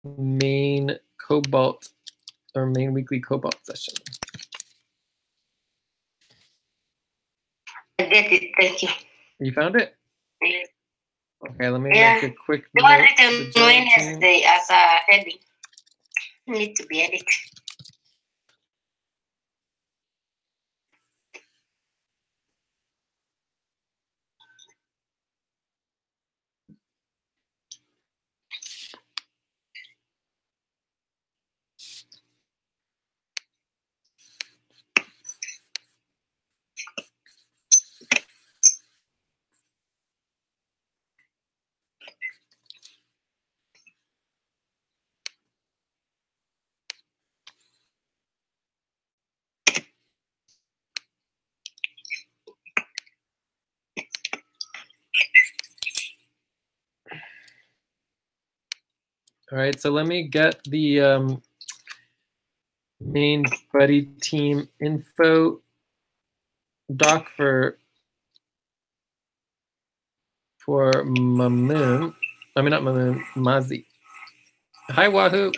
main Cobalt or main weekly Cobalt session. I get it. Thank you. You found it? Yeah. Okay, let me make a quick note. The one written Wednesday as a heading. Need to be edited. All right, so let me get the main buddy team info doc for Mamoon. I mean, not Mamoon, Mazi. Hi, Wahoo.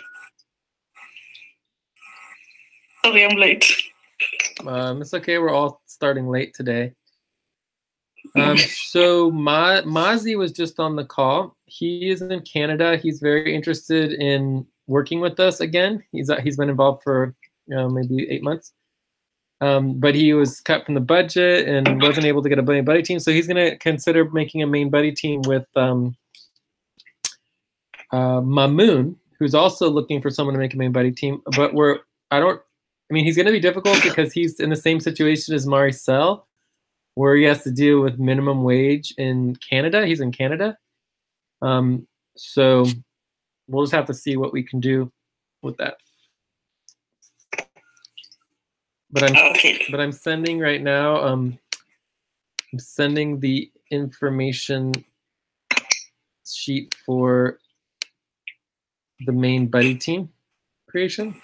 Sorry, I'm late. It's okay. We're all starting late today. So Mazi was just on the call. He is in Canada. He's very interested in working with us again. He's been involved for maybe 8 months, but he was cut from the budget and wasn't able to get a main buddy team. So he's going to consider making a main buddy team with Mamoon, who's also looking for someone to make a main buddy team. But he's going to be difficult because he's in the same situation as Maricel, where he has to deal with minimum wage in Canada. He's in Canada. So we'll just have to see what we can do with that. But I'm sending right now, I'm sending the information sheet for the main buddy team creation.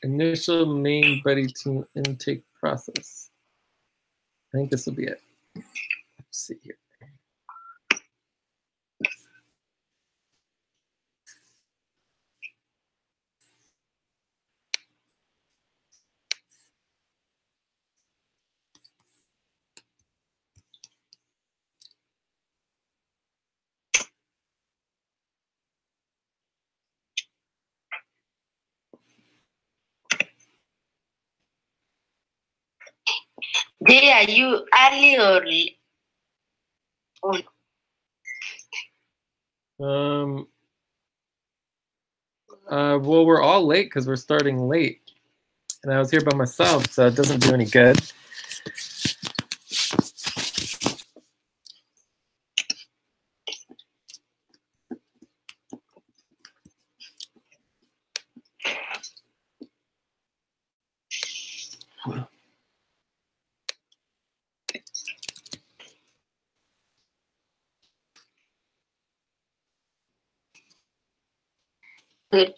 Initial main buddy team intake process. I think this will be it. Let's see here. Jay, are you early or late? Well, we're all late because we're starting late. And I was here by myself, so it doesn't do any good. Good.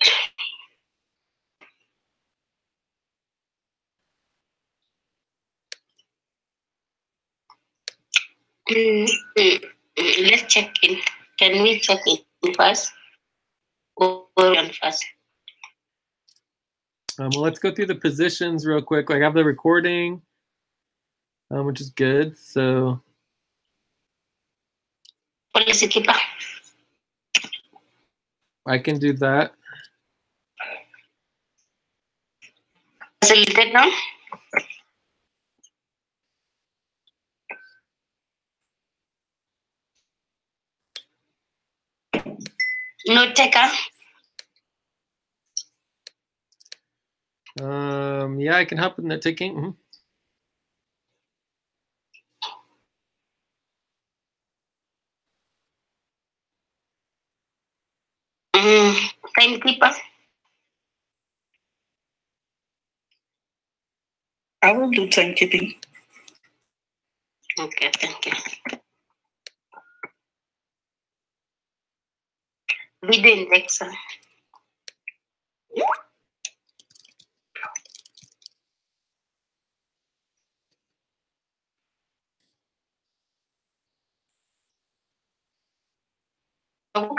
Let's check in. Can we check in first? Or on first? Well, let's go through the positions real quick. I have the recording, which is good. So, Policy keeper. I can do that. Facilitate now. Note taker. Yeah, I can help with note taking. Timekeeper. I will do timekeeping. Okay, thank you. video indexer.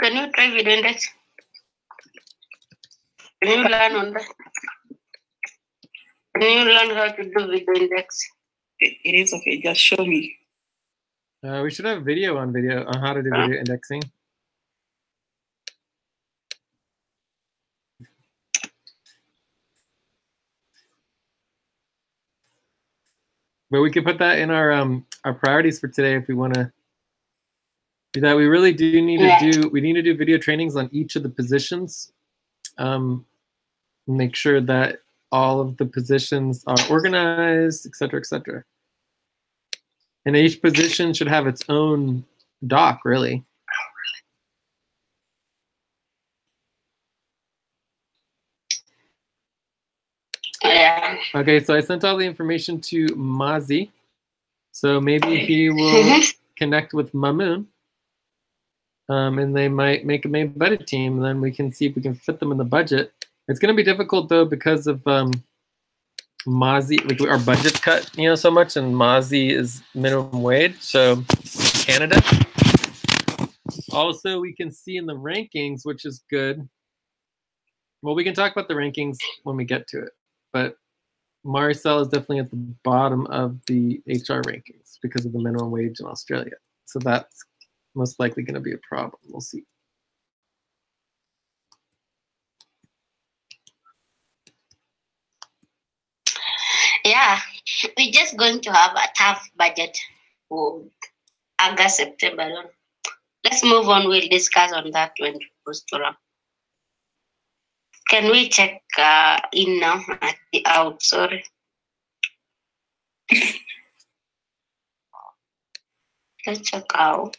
Can you try video index? Can you learn on that? Can you learn how to do video index? It is okay. Just show me. We should have video on how to do video indexing. But we could put that in our priorities for today if we want to do that. We really do need to do video trainings on each of the positions. Make sure that all of the positions are organized, et cetera, et cetera. And each position should have its own doc, really. Yeah. Okay, so I sent all the information to Mazi. So maybe he will connect with Mamoon. And they might make a budget team, and then we can see if we can fit them in the budget. It's going to be difficult, though, because of Mazi, like our budget's cut, so much, and Mazi is minimum wage, so Canada. Also, we can see in the rankings, which is good. Well, we can talk about the rankings when we get to it, but Maricel is definitely at the bottom of the HR rankings because of the minimum wage in Australia. So that's most likely going to be a problem. We'll see. Yeah, we're just going to have a tough budget for August, September. Let's move on. We'll discuss on that when it goes to run. Can we check in now at the out? Sorry. Let's check out.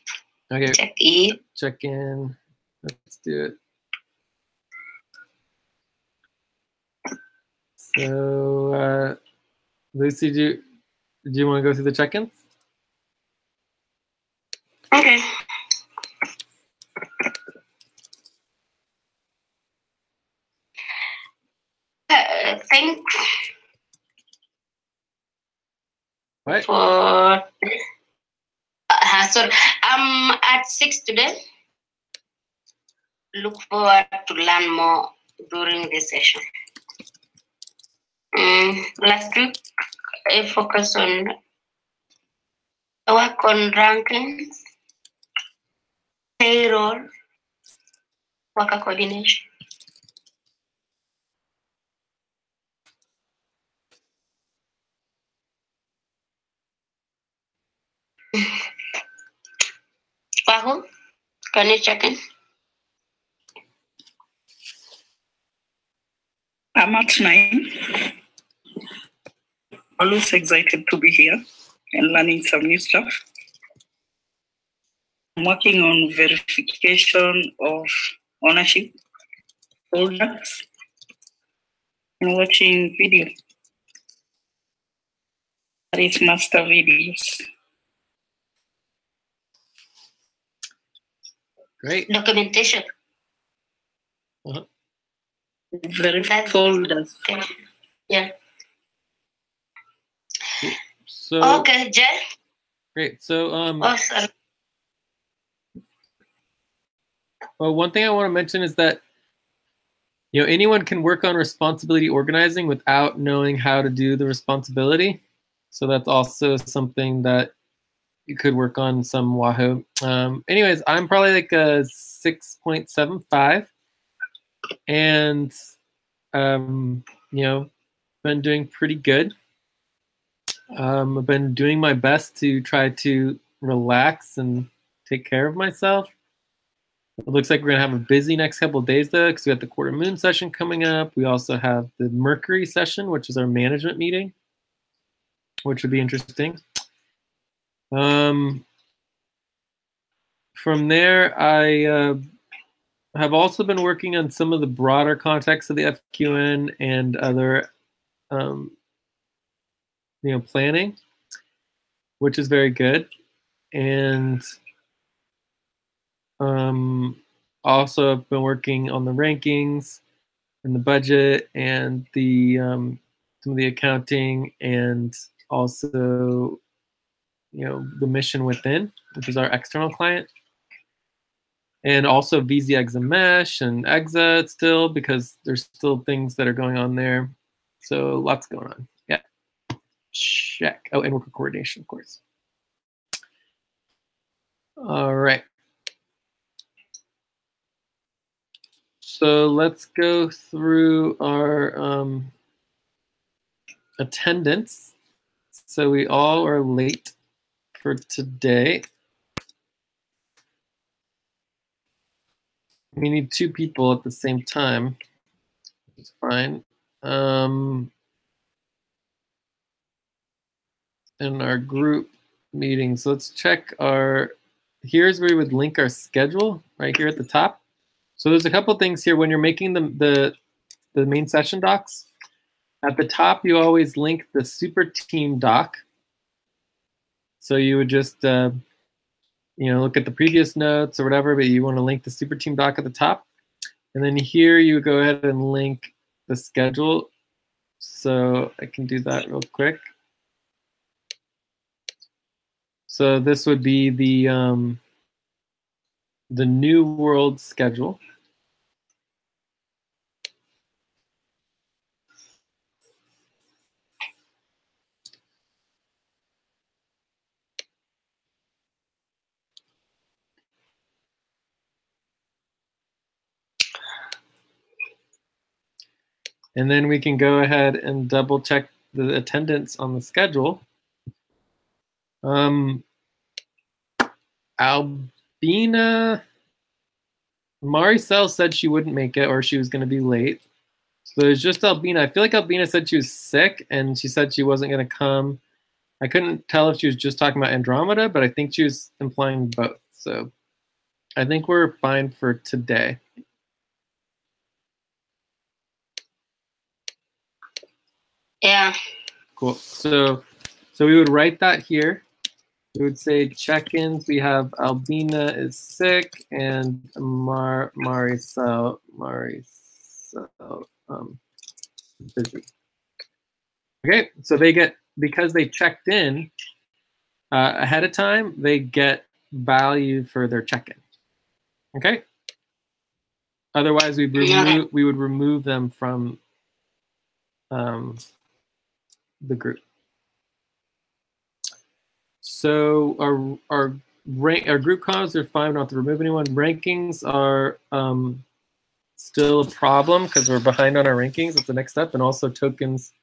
Okay. Check in. Check in. Let's do it. So, Lucy, do you want to go through the check-ins? Okay. Thank What? for sorry. I'm at 6 today. Look forward to learn more during this session. Last week, I focused on work on rankings, payroll, worker coordination. Wahoo, can you check in? I'm at 9. Always excited to be here and learning some new stuff. I'm working on verification of ownership products and watching video. That is master videos. Great. Documentation. Verify folders. Yeah. So okay, Jay. great. So Awesome. well, one thing I want to mention is that anyone can work on responsibility organizing without knowing how to do the responsibility. So that's also something that you could work on some Wahoo. Anyways, I'm probably like a 6.75, and been doing pretty good. I've been doing my best to try to relax and take care of myself. It looks like we're going to have a busy next couple of days, though, because we got the quarter moon session coming up. We also have the Mercury session, which is our management meeting, which would be interesting. From there, I have also been working on some of the broader context of the FQN and other planning, which is very good. And also have been working on the rankings and the budget and the some of the accounting, and also, you know, the mission within, which is our external client, and also VZ Exa Mesh and Exa still, because there's still things that are going on there. So lots going on. Yeah. Check. Oh, and worker coordination, of course. All right. So let's go through our attendance. So we all are late for today. We need 2 people at the same time. It's fine. In our group meeting. So let's check our, here's where we would link our schedule right here at the top. So there's a couple things here when you're making the main session docs. At the top, you always link the super team doc. So you would just, you know, look at the previous notes or whatever, but you want to link the super team doc at the top. And then here you go ahead and link the schedule. So I can do that real quick. So this would be the New World schedule. And then we can go ahead and double check the attendance on the schedule. Albina, Maricel said she wouldn't make it, or she was going to be late. So there's just Albina. I feel like Albina said she was sick, and she said she wasn't going to come. I couldn't tell if she was just talking about Andromeda, but I think she was implying both. So I think we're fine for today. Yeah. Cool. So we would write that here. We would say check-ins. We have Albina is sick and Maricel busy. Okay, so they get, because they checked in ahead of time, they get value for their check-in. Okay. Otherwise, we would remove them from the group. So our group comms are fine. We don't have to remove anyone. Rankings are still a problem because we're behind on our rankings. That's the next step, and also tokens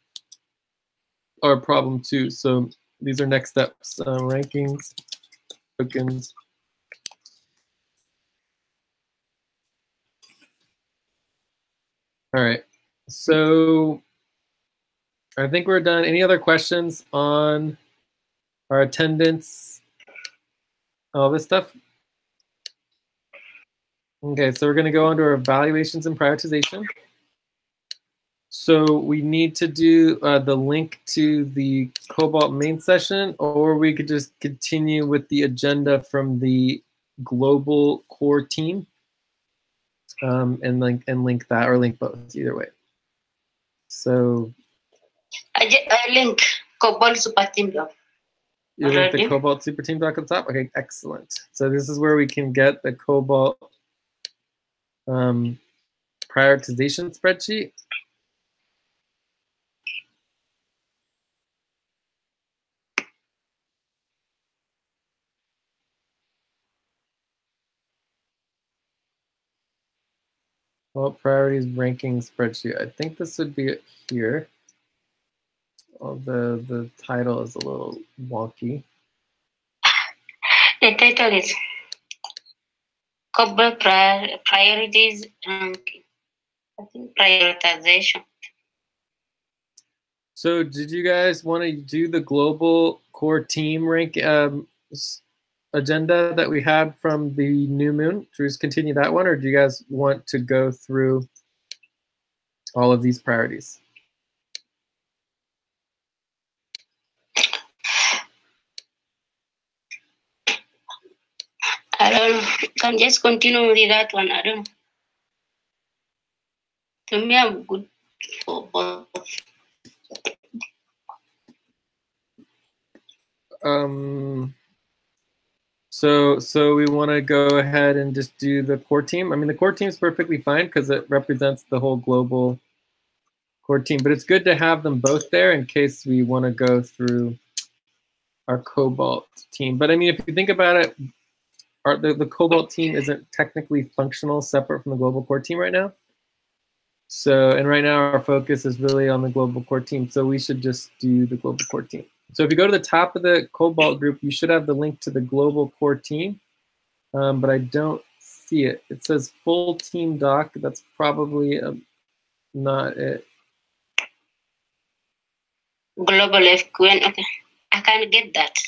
are a problem too. So these are next steps: rankings, tokens. All right. So I think we're done. Any other questions on our attendance, all this stuff? Okay, so we're going to go on to our evaluations and prioritization. So we need to do the link to the Cobalt main session, or we could just continue with the agenda from the global core team and link that, or link both, either way. So I link Cobalt Super Team Doc. You link the Cobalt Super Team doc at the top? Okay, excellent. So this is where we can get the Cobalt prioritization spreadsheet. Well, priorities ranking spreadsheet. I think this would be it here. Although the title is a little wonky. The title is Cobalt Priorities Ranking. I think prioritization. So did you guys want to do the global core team rank agenda that we had from the new moon? Should we just continue that one, or do you guys want to go through all of these priorities? I don't know. You can just continue with that one. I don't know. To me, I'm good for both. So we want to go ahead and just do the core team. I mean, the core team is perfectly fine because it represents the whole global core team, but it's good to have them both there in case we want to go through our Cobalt team. But I mean, if you think about it, the Cobalt team isn't technically functional separate from the global core team right now. So, and right now our focus is really on the global core team. So we should just do the global core team. So if you go to the top of the Cobalt group, you should have the link to the global core team, but I don't see it. It says full team doc. That's probably not it. Global FQN. Okay, I can get that.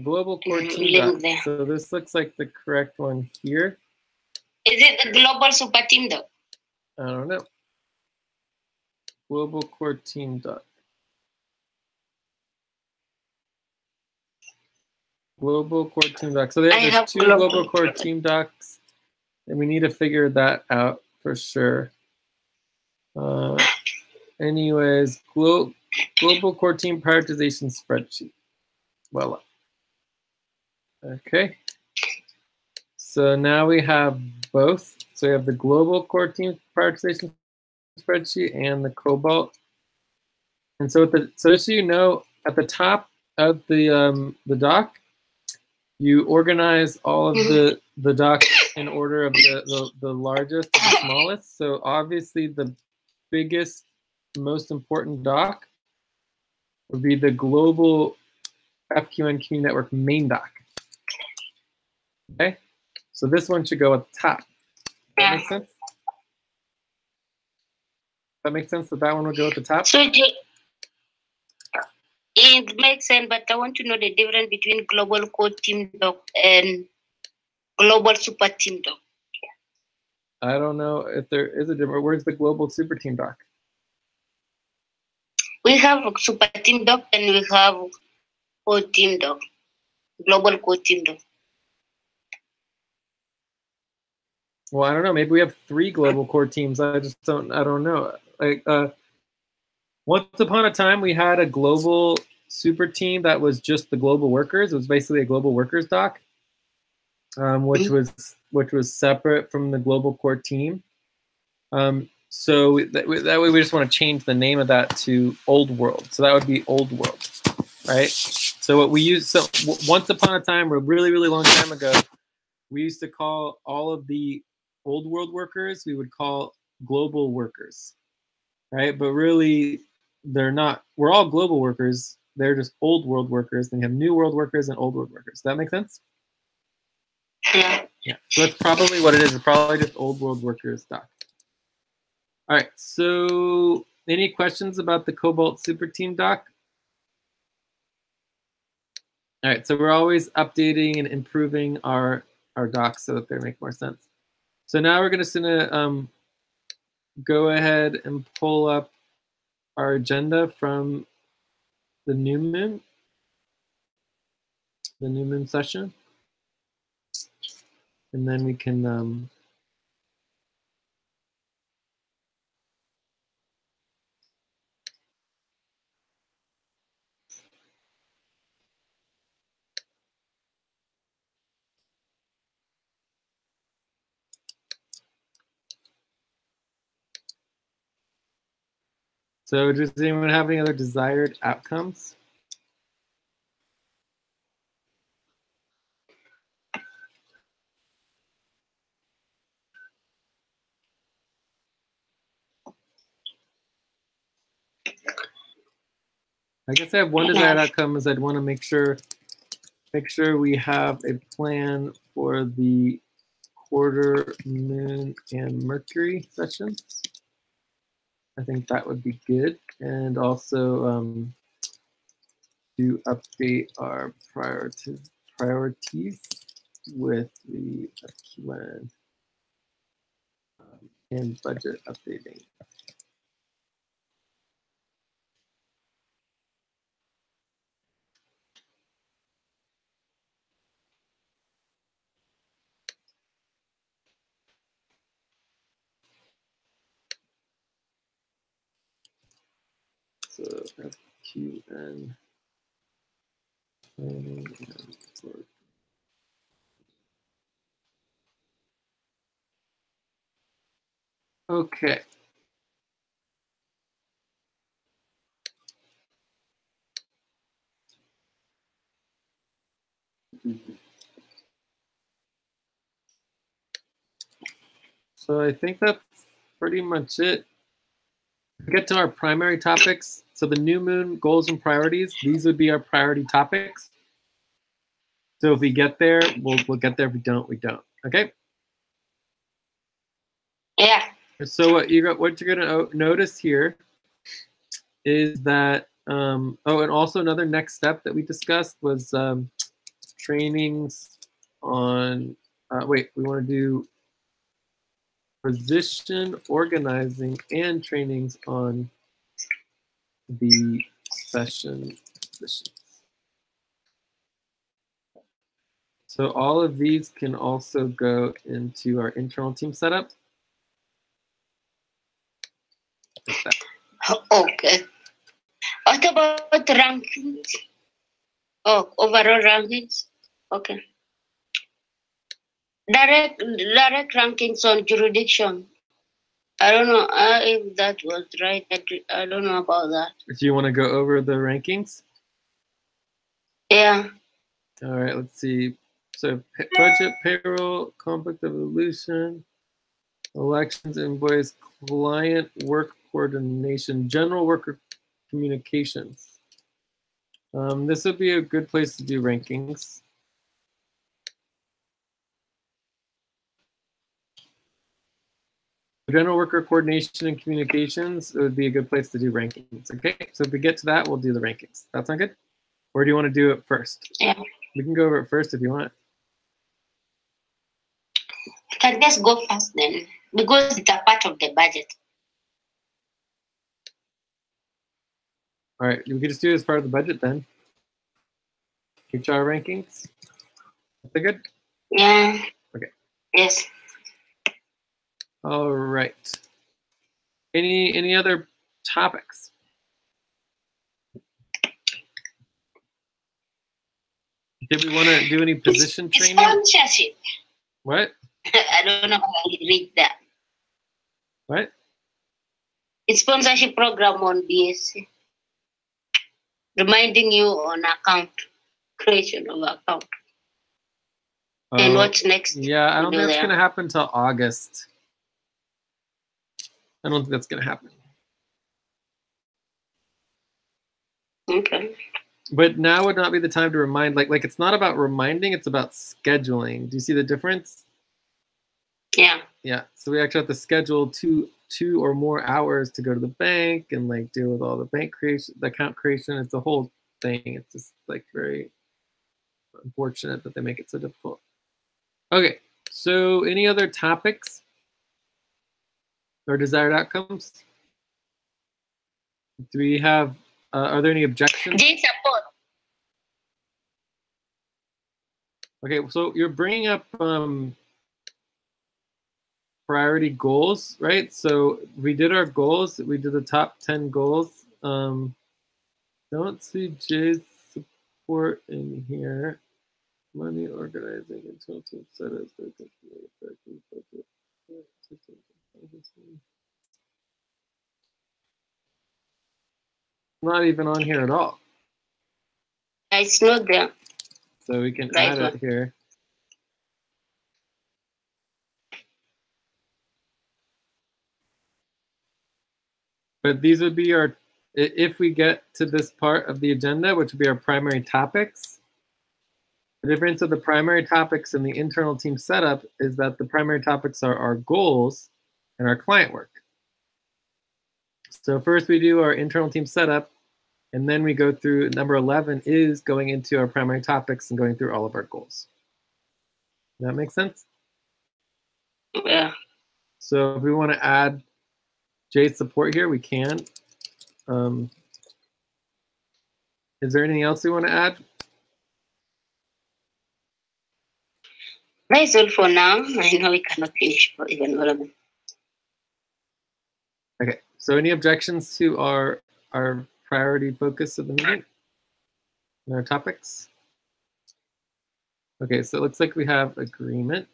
Global core team doc. So this looks like the correct one here. Is it the global super team doc? I don't know. Global core team doc. Global core team docs. So there's two global core team docs, and we need to figure that out for sure. Anyways, global core team prioritization spreadsheet. Voila. Okay. So now we have both. So we have the global core team prioritization spreadsheet and the Cobalt. And so just so you know, at the top of the doc, you organize all of the docs in order of the largest to the smallest. So obviously the biggest, most important doc would be the global FQN community network main doc. Okay, so this one should go at the top. That makes sense? That makes sense that one would go at the top? So it makes sense, but I want to know the difference between global core team doc and global super team doc. I don't know if there is a difference. Where's the global super team doc? We have a super team doc and we have core team doc, global core team doc. Well, I don't know. Maybe we have 3 global core teams. I don't know. Like, once upon a time, we had a global super team that was just the global workers. It was basically a global workers doc, which was separate from the global core team. So that way, we just want to change the name of that to Old World. So that would be Old World, right? So what we use, so once upon a time, a really, really long time ago, we used to call all of the Old World workers, we would call global workers, right? But really, they're not. We're all global workers. They're just Old World workers. Then you have New World workers and Old World workers. Does that make sense? Yeah. Yeah. So that's probably what it is. It's probably just Old World workers doc. All right. So any questions about the Cobalt Super Team doc? All right. So we're always updating and improving our docs so that they make more sense. So now we're just gonna go ahead and pull up our agenda from the new moon session, and then we can so does anyone have any other desired outcomes? I guess I have one desired outcome is I'd want to make sure we have a plan for the quarter, moon, and Mercury sessions. I think that would be good. And also to update our priorities with the QN and budget updating. FQN planning and work. Okay. So I think that's pretty much it. We get to our primary topics. So the new moon goals and priorities, these would be our priority topics. So if we get there, we'll get there. If we don't, we don't. Okay? Yeah. So what you're gonna notice here is that oh, and also another next step that we discussed was trainings on we want to do position organizing and trainings on the session positions. So all of these can also go into our internal team setup. Like that. Okay. What about rankings? Oh, overall rankings? Okay. Direct rankings on jurisdiction. I don't know if that was right. I don't know about that. Do you want to go over the rankings? Yeah. All right, let's see. So budget, payroll, conflict of evolution, elections, invoice, client work coordination, general worker communications. This would be a good place to do rankings. General worker coordination and communications would be a good place to do rankings. Okay, so if we get to that, we'll do the rankings. That sound good? Or do you want to do it first? Yeah. We can go over it first if you want. I can just go first then, because it's a part of the budget. All right, we can just do it as part of the budget then. HR rankings. That's good? Yeah. Okay. Yes. All right. Any other topics? Did we want to do any position training? Sponsorship. What? I don't know how I read that. What? It's sponsorship program on BSc. Reminding you on account, creation of account. And what's next? Yeah, I don't think that's going to happen until August. I don't think that's going to happen. Okay. But now would not be the time to remind. Like it's not about reminding, it's about scheduling. Do you see the difference? Yeah. Yeah. So we actually have to schedule two or more hours to go to the bank and like deal with all the bank creation, the account creation. It's a whole thing. It's just like very unfortunate that they make it so difficult. Okay. So any other topics or desired outcomes? Do we have? Are there any objections? J support. Okay, so you're bringing up priority goals, right? So we did our goals. We did the top 10 goals. Don't see Jay's support in here. Money organizing until team setups. Not even on here at all. It's not there. So we can add it here. But these would be our, if we get to this part of the agenda, which would be our primary topics. The difference of the primary topics and the internal team setup is that the primary topics are our goals and our client work. So first we do our internal team setup, and then we go through, number 11 is going into our primary topics and going through all of our goals. Does that make sense? Yeah. So if we want to add Jay's support here, we can. Is there anything else we want to add? That's all for now. I know we cannot finish for even all of them. Okay, so any objections to our priority focus of the meeting? Our topics? Okay, so it looks like we have agreement.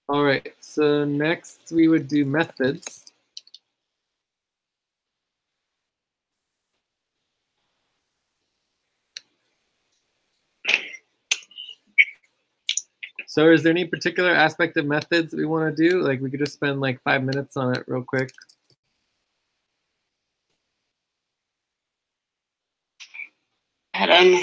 All right, so next we would do methods. So is there any particular aspect of methods that we want to do? Like we could just spend like 5 minutes on it real quick. I don't know.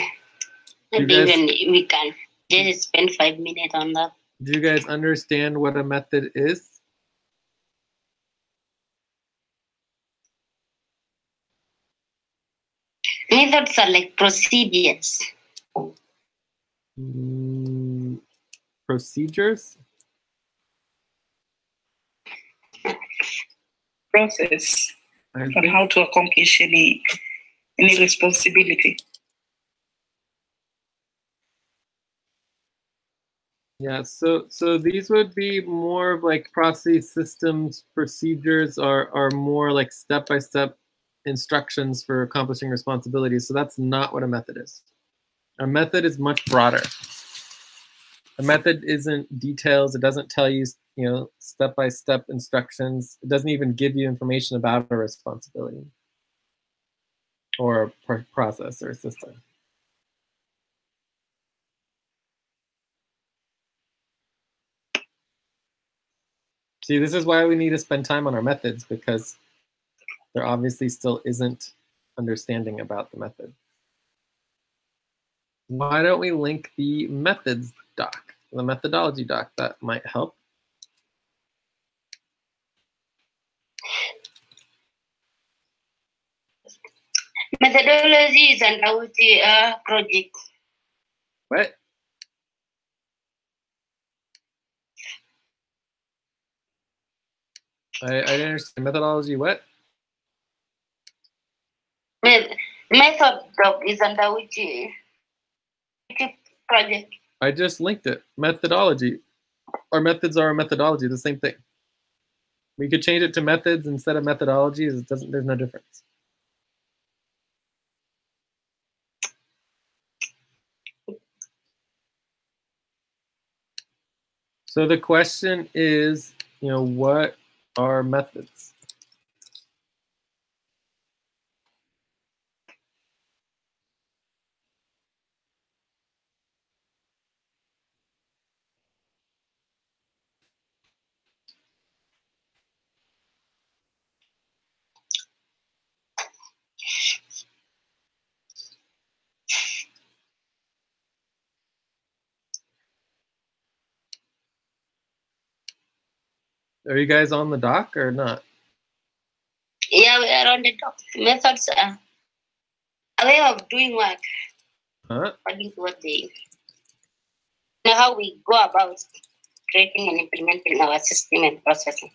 Maybe guys, even we can just spend 5 minutes on that. Do you guys understand what a method is? Methods are like procedures. Procedures? Process on how to accomplish any responsibility. Yeah, so these would be more of like process systems. Procedures are more like step-by-step instructions for accomplishing responsibilities. So that's not what a method is. A method is much broader. A method isn't details. It doesn't tell you, step-by-step instructions. It doesn't even give you information about a responsibility or a process or a system. See, this is why we need to spend time on our methods, because there obviously still isn't understanding about the method. Why don't we link the methods doc, the methodology doc? That might help. Methodology is an OT project. What? I didn't understand. Methodology what? Method doc is under which project? I just linked it. Methodology. Our methods are a methodology, the same thing. We could change it to methods instead of methodologies. There's no difference. So the question is, what are methods? Are you guys on the doc or not? Yeah, we are on the doc. Methods are a way of doing work. According to what they know, how we go about creating and implementing our system and processing.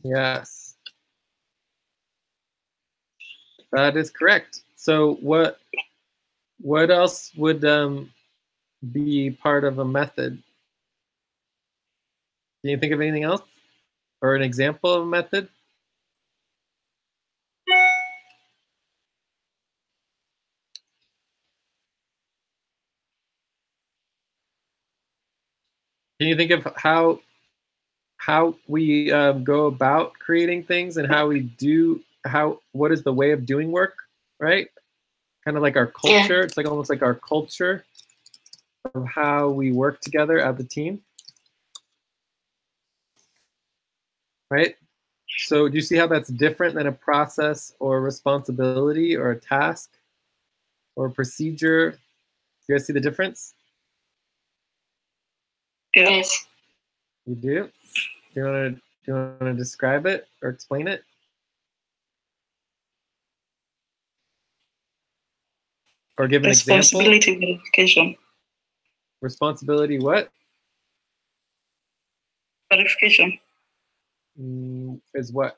Yes. That is correct. So what else would be part of a method? Can you think of anything else? Or an example of a method? Can you think of how we go about creating things and what is the way of doing work, right? Kind of like our culture. It's like almost like our culture of how we work together as a team, right? So do you see how that's different than a process or a responsibility or a task or a procedure? Do you guys see the difference? Yes. You do? Do you want to describe it or explain it? Or give an example? Responsibility verification. Responsibility what? Verification. Is what?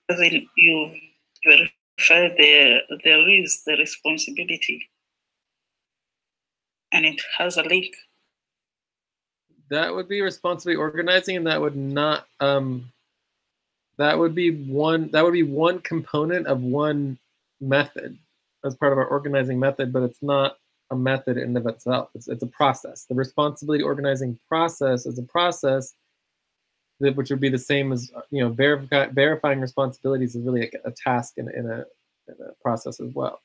Then you verify there is the responsibility and it has a link. That would be responsibility organizing, and that would not that would be one component of one method as part of our organizing method, but it's not a method in and of itself. It's a process. The responsibility organizing process is a process which would be the same as, you know, verifying responsibilities is really a task in a process as well.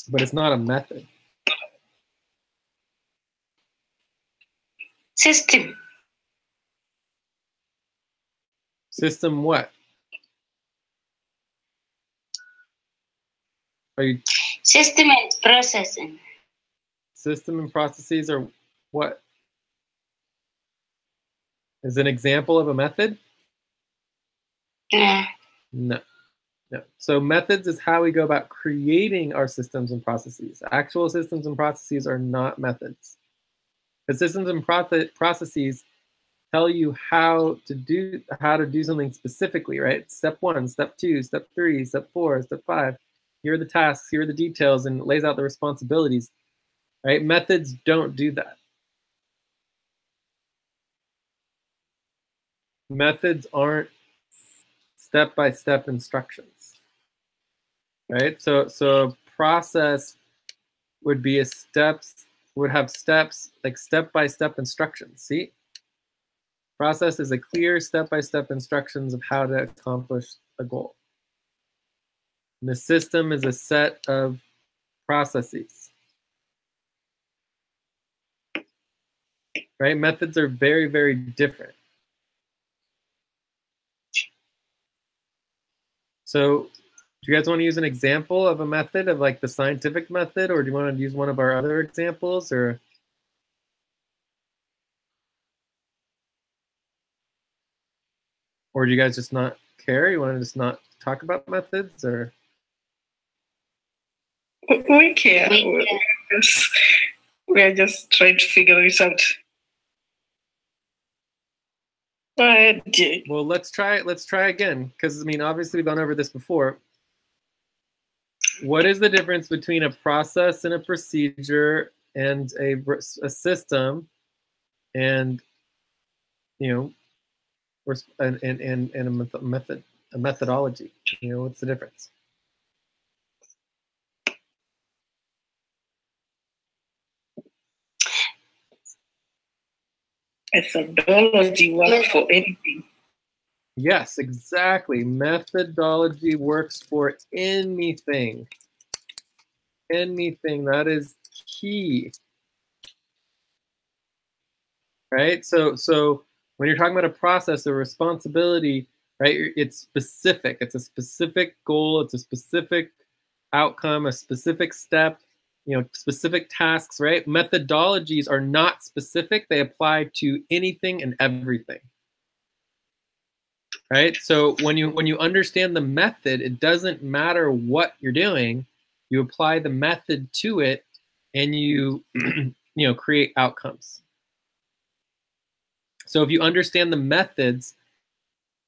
But it's not a method. System. System what? Are you System and processing. System and processes are what? Is an example of a method? Yeah. No. No. So methods is how we go about creating our systems and processes. Actual systems and processes are not methods. The systems and processes tell you how to do something specifically, right? Step 1, step 2, step 3, step 4, step 5. Here are the tasks, here are the details, and it lays out the responsibilities, right? Methods don't do that. Methods aren't step-by-step instructions, right? So process would be would have steps, like step-by-step instructions. See? Process is a clear step-by-step instructions of how to accomplish a goal. And the system is a set of processes. Right? Methods are very, very different. So do you guys want to use an example of a method of like the scientific method, or do you want to use one of our other examples, or do you guys just not care? You want to just not talk about methods, or? We care. We are just trying to figure this out. But well, let's try again, because I mean, obviously we've gone over this before. What is the difference between a process and a procedure and a system, and, you know, and a methodology? You know, what's the difference? Methodology works for anything. Yes, exactly. Methodology works for anything. Anything. That is key. Right? So when you're talking about a process or responsibility, right, it's specific. It's a specific goal. It's a specific outcome, a specific step, you know, specific tasks, right? Methodologies are not specific. They apply to anything and everything. Right? So when you understand the method, it doesn't matter what you're doing. You apply the method to it, and you you know, create outcomes. So if you understand the methods,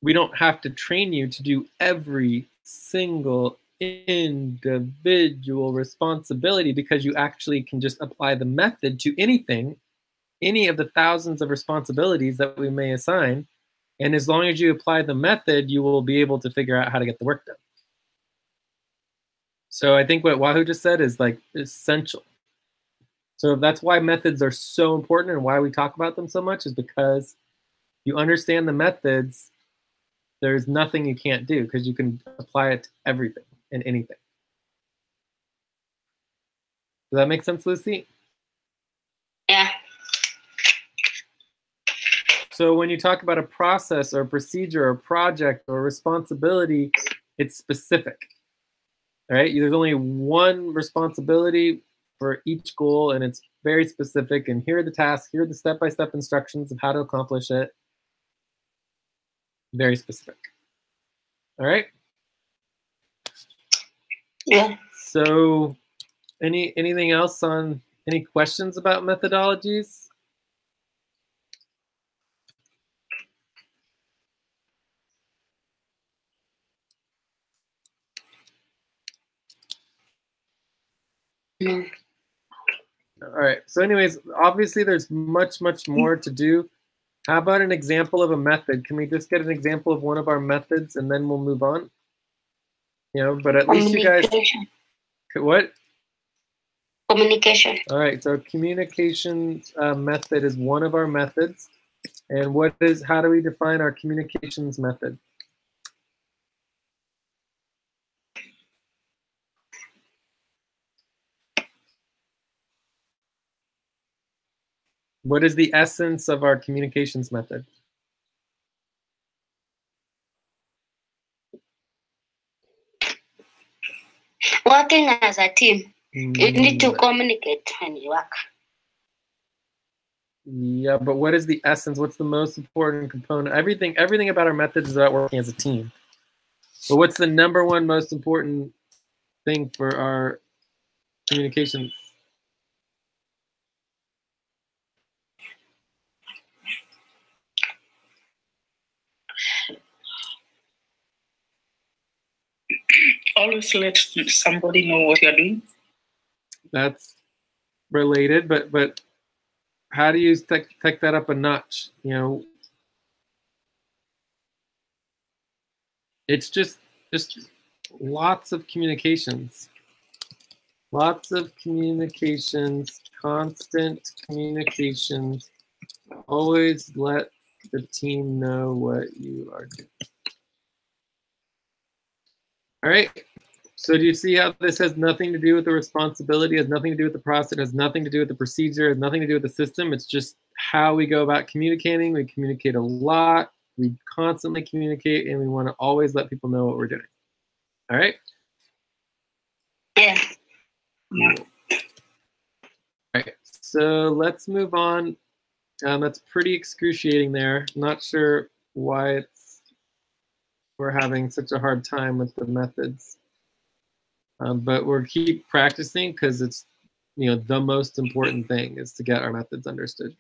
we don't have to train you to do every single individual responsibility, because you actually can just apply the method to anything, any of the thousands of responsibilities that we may assign. And as long as you apply the method, you will be able to figure out how to get the work done. So I think what Wahoo just said is like essential. So that's why methods are so important, and why we talk about them so much, is because you understand the methods, there's nothing you can't do, because you can apply it to everything and anything. Does that make sense, Lucy? Yeah. So when you talk about a process or a procedure or a project or a responsibility, it's specific. All right? There's only one responsibility for each goal, and it's very specific. And here are the tasks, here are the step-by-step instructions of how to accomplish it. Very specific. All right? Yeah. So anything else on, any questions about methodologies? Mm. All right. So anyways, obviously there's much more to do. How about an example of a method? Can we just get an example of one of our methods and then we'll move on? You know, but at least you guys. What? Communication. All right. So communication method is one of our methods. And how do we define our communications method? What is the essence of our communications method? Working as a team. You need to communicate when you work. Yeah, but what is the essence? What's the most important component? Everything about our methods is about working as a team. But what's the number one most important thing for our communications? Always let somebody know what you're doing. That's related, but how do you take that up a notch? You know, it's just lots of communications. Lots of communications, constant communications. Always let the team know what you are doing. All right. So do you see how this has nothing to do with the responsibility, has nothing to do with the process, has nothing to do with the procedure, has nothing to do with the system. It's just how we go about communicating. We communicate a lot. We constantly communicate, and we want to always let people know what we're doing. All right? Yeah. Yeah. All right. So let's move on. That's pretty excruciating there. Not sure why we're having such a hard time with the methods. But we'll keep practicing because it's, you know, the most important thing is to get our methods understood.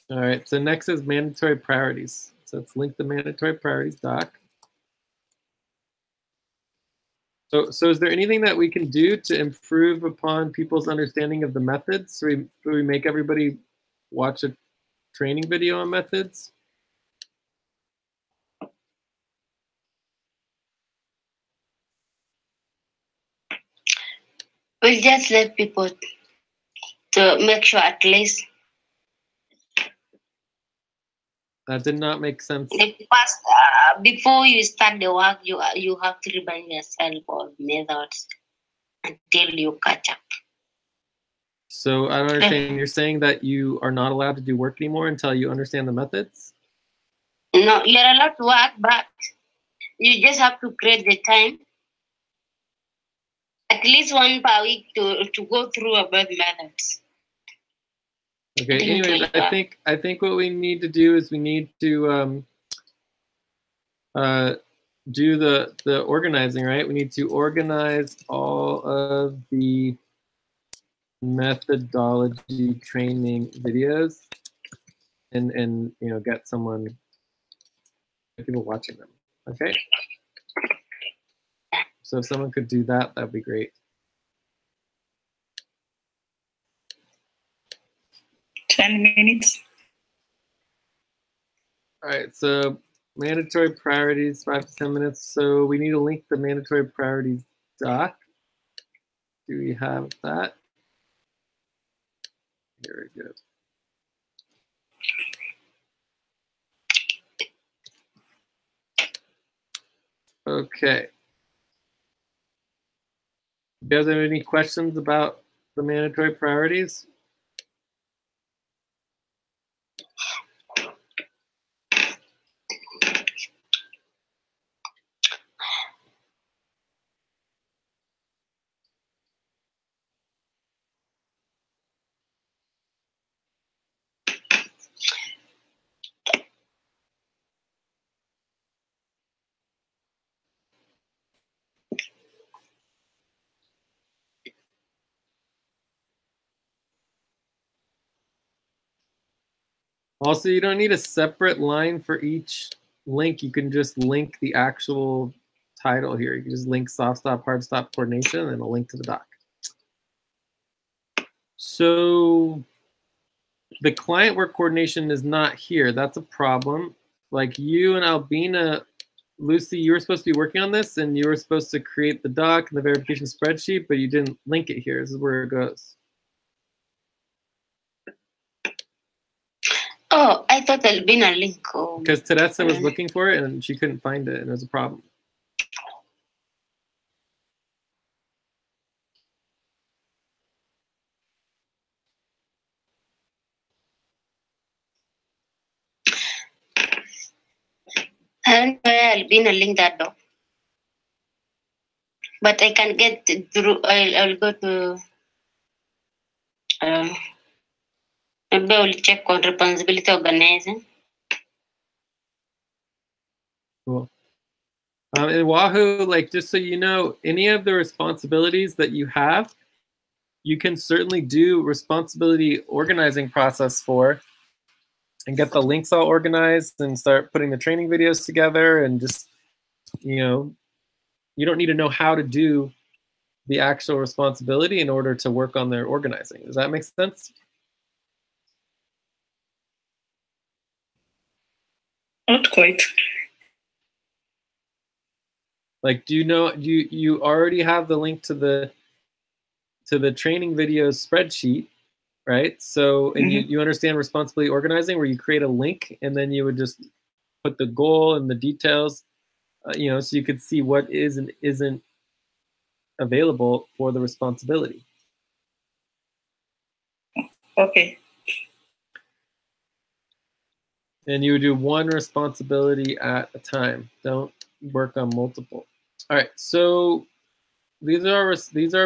All right, so next is mandatory priorities. So let's link the mandatory priorities doc. So is there anything that we can do to improve upon people's understanding of the methods? So we make everybody watch a training video on methods? We'll just let people to make sure at least. That did not make sense. Before you start the work, you have to remind yourself of methods until you catch up. So I don't understand. You're saying that you are not allowed to do work anymore until you understand the methods? No, you're allowed to work, but you just have to create the time, at least one per week, to go through about methods. Okay. Anyways, I think what we need to do is we need to do the organizing, right? We need to organize all of the methodology training videos and you know, get people watching them. Okay. So if someone could do that, that'd be great. 10 minutes. All right, so mandatory priorities, 5 to 10 minutes. So we need to link the mandatory priorities doc. Do we have that? Here we go. Okay. Do you guys have any questions about the mandatory priorities? Also, you don't need a separate line for each link. You can just link the actual title here. You can just link soft stop, hard stop coordination, and a link to the doc. So the client work coordination is not here. That's a problem. Like you and Albina, Lucy, you were supposed to be working on this, and you were supposed to create the doc and the verification spreadsheet, but you didn't link it here. This is where it goes. Oh, I thought there'd been a link. Oh. Because Teresa was looking for it, and she couldn't find it, and there's a problem. And I'll be in a link that doc. But I can get through. I'll go to. Maybe I'll check on responsibility organizing. Cool. In Wahoo, like just so you know, any of the responsibilities that you have, you can certainly do responsibility organizing process for, and get the links all organized and start putting the training videos together, and just, you know, you don't need to know how to do the actual responsibility in order to work on their organizing. Does that make sense? Not quite. Like, do you know, you already have the link to the training videos spreadsheet, right? So, and you understand responsibility organizing, where you create a link and then you would just put the goal and the details, you know, so you could see what is and isn't available for the responsibility. Okay. And you would do one responsibility at a time. Don't work on multiple. All right, so these are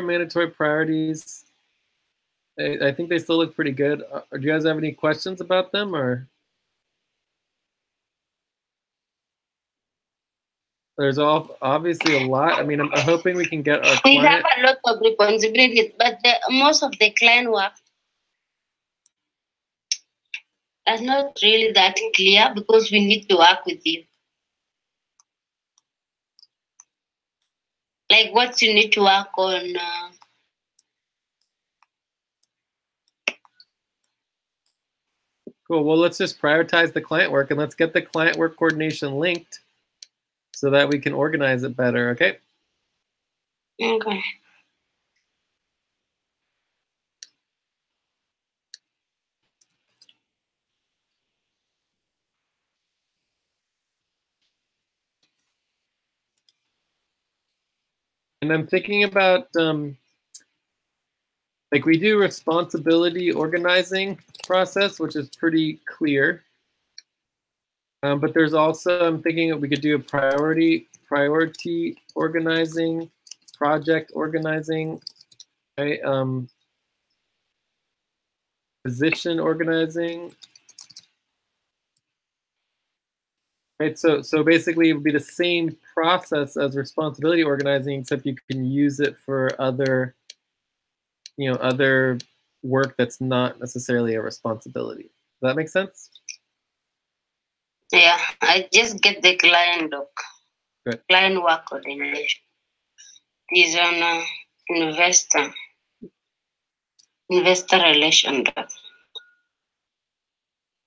mandatory priorities. I think they still look pretty good. Do you guys have any questions about them, or? There's obviously a lot. I mean, I'm hoping we can get our We client. have a lot of responsibilities, but most of the client work is not really that clear because we need to work with you. Like what you need to work on. Cool. Well, let's just prioritize the client work, and let's get the client work coordination linked so that we can organize it better, okay? Okay. And I'm thinking about, like we do responsibility organizing process, which is pretty clear. But there's also, I'm thinking that we could do a priority organizing, project organizing, right? Position organizing. Right, so basically it would be the same process as responsibility organizing, except you can use it for other, you know, other work that's not necessarily a responsibility. Does that make sense? Yeah, I just get the client doc. Good. Client work coordination. Is on investor relation doc.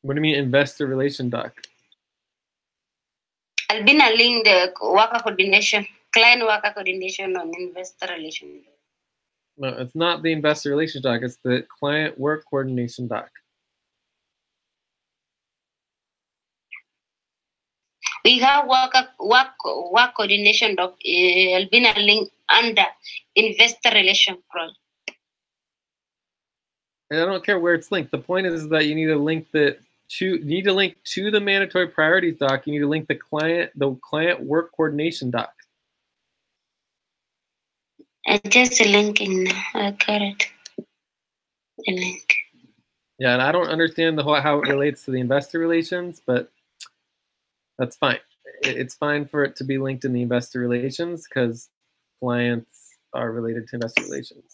What do you mean investor relation doc? I'll be a link the worker coordination, client worker coordination on investor relation. No, it's not the investor relations doc. It's the client work coordination doc. We have work coordination doc. I'll be a link under investor relation project. And I don't care where it's linked. The point is that you need to link to the mandatory priorities doc. You need to link the client work coordination doc. I just linking now. I got it. The link. Yeah, and I don't understand how it relates to the investor relations, but that's fine. It's fine for it to be linked in the investor relations because clients are related to investor relations.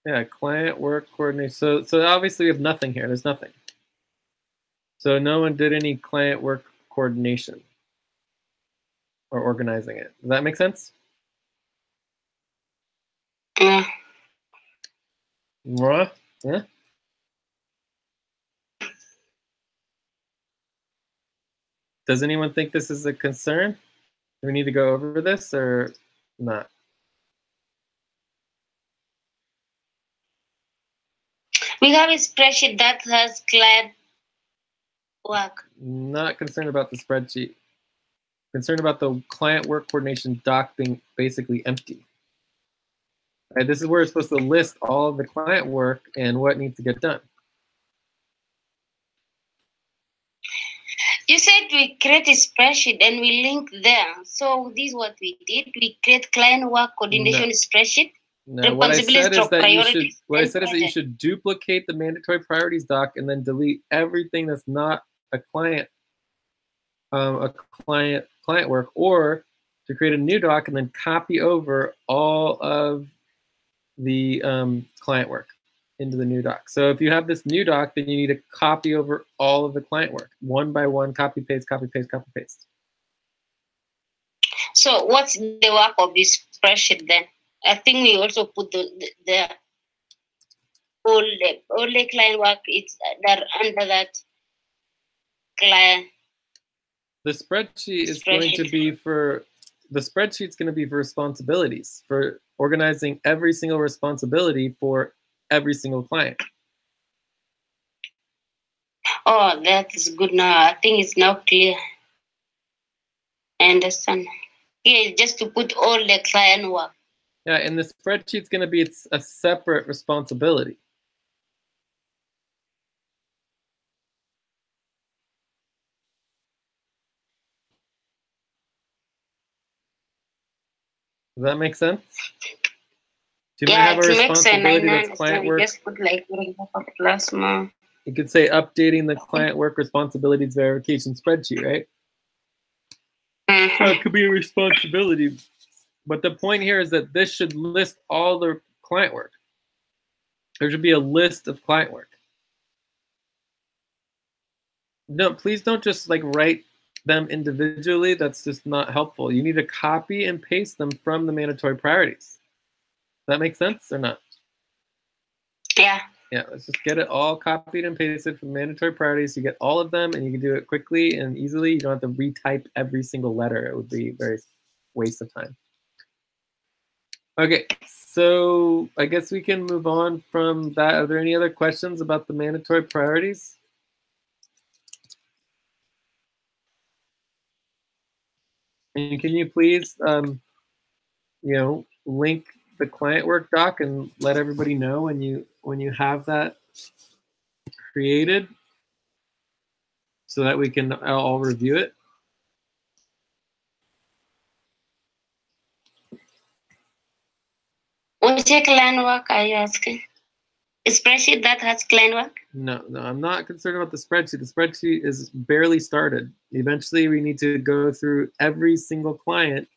Yeah, client work coordination. So obviously we have nothing here. There's nothing. So no one did any client work coordination or organizing it. Does that make sense? Yeah. Yeah. Does anyone think this is a concern? Do we need to go over this or not? We have a spreadsheet that has client work. Not concerned about the spreadsheet. Concerned about the client work coordination doc being basically empty. Right, this is where it's supposed to list all of the client work and what needs to get done. You said we create a spreadsheet and we link there. So this is what we did. We create client work coordination spreadsheet. No, what I said is that you should duplicate the mandatory priorities doc and then delete everything that's not a client work, or to create a new doc and then copy over all of the client work into the new doc. So if you have this new doc, then you need to copy over all of the client work, one by one, copy, paste, copy, paste, copy, paste. So what's the work of this spreadsheet then? I think we also put the all the client work, it's that under that client. The spreadsheet is going to be for, the spreadsheet's going to be for responsibilities, for organizing every single responsibility for every single client. Oh, that is good now. I think it's now clear. I understand. Yeah, just to put all the client work. Yeah, and the spreadsheet's going to be a separate responsibility. Does that make sense? Do you have a responsibility that's client work? Just put like last month. You could say updating the client work responsibilities verification spreadsheet, right? Mm-hmm. So it could be a responsibility. But the point here is that this should list all the client work. There should be a list of client work. No, please don't just like write them individually. That's just not helpful. You need to copy and paste them from the mandatory priorities. Does that make sense or not? Yeah. Yeah, let's just get it all copied and pasted from mandatory priorities. You get all of them and you can do it quickly and easily. You don't have to retype every single letter. It would be a very waste of time. Okay, so I guess we can move on from that. Are there any other questions about the mandatory priorities? And can you please, link the client work doc and let everybody know when you have that created, so that we can all review it. Which client work are you asking? A spreadsheet that has client work? No, I'm not concerned about the spreadsheet. The spreadsheet is barely started. Eventually, we need to go through every single client,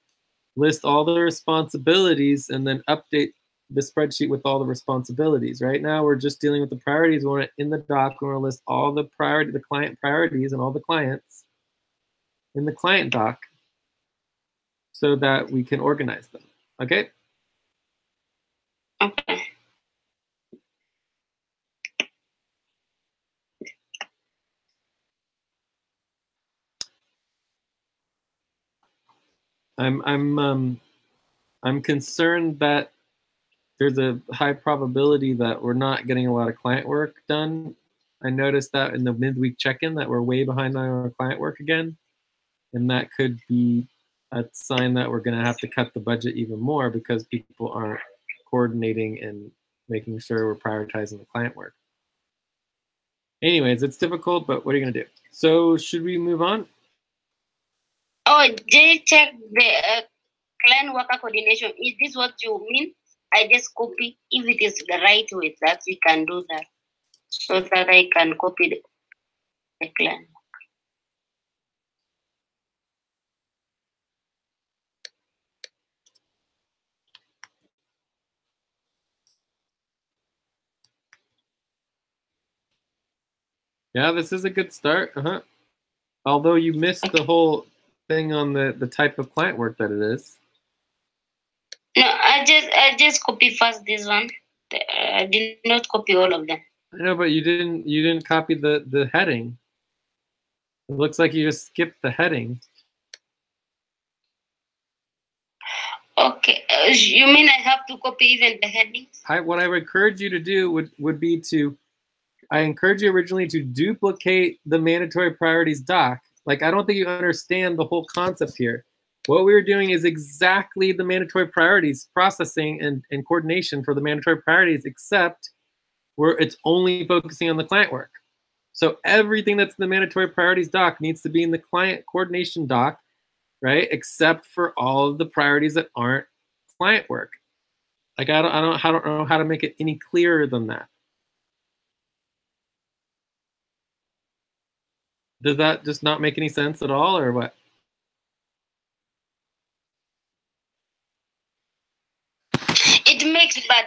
list all the responsibilities, and then update the spreadsheet with all the responsibilities. Right now, we're just dealing with the priorities. We want it in the doc. We want to list all the client priorities and all the clients in the client doc so that we can organize them. Okay? Okay. I'm concerned that there's a high probability that we're not getting a lot of client work done. I noticed that in the midweek check-in that we're way behind on our client work again. And that could be a sign that we're going to have to cut the budget even more because people aren't coordinating and making sure we're prioritizing the client work. Anyways, it's difficult, but what are you going to do? So should we move on? Oh, they check the client worker coordination. Is this what you mean? I just copy. If it is the right way, that we can do that. So that I can copy the client. Yeah, this is a good start. Although you missed the whole thing on the type of client work that it is. No, I just copy first this one. I did not copy all of them. I know, but you didn't copy the heading. It looks like you just skipped the heading. Okay, you mean I have to copy even the headings? What I would encourage you to do would be to, I encourage you originally to duplicate the mandatory priorities doc. Like, I don't think you understand the whole concept here. What we were doing is exactly the mandatory priorities processing and coordination for the mandatory priorities, except where it's only focusing on the client work. So everything that's in the mandatory priorities doc needs to be in the client coordination doc, right? Except for all of the priorities that aren't client work. Like, I don't know how to make it any clearer than that. Does that just not make any sense at all, or what? It makes, but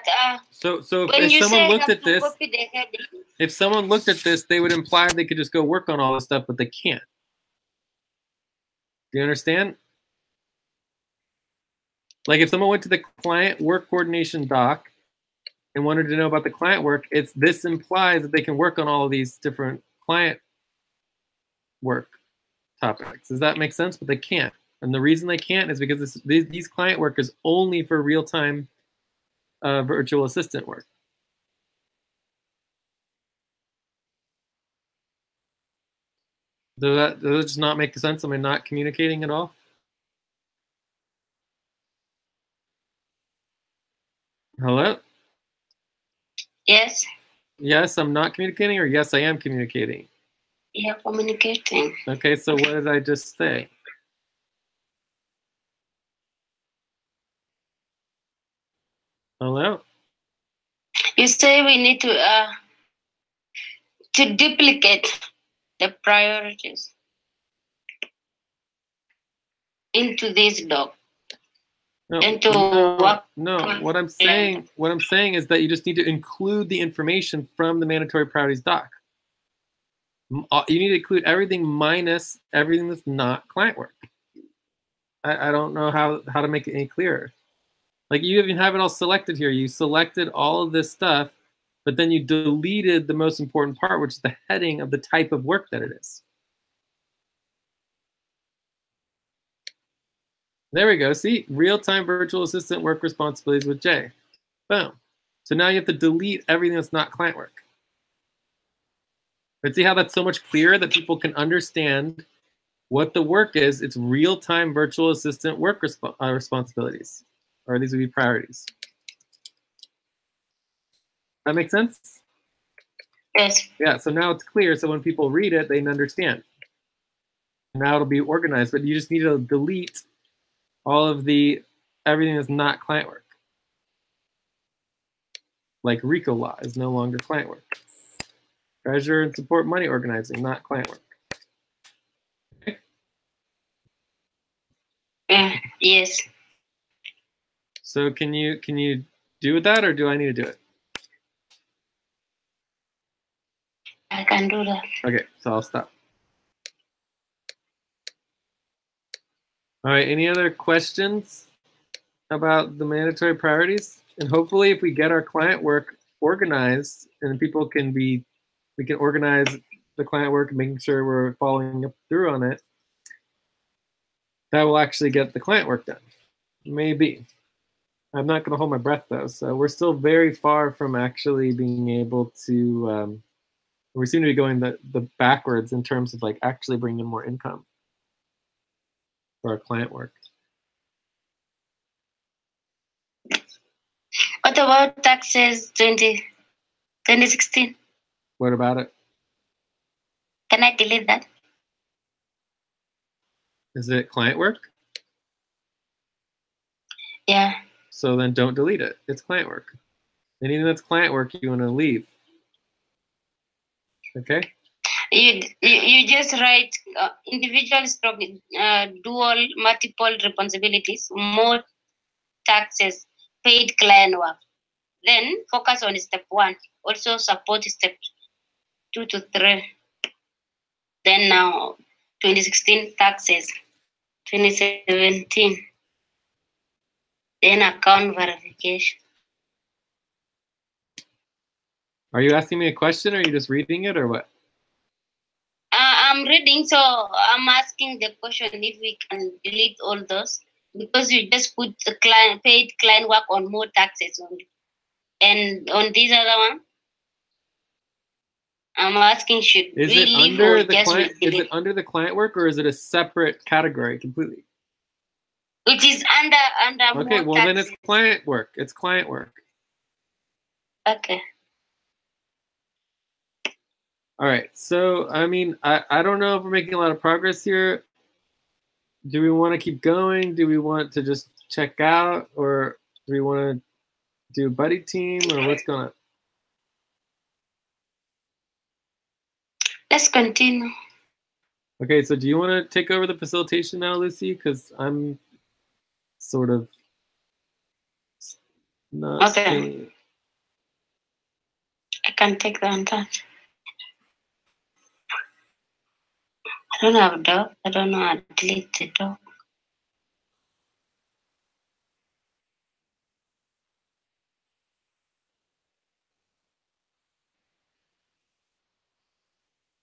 so if someone looked at this, the if someone looked at this, they would imply they could just go work on all this stuff, but they can't. Do you understand? Like, if someone went to the client work coordination doc and wanted to know about the client work, this implies that they can work on all of these different client work topics. Does that make sense? But they can't. And the reason they can't is because these client work is only for real-time virtual assistant work. Does that just not make sense? Am I not communicating at all? Hello? Yes. Yes, I'm not communicating, or yes, I am communicating? You're communicating. Okay, so what did I just say? Hello? You say we need to duplicate the priorities into this doc. No, what I'm saying is that you just need to include the information from the mandatory priorities doc. You need to include everything minus everything that's not client work. I don't know how to make it any clearer. Like, you even have it all selected here. You selected all of this stuff, but then you deleted the most important part, which is the heading of the type of work that it is. There we go. See, real-time virtual assistant work responsibilities with J. Boom. So now you have to delete everything that's not client work. But see how that's so much clearer that people can understand what the work is? It's real-time virtual assistant work responsibilities, or these would be priorities. That makes sense? Yes. Yeah, so now it's clear, so when people read it, they understand. Now it'll be organized, but you just need to delete all of everything that's not client work. Like RICO law is no longer client work. Treasure and support money organizing, not client work. Okay? Yes. So can you do that, or do I need to do it? I can do that. Okay, so I'll stop. All right, any other questions about the mandatory priorities? And hopefully if we get our client work organized and people we can organize the client work and making sure we're following through on it, that will actually get the client work done. Maybe. I'm not going to hold my breath though. So we're still very far from actually being able to, we seem to be going the backwards in terms of like actually bringing in more income for our client work. What about taxes 2016? What about it? Can I delete that? Is it client work? Yeah. So then don't delete it. It's client work. Anything that's client work, you want to leave. Okay? You just write individual stroke dual multiple responsibilities, more taxes, paid client work. Then focus on step 1. Also support step 2 to 3. Then now 2016 taxes, 2017. Then account verification. Are you asking me a question, or are you just reading it, or what? I'm reading, so I'm asking the question if we can delete all those, because you just put the paid client work on more taxes only. And on this other one, I'm asking, should we leave or just client? Is it under the client work, or is it a separate category completely? It is under. Okay, well taxes. Then it's client work. It's client work. Okay. All right. So I mean, I don't know if we're making a lot of progress here. Do we want to keep going? Do we want to just check out, or do we want to do a buddy team, or what's going on? Let's continue. Okay, so do you want to take over the facilitation now, Lucy? Because I'm sort of not. Okay. I can take that. I don't have a dog. I don't know how to delete the dog.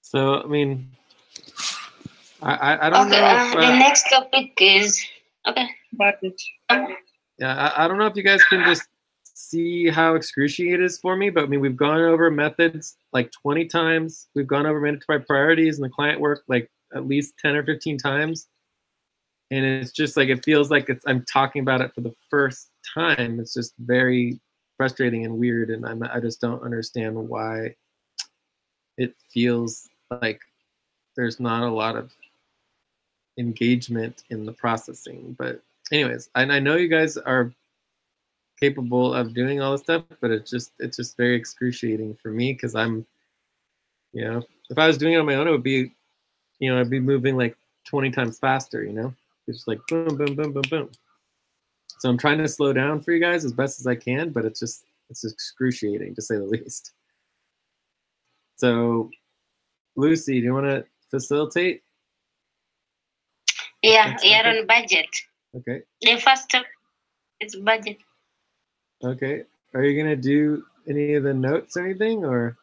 So I mean, I don't know. If, the next topic is budget. Yeah, I don't know if you guys can just see how excruciating it is for me, but I mean, we've gone over methods like 20 times. We've gone over mandatory priorities and the client work like at least 10 or 15 times. And it's just like, it feels like I'm talking about it for the first time. It's just very frustrating and weird. And I just don't understand why it feels like there's not a lot of engagement in the processing. But anyways, I know you guys are capable of doing all this stuff, but it's just very excruciating for me, because I'm, you know, if I was doing it on my own, it would be, you know, I'd be moving like 20 times faster, you know, it's like boom, boom, boom, boom, boom. So I'm trying to slow down for you guys as best as I can, but it's excruciating to say the least. So Lucy, do you want to facilitate? Yeah, you're on budget. Okay. The first step is budget. Okay. Are you gonna do any of the notes or anything, or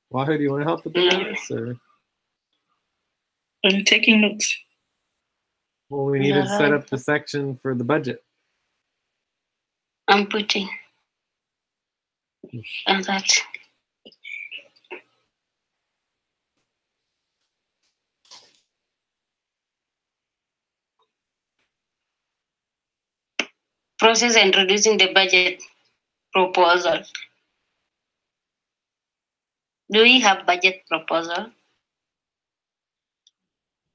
Wahoo, do you want to help with the notes, or? I'm taking notes. Well, we need to set up the section for the budget. I'm putting on that. Process and introducing the budget proposal. Do we have budget proposal?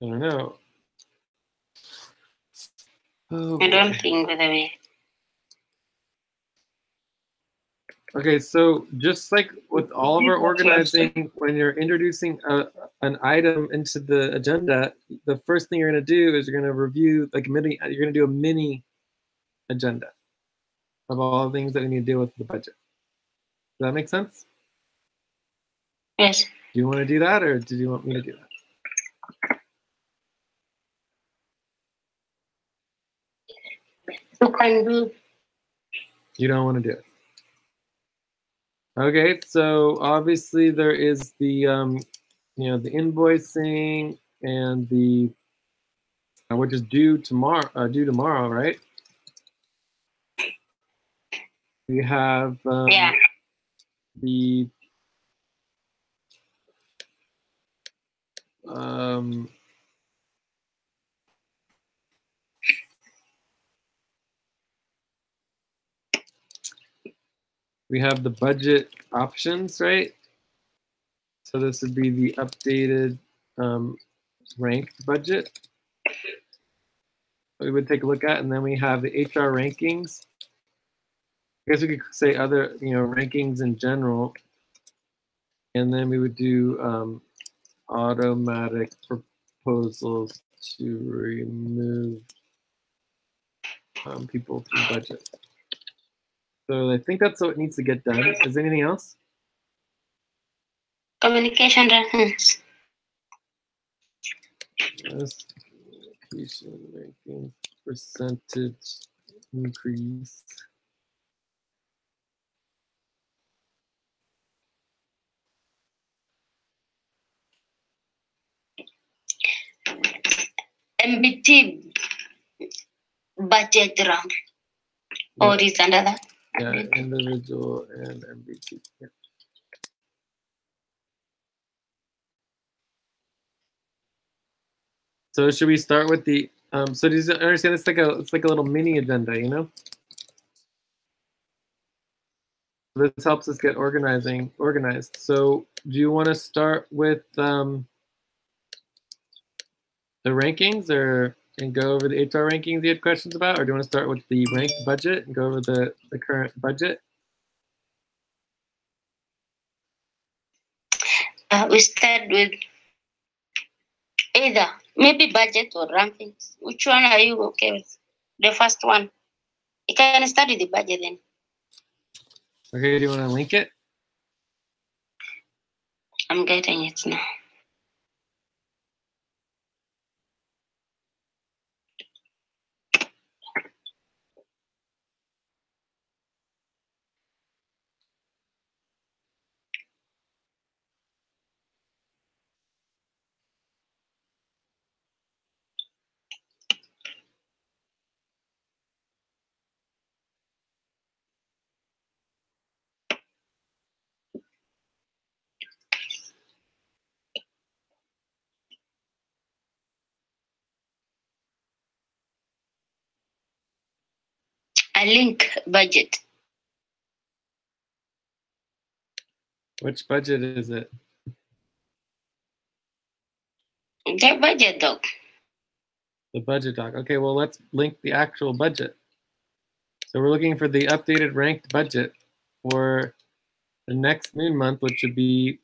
I don't know. Oh, I don't think whether we. Okay, so just like with all of our organizing, when you're introducing an item into the agenda, the first thing you're going to do is you're going to review like you're going to do a mini agenda of all the things that we need to deal with the budget. Does that make sense? Yes. Do you want to do that, or do you want me to do that? You can do. You don't want to do it. Okay, so obviously there is the you know, the invoicing and the which is due tomorrow, right? We have yeah. The we have the budget options, right? So this would be the updated ranked budget we would take a look at, and then we have the HR rankings. I guess we could say other, you know, rankings in general, and then we would do automatic proposals to remove people from budget. So I think that's what needs to get done. Is there anything else? Communication reference. Classification ranking percentage increase. MBT budget round. Or is under that? Yeah, individual and MBT. Yeah. So should we start with the so do you understand it's like a little mini agenda, you know? This helps us get organized. So do you want to start with the rankings and go over the HR rankings you had questions about, or do you want to start with the ranked budget and go over the current budget? We start with either maybe budget or rankings. Which one are you okay with? The first one. You can start with the budget then. Okay, do you want to link it? I'm getting it now. A link budget. Which budget is it? The budget doc. The budget doc. Okay, well, let's link the actual budget. So we're looking for the updated ranked budget for the next moon month, which would be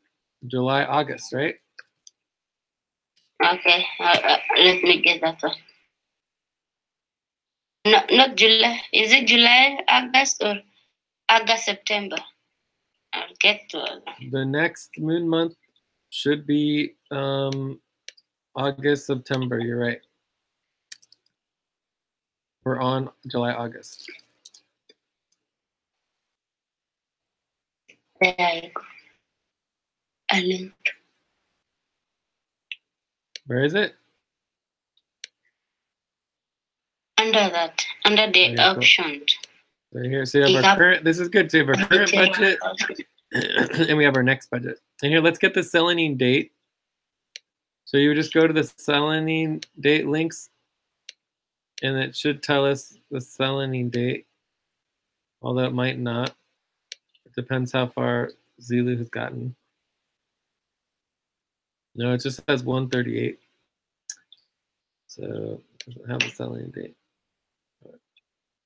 July, August, right? Okay, let me get that one. No, not July. Is it July, August, or August, September? I'll get to it. The next moon month should be August, September. You're right. We're on July, August. There you go. A link. Where is it? Under that, under the options. Right here. So you have our current. This is good. So you have our current budget, and we have our next budget. And here, let's get the selling date. So you would just go to the selling date links, and it should tell us the selling date, although it might not. It depends how far Zulu has gotten. No, it just has 138. So it doesn't have a selling date.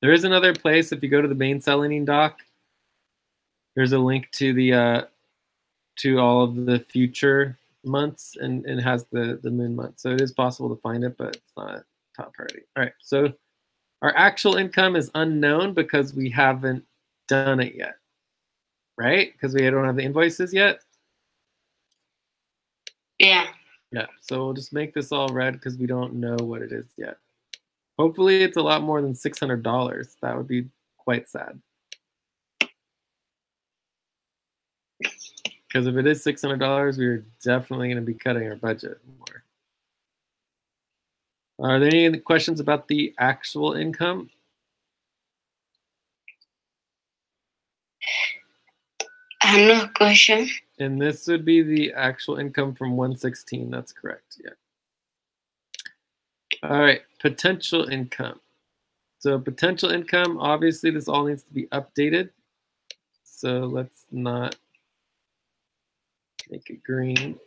There is another place. If you go to the main selling doc, there's a link to the to all of the future months, and it has the moon month. So it is possible to find it, but it's not top priority. All right. So our actual income is unknown because we haven't done it yet, right? Because we don't have the invoices yet. Yeah. Yeah. So we'll just make this all red because we don't know what it is yet. Hopefully it's a lot more than $600. That would be quite sad. Because if it is $600, we're definitely going to be cutting our budget more. Are there any questions about the actual income? No question. And this would be the actual income from 116. That's correct. Yeah. All right. Potential income. So potential income, obviously this all needs to be updated. So let's not make it green.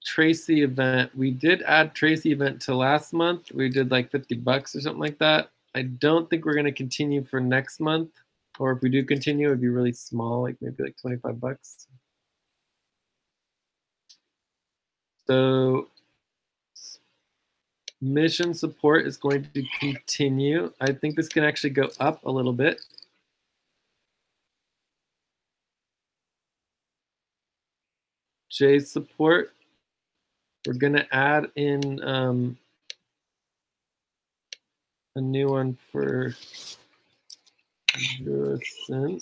Tracy event. We did add Tracy event to last month. We did like $50 or something like that. I don't think we're going to continue for next month. Or if we do continue, it'd be really small, like maybe like $25. So mission support is going to continue. I think this can actually go up a little bit. J support. We're gonna add in a new one for Jurison.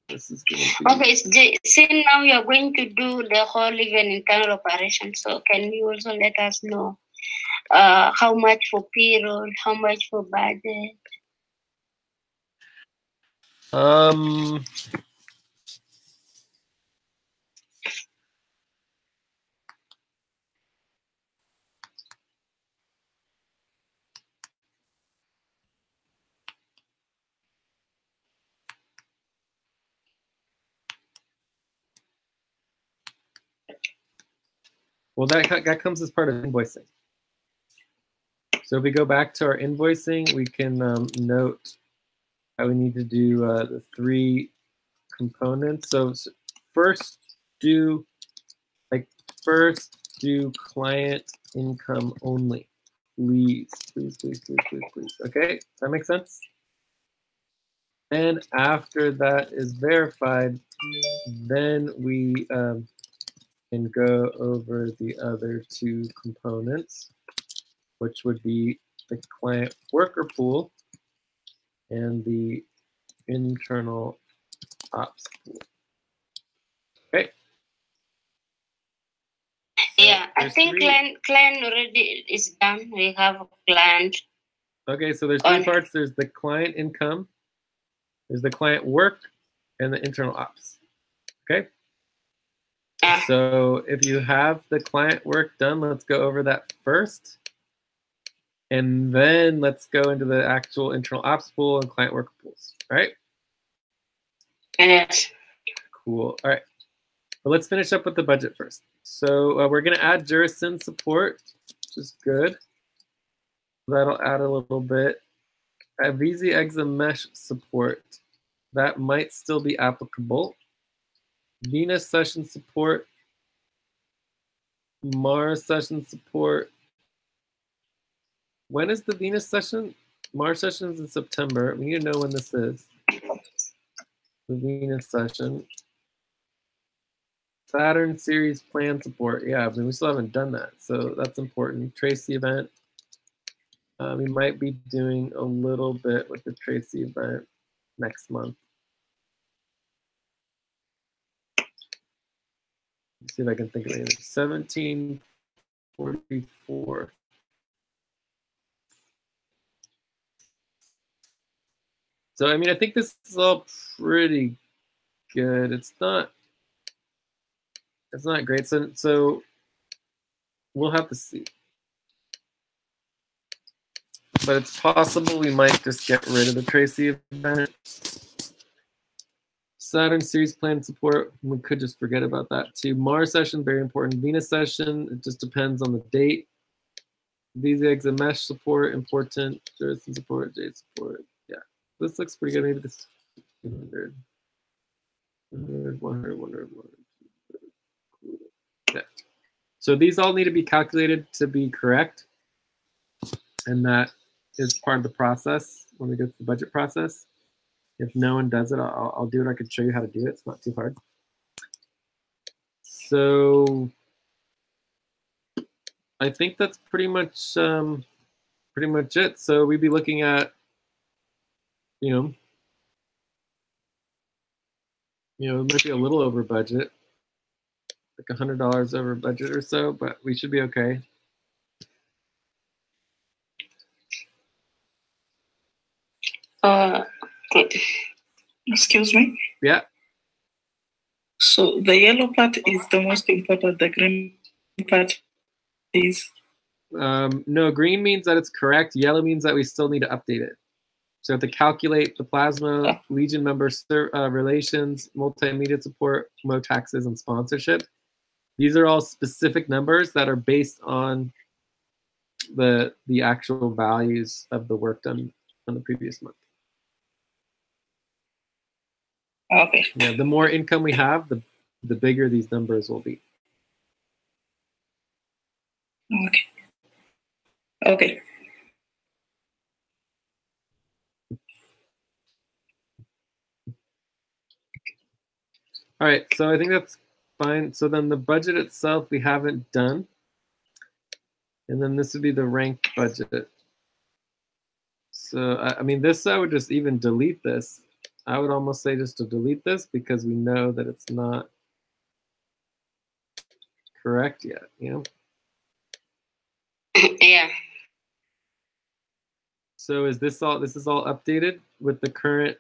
This is going to be... Okay, since now you're going to do the whole even internal operation, so can you also let us know how much for payroll, how much for budget? Well, that comes as part of invoicing. So if we go back to our invoicing, we can note how we need to do the 3 components. So first do client income only, please. Okay, does that make sense? And after that is verified, then we can go over the other 2 components, which would be the client worker pool and the internal ops pool. Okay. Yeah, I think client already is done. We have a client. Okay, so there's 3 parts. There's the client income, there's the client work, and the internal ops. Okay. So if you have the client work done, let's go over that first. And then let's go into the actual internal ops pool and client worker pools. All right? Yes. Cool. All right. But let's finish up with the budget first. So we're going to add Jurison support, which is good. That'll add a little bit. VZ Exa Mesh support. That might still be applicable. Venus session support. Mars session support. When is the Venus session? Mars session is in September. We need to know when this is. The Venus session. Saturn series plan support. Yeah, but we still haven't done that, so that's important. Tracy event. We might be doing a little bit with the Tracy event next month. Let's see if I can think of anything. 1744. So, I mean, I think this is all pretty good. It's not great. So we'll have to see. But it's possible we might just get rid of the Tracy event. Saturn series plan support, we could just forget about that too. Mars session, very important. Venus session, it just depends on the date. These eggs and mesh support, important. Jurison support, Jade support. Yeah, this looks pretty good. Maybe this 200, 100, 100, 100, 100. Yeah. So these all need to be calculated to be correct. And that is part of the process when we go to the budget process. If no one does it, I'll do it. I could show you how to do it. It's not too hard. So I think that's pretty much it. So we'd be looking at, it might be a little over budget, like $100 over budget or so, but we should be okay. Excuse me? Yeah. So the yellow part is the most important. The green part is? No, green means that it's correct. Yellow means that we still need to update it. So to calculate the plasma, Legion member relations, multimedia support, remote taxes, and sponsorship. These are all specific numbers that are based on the actual values of the work done on the previous month. Okay. Yeah, the more income we have, the bigger these numbers will be. Okay. Okay. All right, so I think that's fine. So then the budget itself we haven't done. And then this would be the ranked budget. So, I mean, this, I would just even delete this. I would almost say just to delete this because we know that it's not correct yet, you know? Yeah. So is this all updated with the current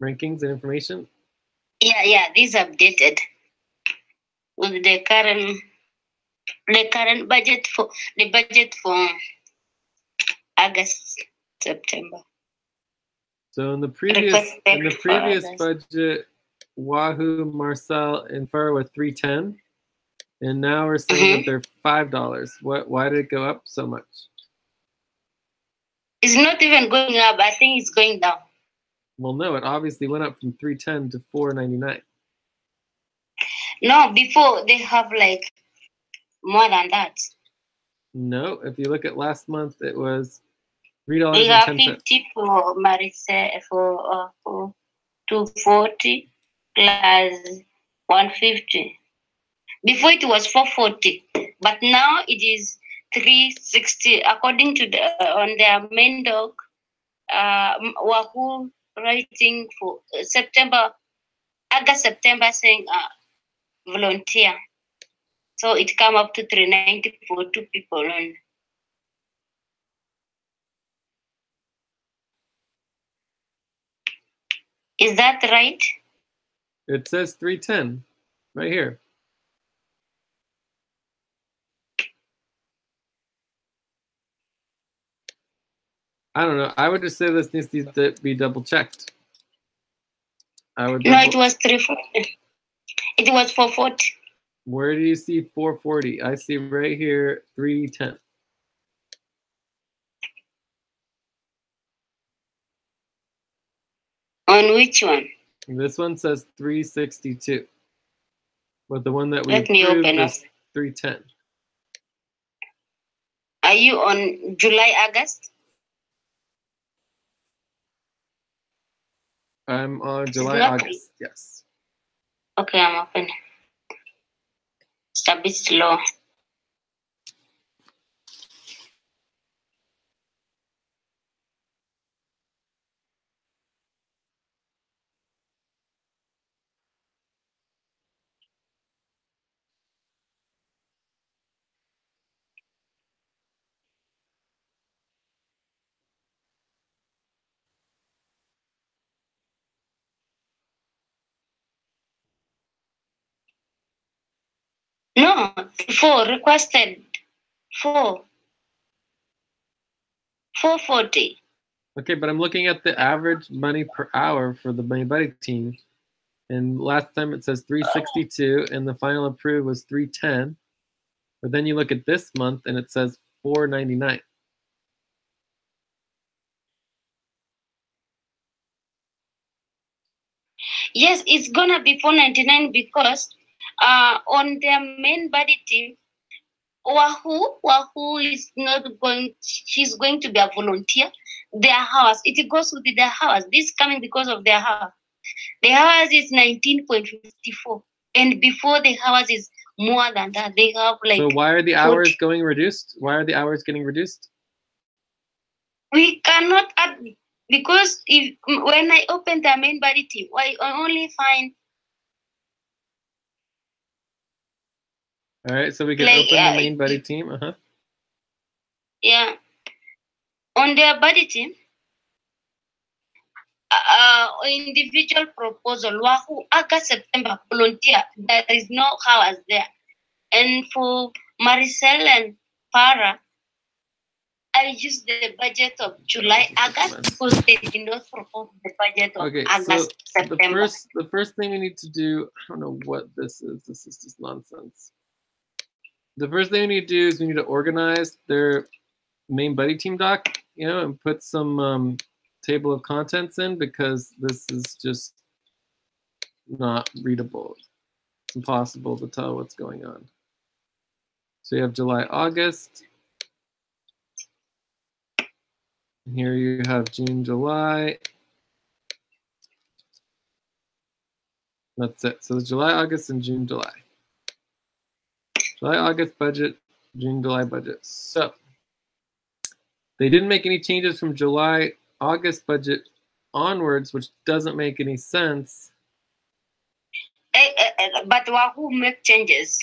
rankings and information? Yeah, these updated with the current budget for August, September. So in the previous budget, Wahoo, Marcel, and Fur were $3.10, and now we're saying that they're $5. Why did it go up so much? It's not even going up. I think it's going down. Well, no, it obviously went up from $3.10 to $4.99. No, before they have like more than that. No, if you look at last month, it was $3.10. We have 50 for Maricel for 240 plus 150. Before it was 440, but now it is 360. According to on their main doc, Wahoo writing for August, September saying volunteer. So it come up to 390 for 2 people only. Is that right? It says 310 right here. I don't know. I would just say this needs to be double checked. No, it was 340. It was 440. Where do you see 440? I see right here 310. On which one? This one says 362. But the one that we Let me open is 310. Are you on July, August? I'm on July, August. Yes. Okay, I'm open. It's a bit slow. No, 4 requested 440. Okay, but I'm looking at the average money per hour for the main buddy team. And last time it says 362, and the final approved was 310. But then you look at this month and it says 499. Yes, it's gonna be 499 because on their main body team, Wahoo is not going. She's going to be a volunteer. Their hours, it goes with their hours. This is coming because of their hours. The hours is 19.54, and before the hours is more than that. They have like. So why are the hours going reduced? Why are the hours getting reduced? We cannot add because when I open the main body team, I only find. All right, so we can open the main body team. Yeah, on their body team, individual proposal, Wahoo, August, September, volunteer. There is no hours there, and for Maricel and Farah, I used the budget of July, August because they did not propose the budget of August, September. The first thing we need to do, I don't know what this is. This is just nonsense. The first thing we need to do is we need to organize their main buddy team doc, and put some table of contents in because this is just not readable. It's impossible to tell what's going on. So you have July, August. Here you have June, July. That's it. So July, August, and June, July. July, August budget, June, July budget. So they didn't make any changes from July, August budget onwards, which doesn't make any sense. But Wahoo make changes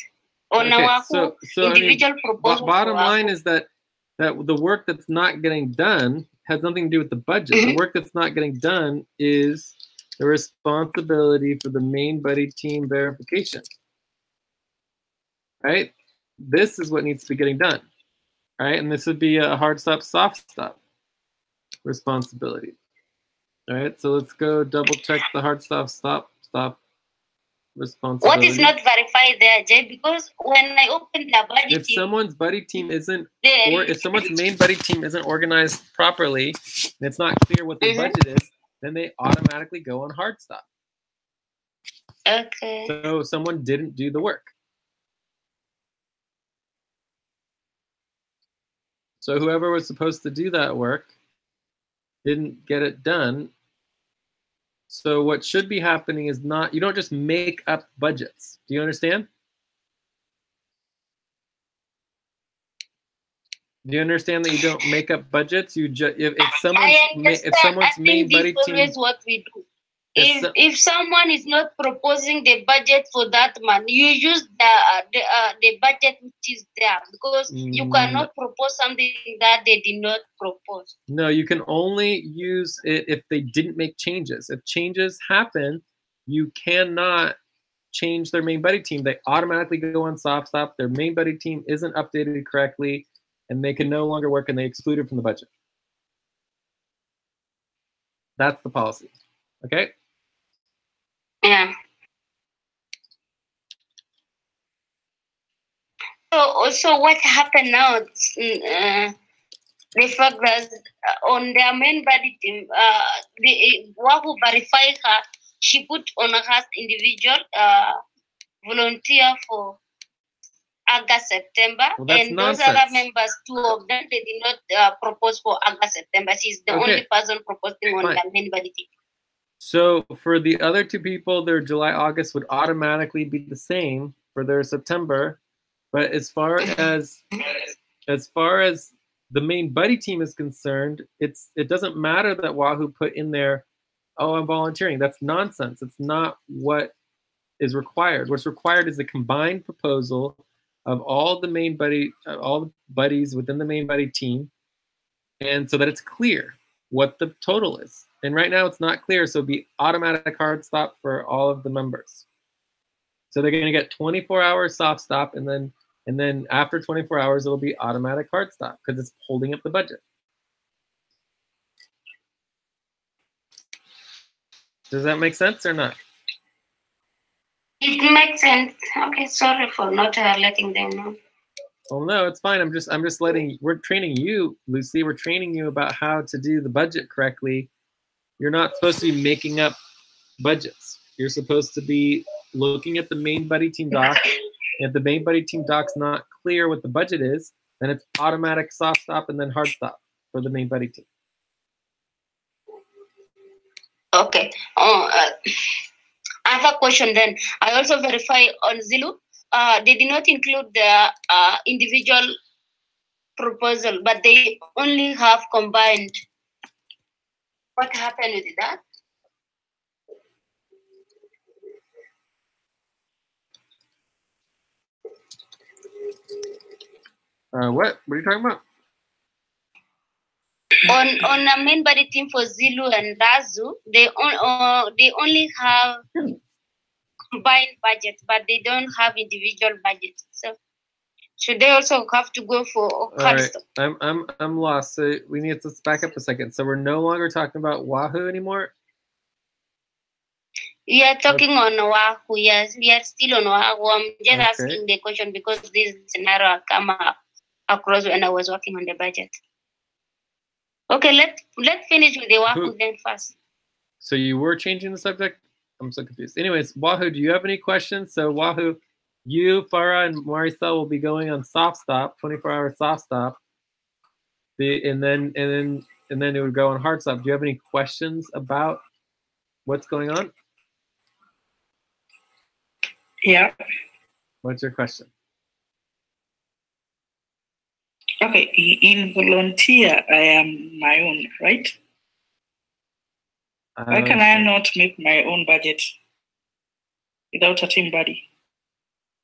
on Wahoo individual proposal. Bottom line is that the work that's not getting done has nothing to do with the budget. The work that's not getting done is the responsibility for the main buddy team verification. Right? This is what needs to be getting done. Right? And this would be a hard stop, soft stop responsibility. All right, so let's go double check the hard stop responsibility. What is not verified there, Jay? Because when I open the buddy if someone's buddy team isn't, or if someone's main buddy team isn't organized properly, and it's not clear what the budget is, then they automatically go on hard stop. Okay. So someone didn't do the work. So whoever was supposed to do that work didn't get it done. So what should be happening is not, you don't just make up budgets. Do you understand? Do you understand that you don't make up budgets? You just if someone's main buddy team. This is what we do. If someone is not proposing the budget for that month, you use the budget which is there, because you cannot propose something that they did not propose. No, you can only use it if they didn't make changes. If changes happen, you cannot change their main buddy team. They automatically go on soft stop. Their main buddy team isn't updated correctly, and they can no longer work, and they excluded from the budget. That's the policy. Okay? Yeah. So what happened now? The fact that on their main buddy team, the Wahoo verified her, she put on her individual volunteer for August, September, and nonsense. Those other members, 2 of them, they did not propose for August, September. She's the only person proposing on the main buddy team. So for the other 2 people, their July, August would automatically be the same for their September. But as far as the main buddy team is concerned, it doesn't matter that Wahoo put in there, oh, I'm volunteering. That's nonsense. It's not what is required. What's required is a combined proposal of all the buddies within the main buddy team, and so that it's clear what the total is. And right now it's not clear, so it'll be automatic hard stop for all of the members. So they're going to get 24 hours soft stop, and then after 24 hours it'll be automatic hard stop because it's holding up the budget. Does that make sense or not? It makes sense. Okay, sorry for not letting them know. Well, no, it's fine. We're training you, Lucy. We're training you about how to do the budget correctly. You're not supposed to be making up budgets. You're supposed to be looking at the main buddy team doc. If the main buddy team doc's not clear what the budget is, then it's automatic soft stop and then hard stop for the main buddy team. Okay. I have a question then. I also verify on Zillow. They did not include the individual proposal, but they only have combined. What happened with that? What are you talking about? On the main buddy team for Zillow and Razu, they only have combined budgets, but they don't have individual budgets. So should they also have to go for hard stop? I'm lost. So we need to back up a second. So we're no longer talking about Wahoo anymore? We are talking on Wahoo. Yes, we are still on Wahoo. I'm just asking the question because this scenario come across when I was working on the budget. Okay, let's finish with the Wahoo then first. So you were changing the subject? I'm so confused. Anyways, Wahoo, do you have any questions? So Wahoo, you, Farah, and Maricel will be going on soft stop, 24-hour soft stop. And then it would go on hard stop. Do you have any questions about what's going on? Yeah. What's your question? Okay, in volunteer, I am my own, right? Why can I not make my own budget without a team buddy?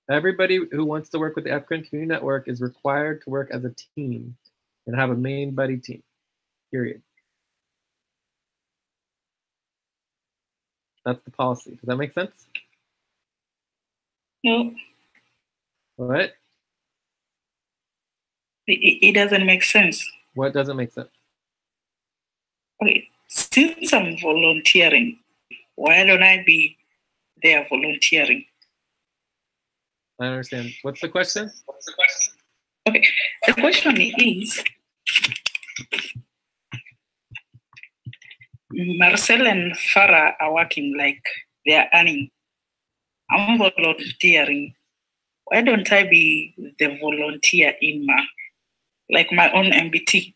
Everybody who wants to work with the African Community Network is required to work as a team and have a main buddy team, period. That's the policy. Does that make sense? No. What? It doesn't make sense. What doesn't make sense? Okay, since I'm volunteering, why don't I be there volunteering? I understand. What's the question? Okay, the question is, Marcel and Farah are working like they are earning. I'm volunteering. Why don't I be the volunteer in my own MBT?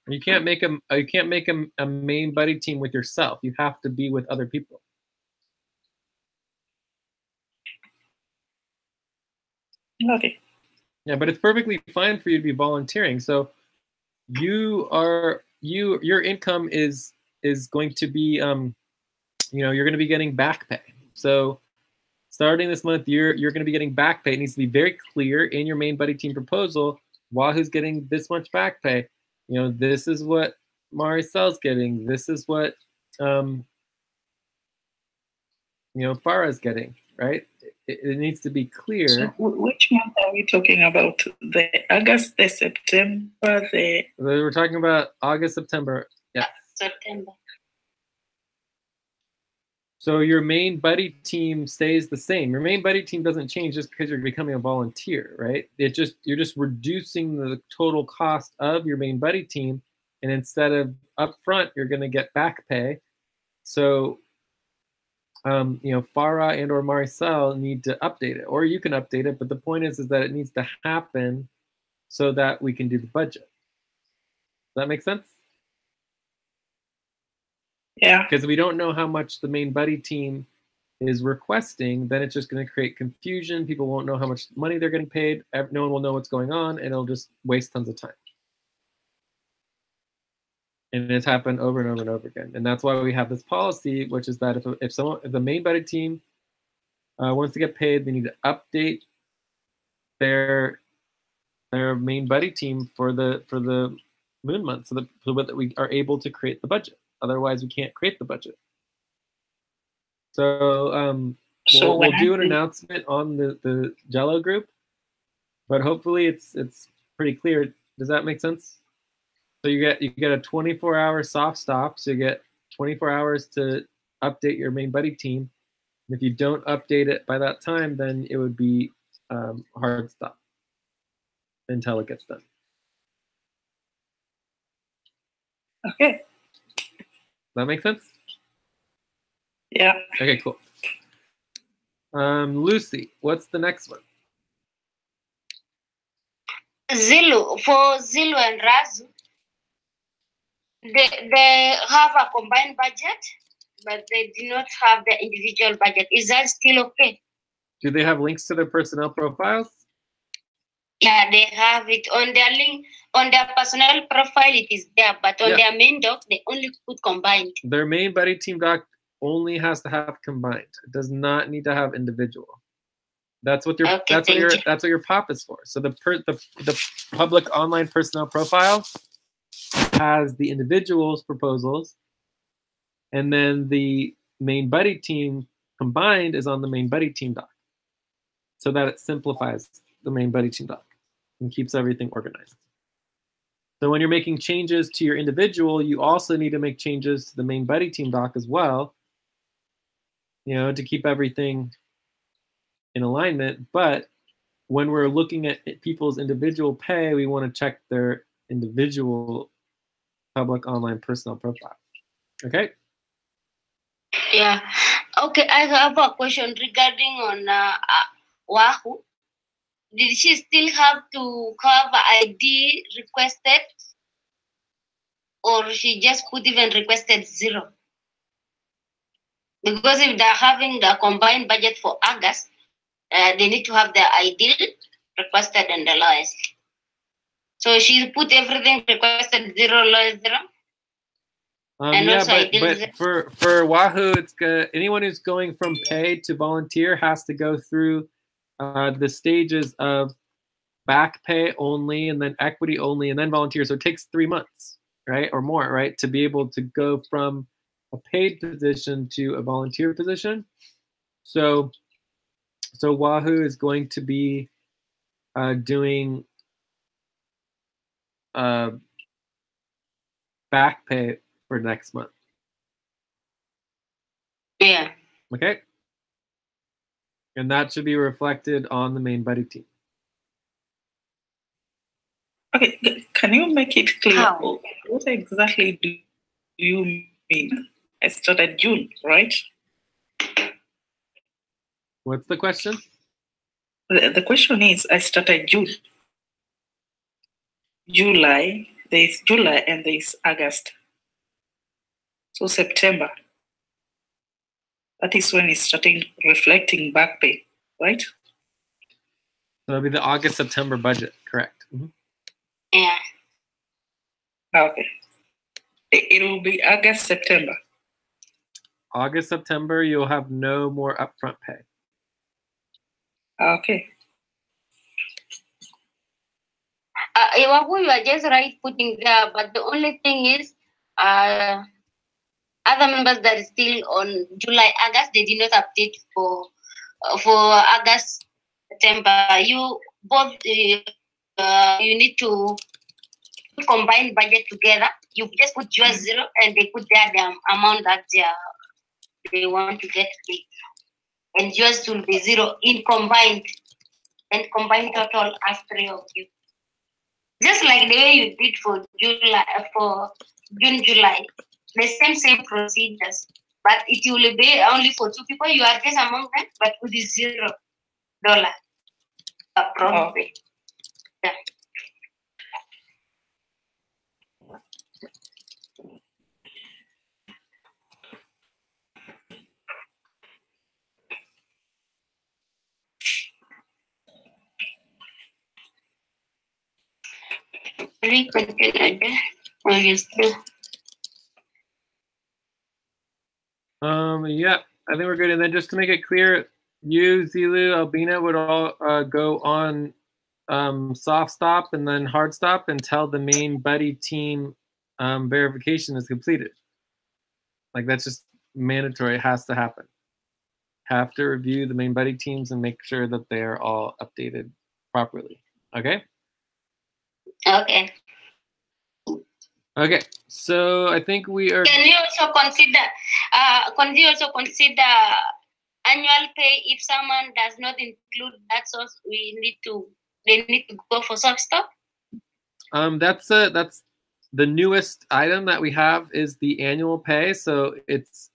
You can't make a main buddy team with yourself. You have to be with other people. Okay. Yeah, but it's perfectly fine for you to be volunteering. So your income is going to be you're going to be getting back pay. So starting this month, you're going to be getting back pay. It needs to be very clear in your main buddy team proposal. Wahoo's getting this much back pay. This is what Maricel's getting. This is what Farah's getting. Right? It needs to be clear. So which month are we talking about? The August, the September, We're talking about August, September. Yeah. September. So your main buddy team stays the same. Your main buddy team doesn't change just because you're becoming a volunteer, right? You're just reducing the total cost of your main buddy team, and instead of upfront, you're going to get back pay. So Farah and or Maricel need to update it, or you can update it. But the point is that it needs to happen so that we can do the budget. Does that make sense? Yeah. Because we don't know how much the main buddy team is requesting, then it's just going to create confusion. People won't know how much money they're getting paid. No one will know what's going on, and it'll just waste tons of time. And it's happened over and over and over again. And that's why we have this policy, which is that if the main buddy team wants to get paid, they need to update their main buddy team for the moon month so that we are able to create the budget. Otherwise, we can't create the budget. So we'll do an announcement on the Jello group, but hopefully it's pretty clear. Does that make sense? So you get a 24-hour soft stop. So you get 24 hours to update your main buddy team. And if you don't update it by that time, then it would be hard stop until it gets done. Okay. Does that make sense? Yeah. Okay, cool. Lucy, what's the next one? Zulu, for Zulu and Razu, they have a combined budget, but they do not have the individual budget. Is that still okay? Do they have links to their personnel profiles? Yeah, they have it on their link. On their personnel profile, it is there, but on their main doc, they only put combined. Their main buddy team doc only has to have combined. It does not need to have individual. That's what that's what your POP is for. So the public online personnel profile has the individuals' proposals, and then the main buddy team combined is on the main buddy team doc, so that it simplifies the main buddy team doc and keeps everything organized. So when you're making changes to your individual, you also need to make changes to the main buddy team doc as well, to keep everything in alignment. But when we're looking at people's individual pay, we want to check their individual public online personnel profile. Okay? Yeah. Okay, I have a question regarding on Wahoo. Did she still have to have ID requested, or she just put even requested 0? Because if they're having the combined budget for August, they need to have the ideal, requested, and the lowest. So she put everything requested 0, lowest 0. And yeah, also but for Wahoo, it's good. Anyone who's going from paid to volunteer has to go through the stages of back pay only, and then equity only, and then volunteer. So it takes 3 months, right, or more, right, to be able to go from a paid position to a volunteer position. So Wahoo is going to be doing back pay for next month. Yeah. Okay. And that should be reflected on the main buddy team. Okay, can you make it clear? How? What exactly do you mean? I started June, right? What's the question? The question is, I started June. July, there's July and there's August. So September. That is when it's starting reflecting back pay, right? So it'll be the August-September budget, correct? Mm-hmm. Yeah. Okay. It will be August, September. August, September, you'll have no more upfront pay. Okay. Wahoo, you are just right putting there, but the only thing is, other members that are still on July, August, they did not update for August, September. You both, you need to combine budget together. You just put yours 0, and they put there the amount that they want to get paid, and yours will be 0 in combined, and combined total as 3 of you. Just like the way you did for July, for June, July, the same procedures, but it will be only for 2 people. You are just among them, but with $0 profit. Yeah. Yeah, I think we're good. And then just to make it clear, you, Zilu, Albina would all go on soft stop and then hard stop until the main buddy team verification is completed. Like, that's just mandatory. It has to happen. Have to review the main buddy teams and make sure that they're all updated properly. Okay? Okay. Okay, so I think we are. Can you also consider? Annual pay if someone does not include that source? They need to go for soft stop. That's the newest item that we have is the annual pay. So it's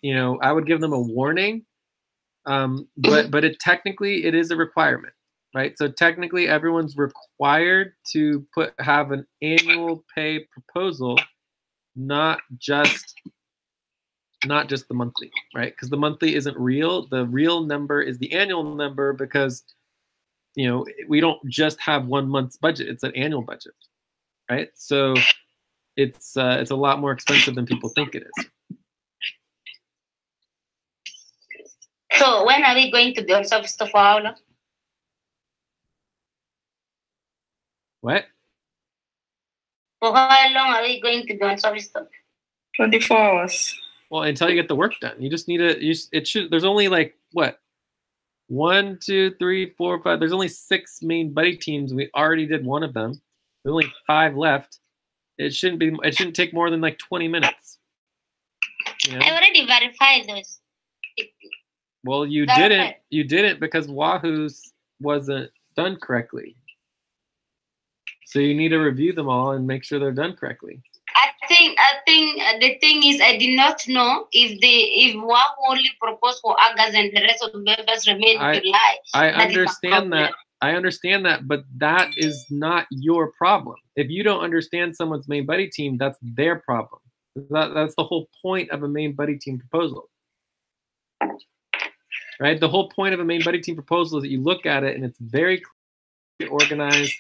I would give them a warning, but it technically it is a requirement. Right, so technically everyone's required to have an annual pay proposal, not just the monthly, right? Because the monthly isn't real. The real number is the annual number because we don't just have 1 month's budget; it's an annual budget, right? So it's a lot more expensive than people think it is. So when are we going to be on soft stop for how long? What? For how long are we going to be on soft stop? 24 hours. Well, until you get the work done. You just need there's only like what? 1, 2, 3, 4, 5. There's only 6 main buddy teams. We already did 1 of them. There's only 5 left. It shouldn't take more than like 20 minutes. I already verified those. Well, you didn't because Wahoo's wasn't done correctly. So you need to review them all and make sure they're done correctly. I think the thing is I did not know if Wahoo only proposed for August and the rest of the members remain in July. I understand that. I understand that, but that is not your problem. If you don't understand someone's main buddy team, that's their problem. That's the whole point of a main buddy team proposal. Right? The whole point of a main buddy team proposal is that you look at it and it's very clearly organized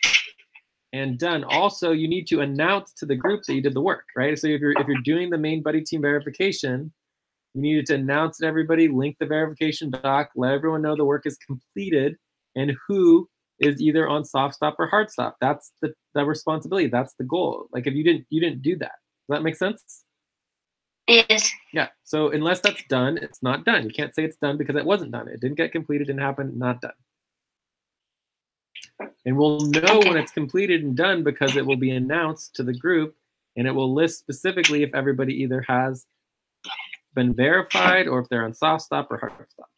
and done. Also, you need to announce to the group that you did the work, right? So if you're doing the main buddy team verification, you needed to announce to everybody, link the verification doc, let everyone know the work is completed, and who is either on soft stop or hard stop. That's the responsibility. That's the goal. Like if you didn't do that. Does that make sense? Yes. Yeah. So unless that's done, it's not done. You can't say it's done because it wasn't done. It didn't get completed, didn't happen, not done. And we'll know when it's completed and done because it will be announced to the group, and it will list specifically if everybody either has been verified or if they're on soft stop or hard stop.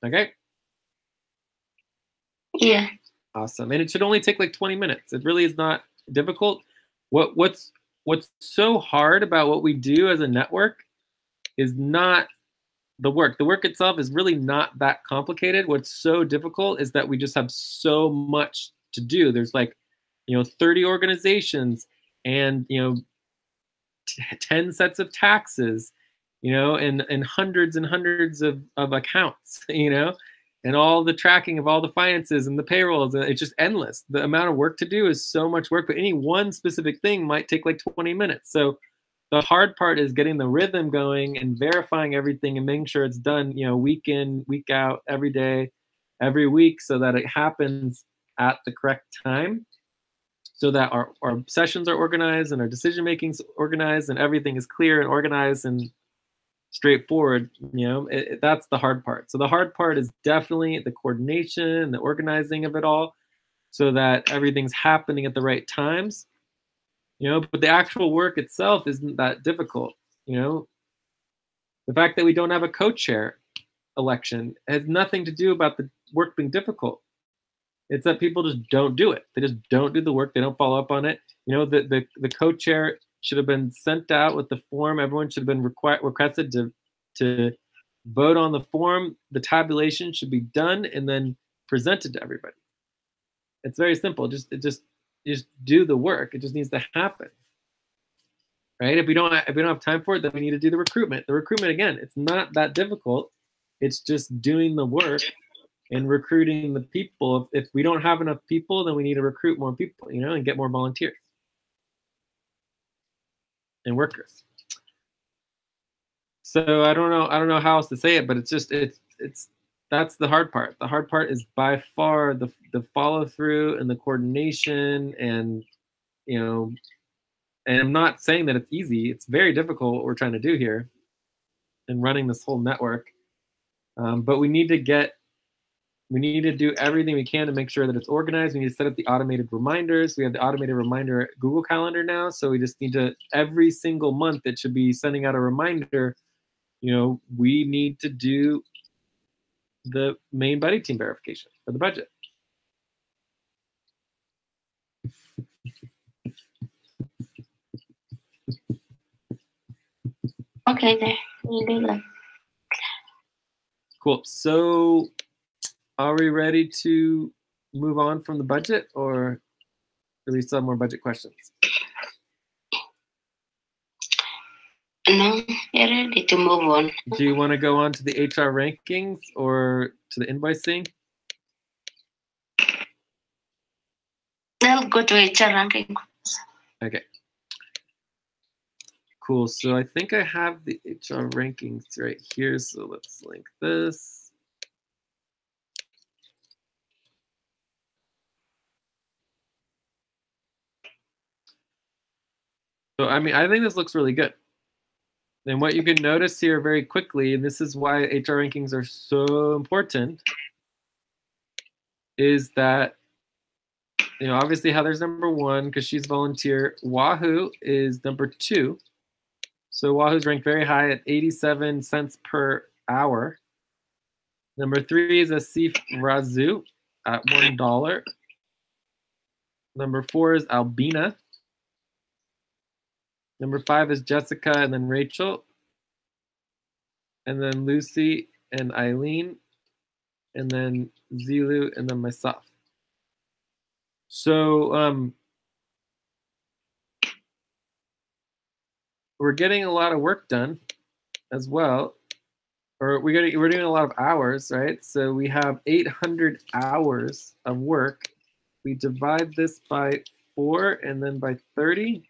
Okay? Yeah. Awesome. And it should only take like 20 minutes. It really is not difficult. What's so hard about what we do as a network is not the work. The work itself is really not that complicated. What's so difficult is that we just have so much to do. There's like, 30 organizations and, 10 sets of taxes, and hundreds and hundreds of accounts, and all the tracking of all the finances and the payrolls. It's just endless. The amount of work to do is so much work, but any one specific thing might take like 20 minutes. So the hard part is getting the rhythm going and verifying everything and making sure it's done, week in, week out, every day, every week, so that it happens at the correct time, so that our sessions are organized and our decision making is organized and everything is clear and organized and straightforward. That's the hard part. So the hard part is definitely the coordination and the organizing of it all, so that everything's happening at the right times. But the actual work itself isn't that difficult. The fact that we don't have a co-chair election has nothing to do about the work being difficult. It's that people just don't do it. They just don't do the work. They don't follow up on it. The co-chair should have been sent out with the form. Everyone should have been requested to vote on the form. The tabulation should be done and then presented to everybody. It's very simple. Just do the work. It just needs to happen, right? If we don't have time for it, then we need to do the recruitment. The recruitment, again, it's not that difficult. It's just doing the work and recruiting the people. If we don't have enough people, then we need to recruit more people, and get more volunteers and workers. So I don't know how else to say it, but it's that's the hard part. The hard part is by far the follow through and the coordination, and and I'm not saying that it's easy. It's very difficult what we're trying to do here in running this whole network. But we need to do everything we can to make sure that it's organized. We need to set up the automated reminders. We have the automated reminder Google Calendar now. So we just need to, every single month, it should be sending out a reminder. We need to do the main buddy team verification for the budget. Okay, there. You do that. Cool. So are we ready to move on from the budget, or do we still have more budget questions? No, you're ready to move on. Do you want to go on to the HR rankings or to the invoicing? I'll go to HR ranking. Okay. Cool. So I think I have the HR rankings right here. So let's link this. So, I think this looks really good. And what you can notice here very quickly, and this is why HR rankings are so important, is that, obviously Heather's number 1 because she's volunteer. Wahoo is number 2. So Wahoo's ranked very high at 87 cents per hour. Number 3 is Asif Razu at $1. Number 4 is Albina. Number 5 is Jessica, and then Rachel, and then Lucy and Eileen, and then Zilu, and then myself. So we're getting a lot of work done as well. or we're doing a lot of hours, right? So we have 800 hours of work. We divide this by 4 and then by 30.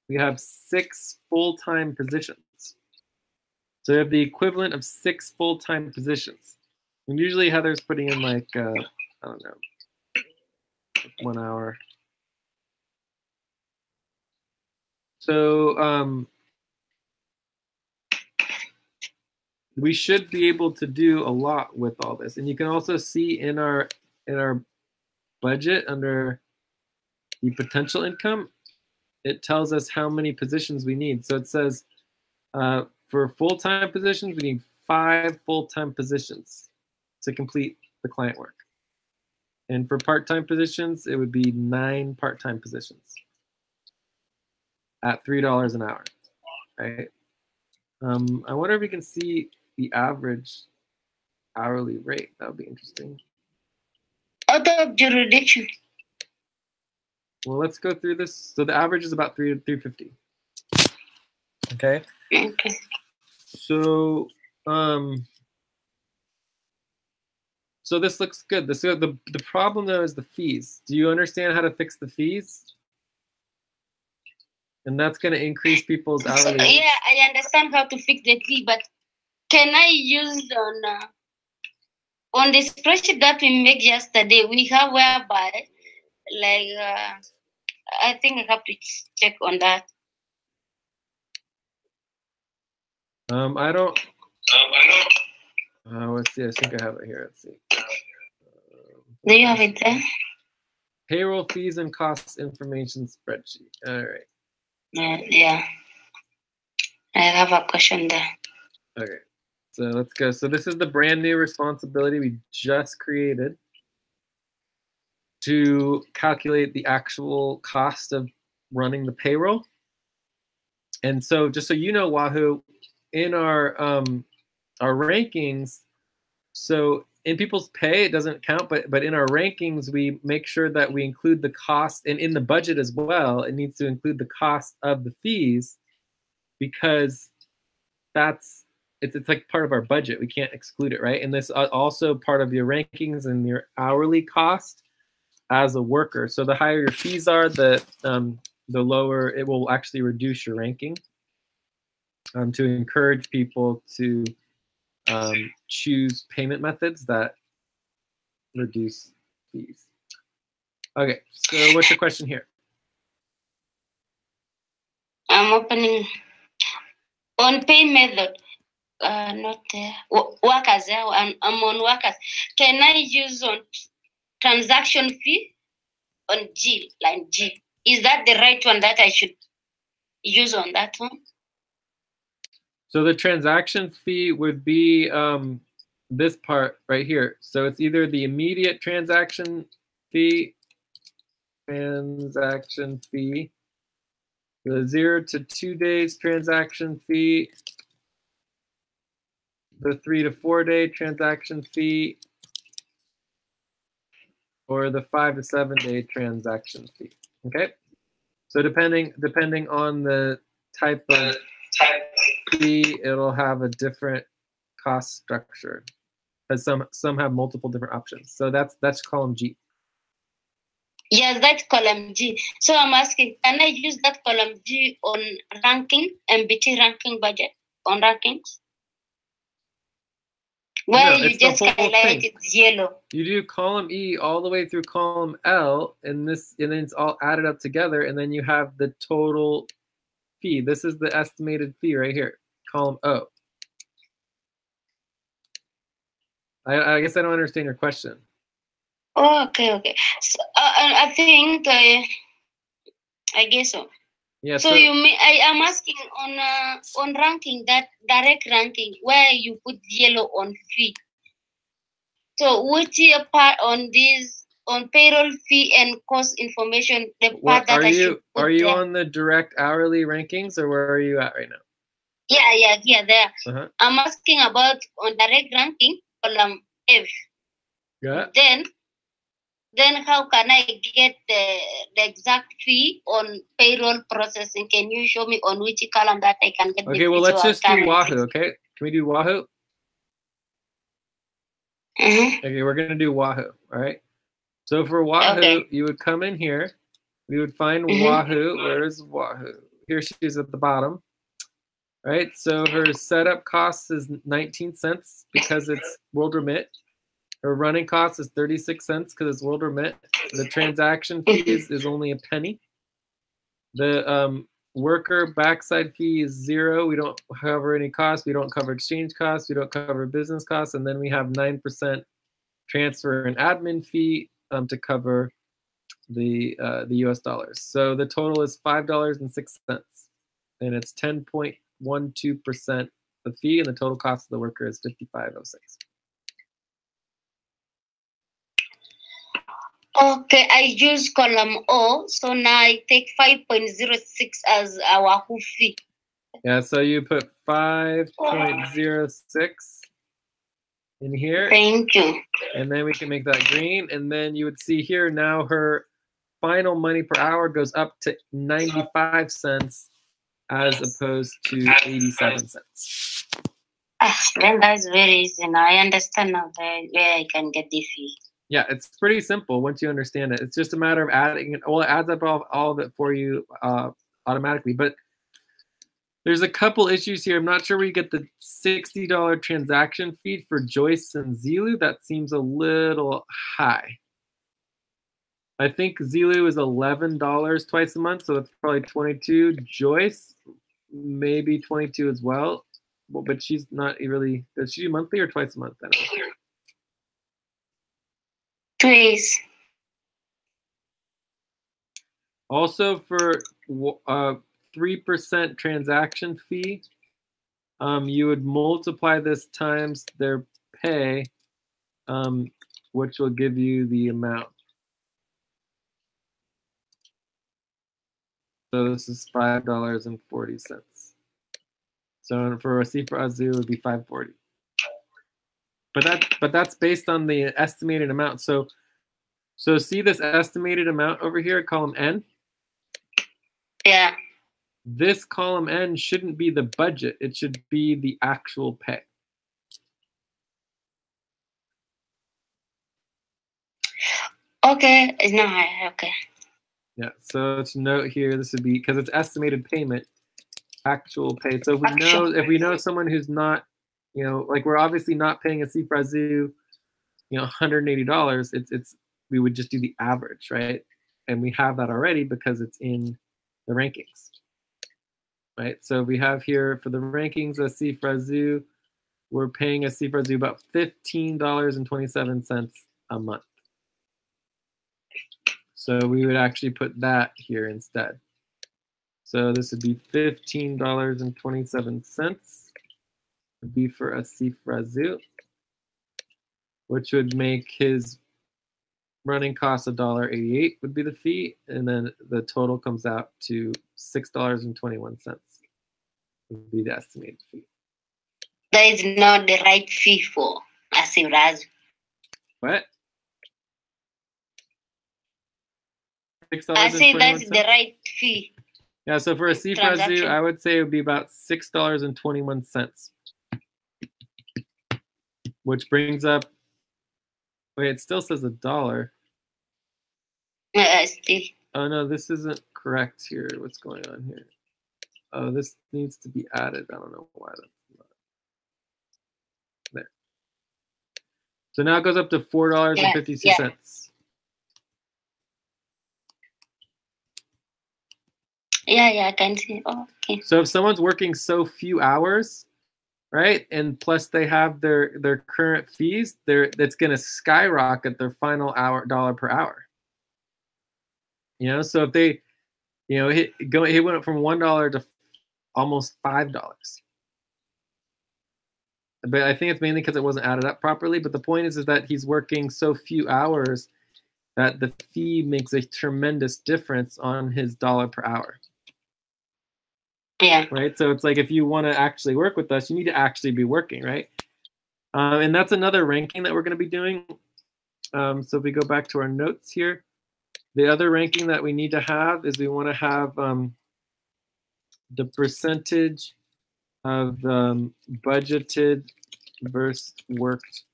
We have 6 full-time positions. So we have the equivalent of 6 full-time positions. And usually Heather's putting in like, I don't know, 1 hour. So we should be able to do a lot with all this. And you can also see in our budget under the potential income, it tells us how many positions we need. So it says for full-time positions, we need 5 full-time positions to complete the client work. And for part-time positions, it would be 9 part-time positions at $3 an hour, right? I wonder if we can see the average hourly rate. That would be interesting. Out of jurisdiction. Well, let's go through this. So the average is about $350. Okay. Okay. So so this looks good. The problem though is the fees. Do you understand how to fix the fees? And that's going to increase people's hourly rates. Yeah, I understand how to fix the fee, but can I use on the spreadsheet that we made yesterday? We have whereby, like, I think I have to check on that. I don't. Let's see. I think I have it here. Let's see. Do you have it there? Payroll fees and costs information spreadsheet. All right. Yeah. I have a question there. Okay. So let's go. So this is the brand new responsibility we just created to calculate the actual cost of running the payroll. And so just so you know, Wahoo, in our rankings, so in people's pay, it doesn't count, but in our rankings, we make sure that we include the cost, and in the budget as well, it needs to include the cost of the fees, because it's like part of our budget. We can't exclude it, right? And this also part of your rankings and your hourly cost as a worker. So the higher your fees are, the lower it will actually reduce your ranking, to encourage people to choose payment methods that reduce fees. Okay, so what's your question here? I'm opening on pay method. Not there. Workers. I'm on workers. Can I use on transaction fee on G, line G? Is that the right one that I should use on that one? So the transaction fee would be this part right here. So it's either the immediate transaction fee, the 0 to 2 days transaction fee, the 3 to 4 day transaction fee, or the 5 to 7 day transaction fee. Okay. So depending on the type of fee, it'll have a different cost structure, because some have multiple different options. So that's column G. Yes, that's column G. So I'm asking, can I use that column G on ranking, MBT ranking budget, on rankings? Where no, you just highlighted yellow. You do column E all the way through column L, and then it's all added up together, and then you have the total fee. This is the estimated fee right here, column O. I guess I don't understand your question. Oh, okay. So, I think I guess so. Yeah. So you mean I'm asking on ranking, that direct ranking where you put yellow on fee. So which part on this, on payroll fee and cost information, the part that I should put are you there? on the direct hourly rankings, or where are you at right now? Yeah, there. I'm asking about on direct ranking, column F. Yeah. Then how can I get the exact fee on payroll processing? Can you show me on which column that I can get? Okay, well, let's just do Wahoo, okay? Can we do Wahoo? Okay, we're gonna do Wahoo. All right. So for Wahoo, you would come in here. We would find Wahoo. Where's Wahoo? Here she is at the bottom. Right. So her setup cost is 19 cents because it's world remit. Her running cost is 36 cents because it's world remit. The transaction fee is only a penny. The worker backside fee is 0. We don't cover any costs. We don't cover exchange costs. We don't cover business costs. And then we have 9% transfer and admin fee to cover the US dollars. So the total is $5.06. And it's 10.12% the fee, and the total cost of the worker is $55.06. Okay, I use column O, so now I take 5.06 as our fee. Yeah, so you put 5.06 in here. Thank you. And then we can make that green, and then you would see here now her final money per hour goes up to 95 cents as opposed to 87 cents. Then that's very easy. Now I understand now where I can get the fee. Yeah, it's pretty simple once you understand it. It's just a matter of adding it. Well, it adds up all of it for you automatically. But there's a couple issues here. I'm not sure where you get the $60 transaction fee for Joyce and Zilu. That seems a little high. I think Zilu is $11 twice a month, so that's probably 22. Joyce, maybe 22 as well. But she's not really, does she do monthly or twice a month? I don't know. Twice. Also for 3% transaction fee, you would multiply this times their pay, which will give you the amount. So this is $5.40. So for a Cifra Azul, it would be $5.40. But that's based on the estimated amount. So see this estimated amount over here, column N? Yeah. This column N shouldn't be the budget. It should be the actual pay. Okay. No, okay. Yeah, so to note here, this would be, because it's estimated payment, actual pay. So if we know someone who's not, like we're obviously not paying a Cifra Azul, $180, we would just do the average, right? And we have that already because it's in the rankings, right? So we have here for the rankings a Cifra Azul, we're paying a Cifra Azul about $15.27 a month. So we would actually put that here instead. So this would be $15.27 would be for a Cifra Azul, which would make his running cost $1.88 would be the fee, and then the total comes out to $6.21 would be the estimated fee. That is not the right fee for a Cifra Azul. What? I say that's the right fee. Yeah, so for a Cifra Azul, I would say it would be about $6.21, which brings up. Wait, it still says $1. Still. Oh no, this isn't correct here. What's going on here? Oh, this needs to be added. I don't know why that's not there. So now it goes up to $4.52. Yeah. Yeah, I can see. Oh, okay. So if someone's working so few hours, right, and plus they have their current fees, that's going to skyrocket their final dollar per hour. So if they, he went from $1 to almost $5. But I think it's mainly because it wasn't added up properly. But the point is that he's working so few hours that the fee makes a tremendous difference on his dollar per hour. Yeah. Right. So it's like if you want to actually work with us, you need to actually be working, right? And that's another ranking that we're going to be doing. So if we go back to our notes here, the other ranking that we need to have is we want to have the percentage of budgeted versus worked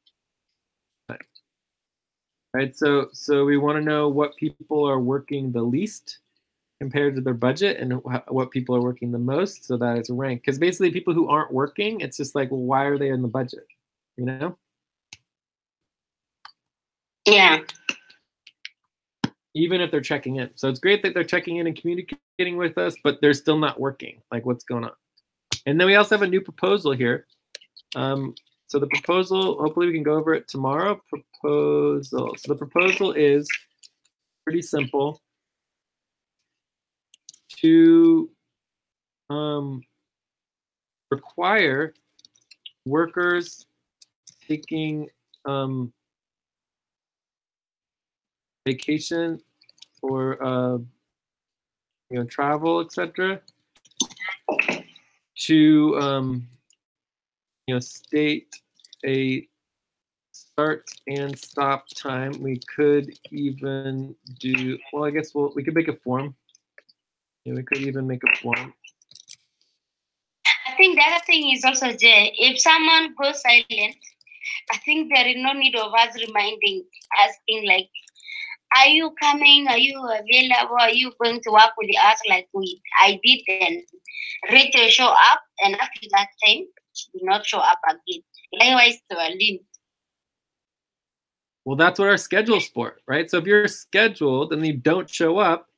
right? So we want to know what people are working the least compared to their budget and what people are working the most, so that it's ranked. Because basically people who aren't working, it's just like, well, why are they in the budget? You know? Yeah. Even if they're checking in. So it's great that they're checking in and communicating with us, but they're still not working. Like, what's going on? And then we also have a new proposal here. So the proposal, hopefully we can go over it tomorrow. Proposal. So the proposal is pretty simple. To require workers taking vacation or travel, etc., to state a start and stop time. We could even do, well, I guess we could make a form. We could even make a form. I think the other thing is also, Jay, if someone goes silent, I think there is no need of us asking like, are you coming? Are you available? Are you going to work with us like I did then? Rachel show up, and after that time, she did not show up again. Likewise to Aline. Well, that's what our schedule's for, right? So if you're scheduled and you don't show up,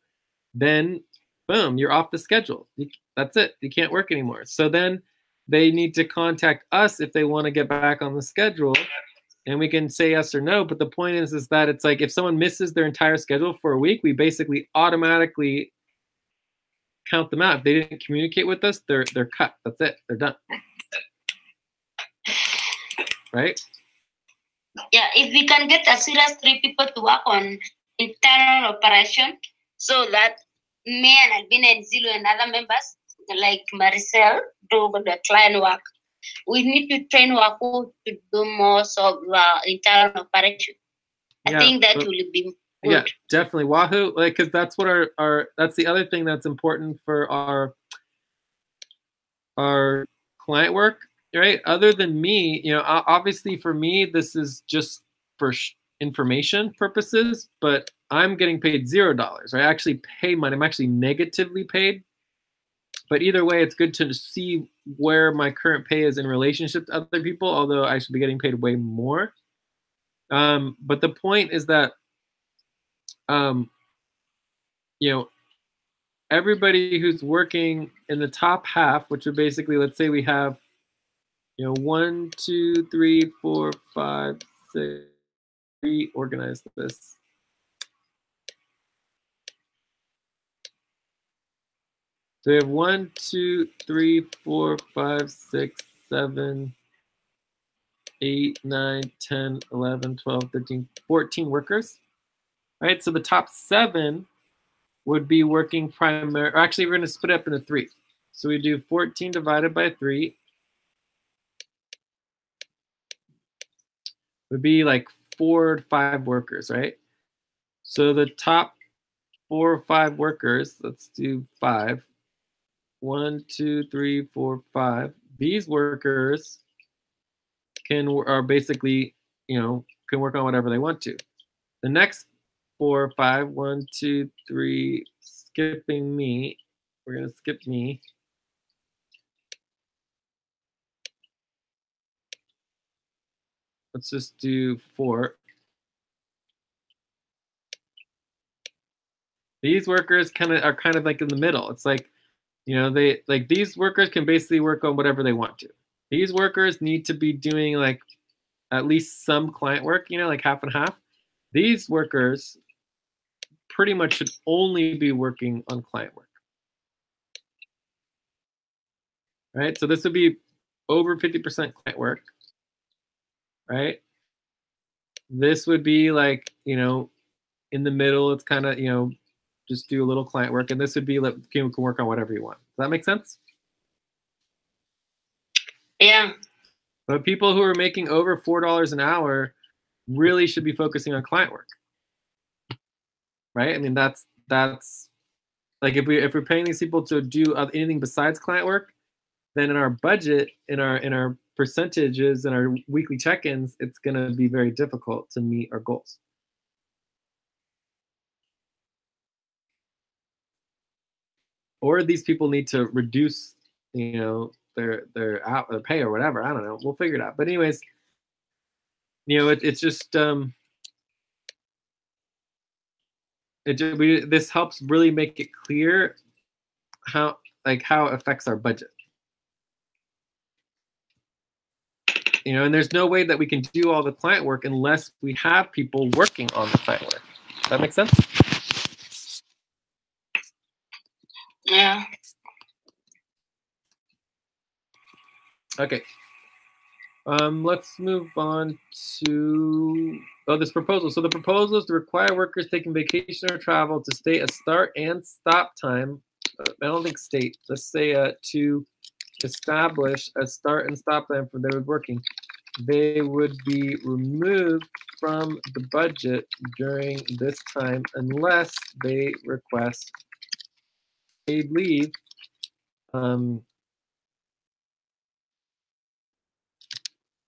then boom, you're off the schedule. That's it. You can't work anymore. So then they need to contact us if they want to get back on the schedule, and we can say yes or no. But the point is that it's like if someone misses their entire schedule for a week, we basically automatically count them out. If they didn't communicate with us, they're cut. That's it. They're done. Right? Yeah, if we can get as serious 3 people to work on internal operation, so that me and Albina and Zulu and other members, like Maricel, do the client work. We need to train Waku to do more of internal operation. I think that will be good. Yeah, definitely. Wahoo, like, because that's what our that's the other thing that's important for our client work, right? Other than me, obviously for me, this is just for information purposes, but I'm getting paid $0. I actually pay money. I'm actually negatively paid. But either way, it's good to see where my current pay is in relationship to other people, although I should be getting paid way more. But the point is that, everybody who's working in the top half, which would basically, let's say we have, 1, 2, 3, 4, 5, 6, reorganize this. So we have 1, 2, 3, 4, 5, 6, 7, 8, 9, 10, 11, 12, 13, 14 workers. Right? So the top 7 would be working primary, or actually we're going to split it up into 3. So we do 14 divided by 3 would be like 4 to 5 workers, right? So the top 4 or 5 workers, let's do 5. 1, 2, 3, 4, 5. These workers are basically, can work on whatever they want to. The next 4 or 5, 1, 2, 3, skipping me. We're gonna skip me. Let's just do 4. These workers are kind of like in the middle. It's like, they like these workers can basically work on whatever they want to. These workers need to be doing like at least some client work, like half and half. These workers pretty much should only be working on client work. Right? So this would be over 50% client work. Right? This would be like, in the middle, it's kind of, just do a little client work. And this would be like, you can work on whatever you want. Does that make sense? Yeah. But people who are making over $4 an hour really should be focusing on client work. Right? I mean, that's like if we're paying these people to do anything besides client work, then in our budget, in our percentages and our weekly check-ins, it's going to be very difficult to meet our goals. or these people need to reduce, their pay or whatever. I don't know. We'll figure it out. But anyways, it's just this helps really make it clear how it affects our budget. And there's no way that we can do all the client work unless we have people working on the client work. Does that make sense? Yeah. Okay. Let's move on to this proposal. So the proposal is to require workers taking vacation or travel to state a start and stop time. I don't think state. Let's say to establish a start and stop time for their working. They would be removed from the budget during this time unless they request paid leave.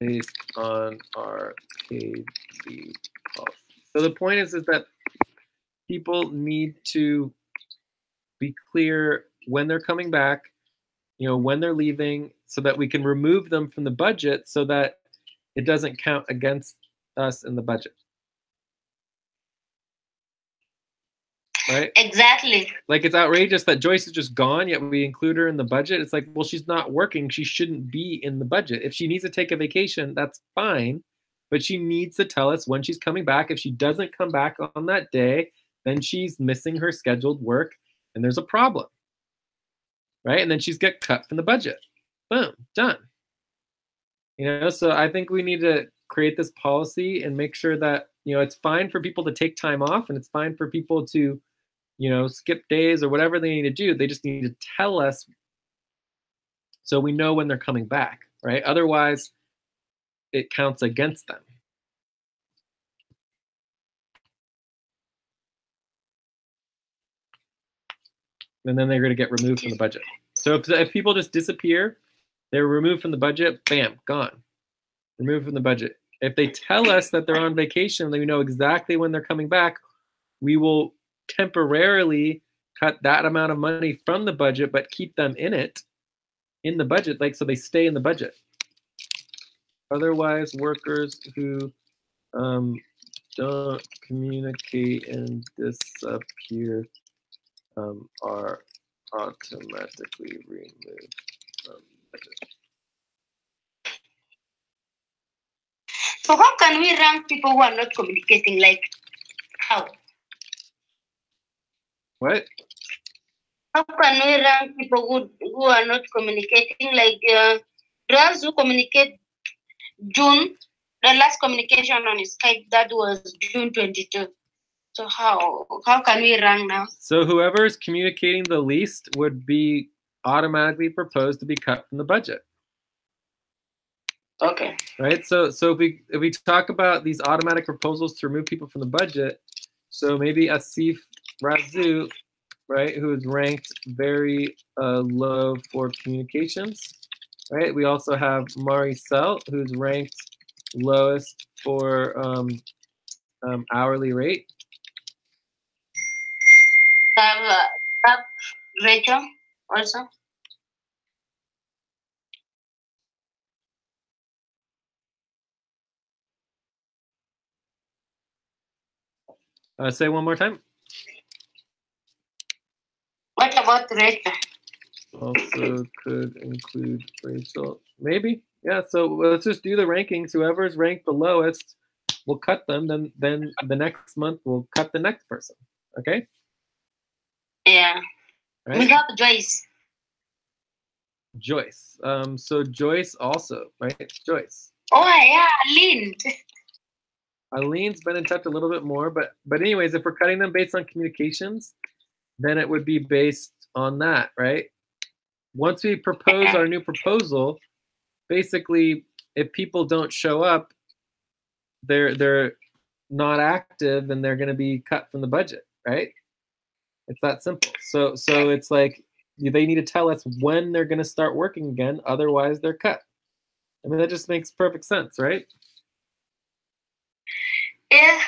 Based on our paid leave policy. So the point is that people need to be clear when they're coming back, when they're leaving, so that we can remove them from the budget so that it doesn't count against us in the budget. Right? Exactly. Like, it's outrageous that Joyce is just gone, yet we include her in the budget. It's like, well, she's not working. She shouldn't be in the budget. If she needs to take a vacation, that's fine. But she needs to tell us when she's coming back. If she doesn't come back on that day, then she's missing her scheduled work, and there's a problem. Right? And then she's get cut from the budget. Boom, done. So I think we need to create this policy and make sure that, it's fine for people to take time off, and it's fine for people to skip days or whatever they need to do. They just need to tell us so we know when they're coming back, right? Otherwise, it counts against them. And then they're going to get removed from the budget. So if people just disappear, they're removed from the budget, bam, gone. Removed from the budget. If they tell us that they're on vacation, then we know exactly when they're coming back, we will temporarily cut that amount of money from the budget, but keep them in the budget, so they stay in the budget. Otherwise, workers who don't communicate and disappear are automatically removed from the budget. So how can we rank people who are not communicating? Like, how? What? How can we rank people who are not communicating? Like, girls who communicate June, the last communication on Skype, that was June 22. So how can we rank now? So whoever is communicating the least would be automatically proposed to be cut from the budget. Okay. Right. So if we talk about these automatic proposals to remove people from the budget, so maybe Asif Razu, right, who is ranked very low for communications, right? We also have Maricel, who's ranked lowest for hourly rate. Rachel also. Say one more time. What about Rachel? Also could include Rachel. Maybe. Yeah, so let's just do the rankings. Whoever's ranked the lowest, we'll cut them. Then the next month, we'll cut the next person. Okay? Yeah. Right? We have Joyce. Joyce. So Joyce also, right? Joyce. Oh, yeah, Aline. Aline's been in touch a little bit more, but anyways, if we're cutting them based on communications, then it would be based on that, right? Once we propose our new proposal, basically, if people don't show up, they're not active and they're going to be cut from the budget, right? It's that simple. So it's like they need to tell us when they're going to start working again, otherwise they're cut. I mean, that just makes perfect sense, right? Yeah.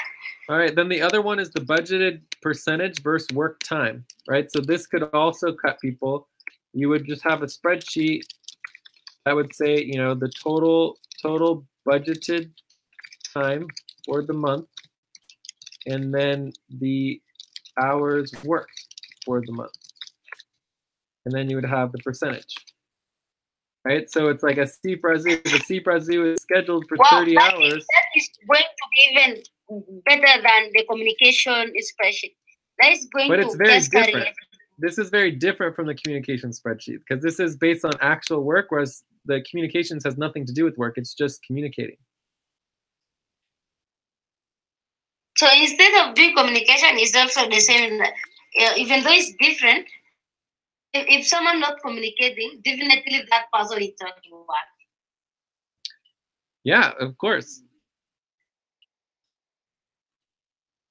All right, then the other one is the budgeted percentage versus work time, right? So this could also cut people. You would just have a spreadsheet that would say, you know, the total budgeted time for the month, and then the hours worked for the month. And then you would have the percentage. Right? So it's like a CFRA. The CFRA is scheduled for 30 hours. That is going to be even better than the communication spreadsheet. That is going but to it's very different. This is very different from the communication spreadsheet because this is based on actual work, whereas the communications has nothing to do with work. It's just communicating. So instead of doing communication, it's also the same. Even though it's different, if someone not communicating, definitely that person is talking about. Yeah, of course.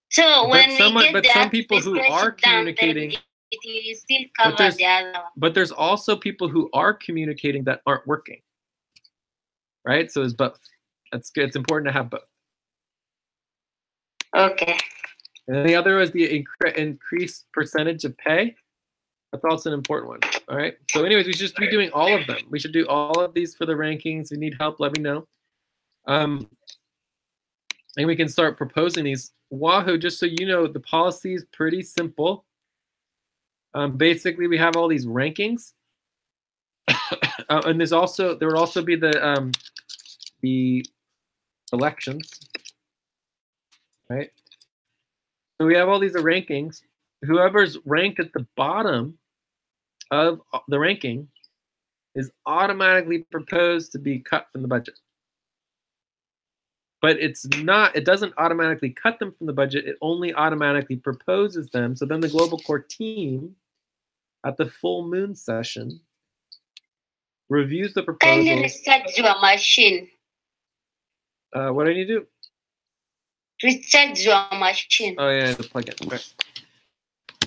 So when some people who are communicating, it still cover the other one. But there's also people who are communicating that aren't working. Right? So it's both. That's good. It's important to have both. Okay. And then the other is the increased percentage of pay. That's also an important one. All right. So anyways, we should just be doing all of them. We should do all of these for the rankings. If you need help, let me know. And we can start proposing these. Wahoo, just so you know, the policy is pretty simple. Basically, we have all these rankings. And there would also be the elections. Right? So we have all these rankings. Whoever's ranked at the bottom of the ranking is automatically proposed to be cut from the budget. But it doesn't automatically cut them from the budget, it only automatically proposes them. So then the Global Core team at the full moon session reviews the proposals. Can you restart your machine? What do I need to do? Restart your machine. Oh yeah, the plugin. Okay.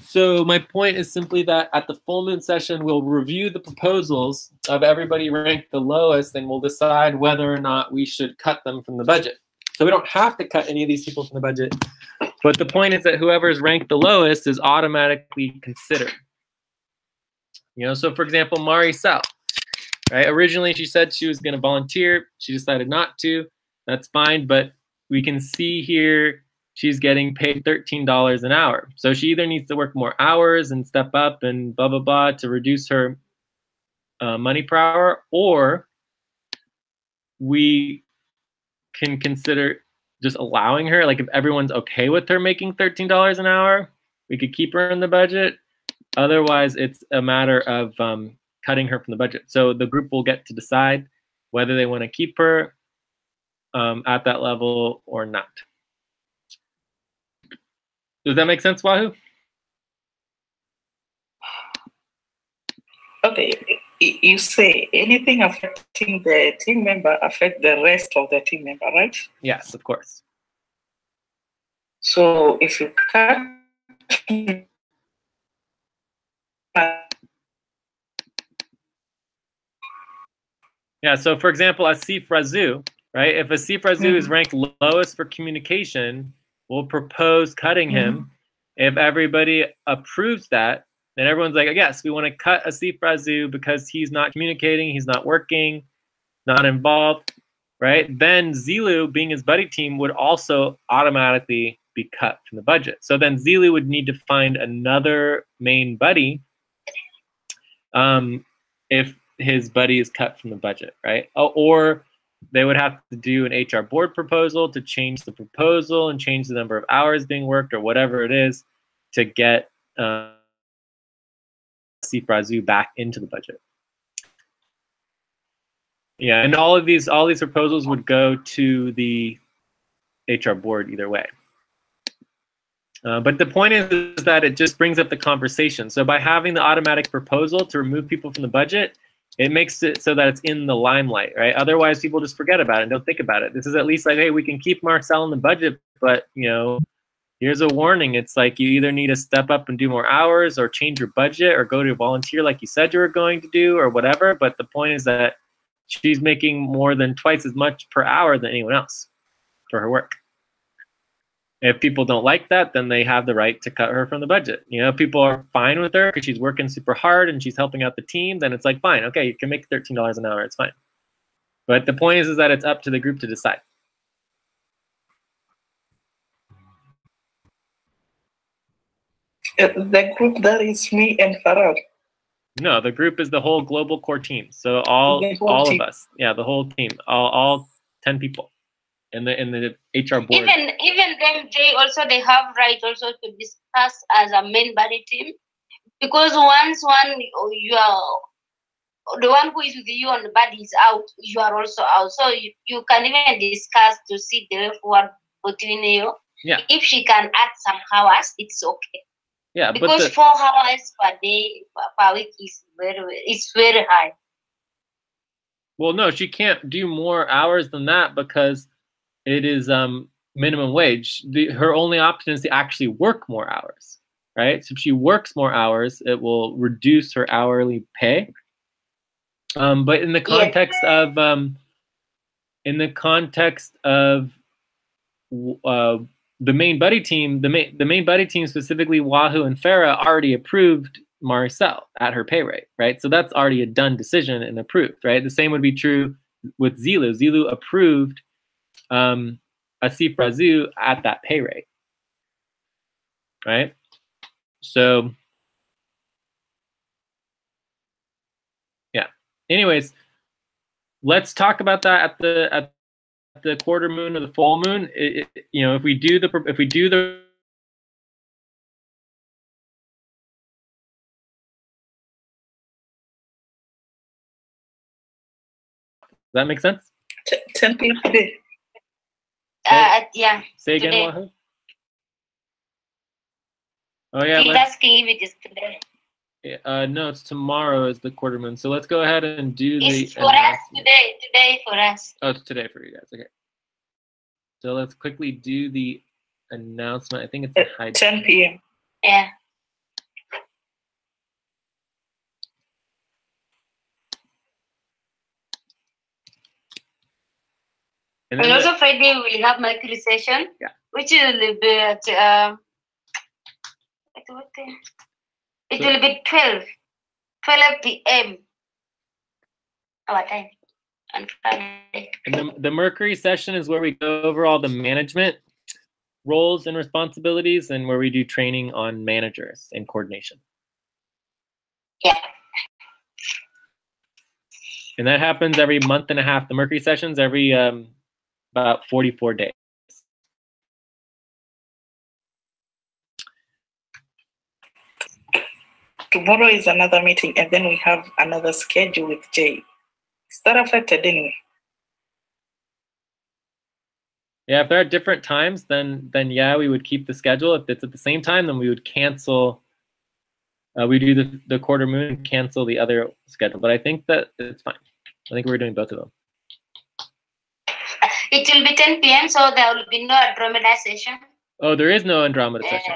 So my point is simply that at the full moon session, we'll review the proposals of everybody ranked the lowest, and we'll decide whether or not we should cut them from the budget. So we don't have to cut any of these people from the budget, but the point is that whoever is ranked the lowest is automatically considered. You know, so for example, Mari Sal, right? Originally, she said she was going to volunteer. She decided not to. That's fine, but we can see here she's getting paid $13 an hour. So she either needs to work more hours and step up and blah, blah, blah to reduce her money per hour, or we can consider just allowing her, like if everyone's okay with her making $13 an hour, we could keep her in the budget. Otherwise, it's a matter of cutting her from the budget. So the group will get to decide whether they want to keep her at that level or not. Does that make sense, Wahoo? Okay, you say anything affecting the team member affect the rest of the team member, right? Yes, of course. So if you cut yeah, so for example, a CFRA, right? If a CFRA is ranked lowest for communication, we'll propose cutting him. If everybody approves that, then everyone's like, yes, we want to cut a CFRA because he's not communicating, he's not working, not involved, right? Then Zilu, being his buddy team, would also automatically be cut from the budget. So then Zilu would need to find another main buddy if his buddy is cut from the budget, right? Or they would have to do an HR board proposal to change the proposal and change the number of hours being worked or whatever it is to get CFRA back into the budget. Yeah, and all these proposals would go to the HR board either way. But the point is that it just brings up the conversation. So by having the automatic proposal to remove people from the budget, it makes it so that it's in the limelight, right? Otherwise, people just forget about it and don't think about it. This is at least like, hey, we can keep Marcel in the budget, but you know, here's a warning. It's like you either need to step up and do more hours or change your budget or go to volunteer like you said you were going to do or whatever. But the point is that she's making more than twice as much per hour than anyone else for her work. If people don't like that, then they have the right to cut her from the budget. You know, if people are fine with her because she's working super hard and she's helping out the team, then it's like, fine, okay, you can make $13 an hour, it's fine. But the point is that it's up to the group to decide. The group, that is me and Farad. No, the group is the whole global core team. So all of us, yeah, the whole team, all 10 people in the HR board. Even them, they also they have right also to discuss as a main body team, because once you are the one who is with you on the body is out, you are also out. So you can even discuss to see the way forward between you. Yeah. If she can add some hours, it's okay. Yeah, because 4 hours per day per week is very high. Well, no, she can't do more hours than that because it is minimum wage. Her only option is to actually work more hours, right? So if she works more hours, it will reduce her hourly pay. But in the context of the main buddy team, the main buddy team, specifically Wahoo and Farah, already approved Maricel at her pay rate, right? So that's already a done decision and approved, right? The same would be true with Zilu. Zilu approved Asif Razu at that pay rate, right? So yeah. Anyways, let's talk about that at the quarter moon or the full moon. You know, if we do the Does that make sense? 10 p.m. today. Yeah. Say again, today. Wahoo. Oh yeah. He's asking if it is today. No, it's tomorrow is the quarter moon. So let's go ahead and do it's for us today. Today for us. Oh, it's today for you guys. Okay. So let's quickly do the announcement. I think it's at 10 p.m. Yeah. And also Friday we will have Mercury session. Yeah. Which will be at it will be 12 p.m. our time on Friday. And the Mercury session is where we go over all the management roles and responsibilities and where we do training on managers and coordination. Yeah. And that happens every month and a half. The Mercury sessions every about 44 days. Tomorrow is another meeting, and then we have another schedule with Jay. Is that affected anyway? Yeah, if they're at different times, then yeah, we would keep the schedule. If it's at the same time, then we would cancel. We do the quarter moon and cancel the other schedule. But I think that it's fine. I think we're doing both of them. It will be 10 p.m., so there will be no Andromeda session. Oh, there is no Andromeda session.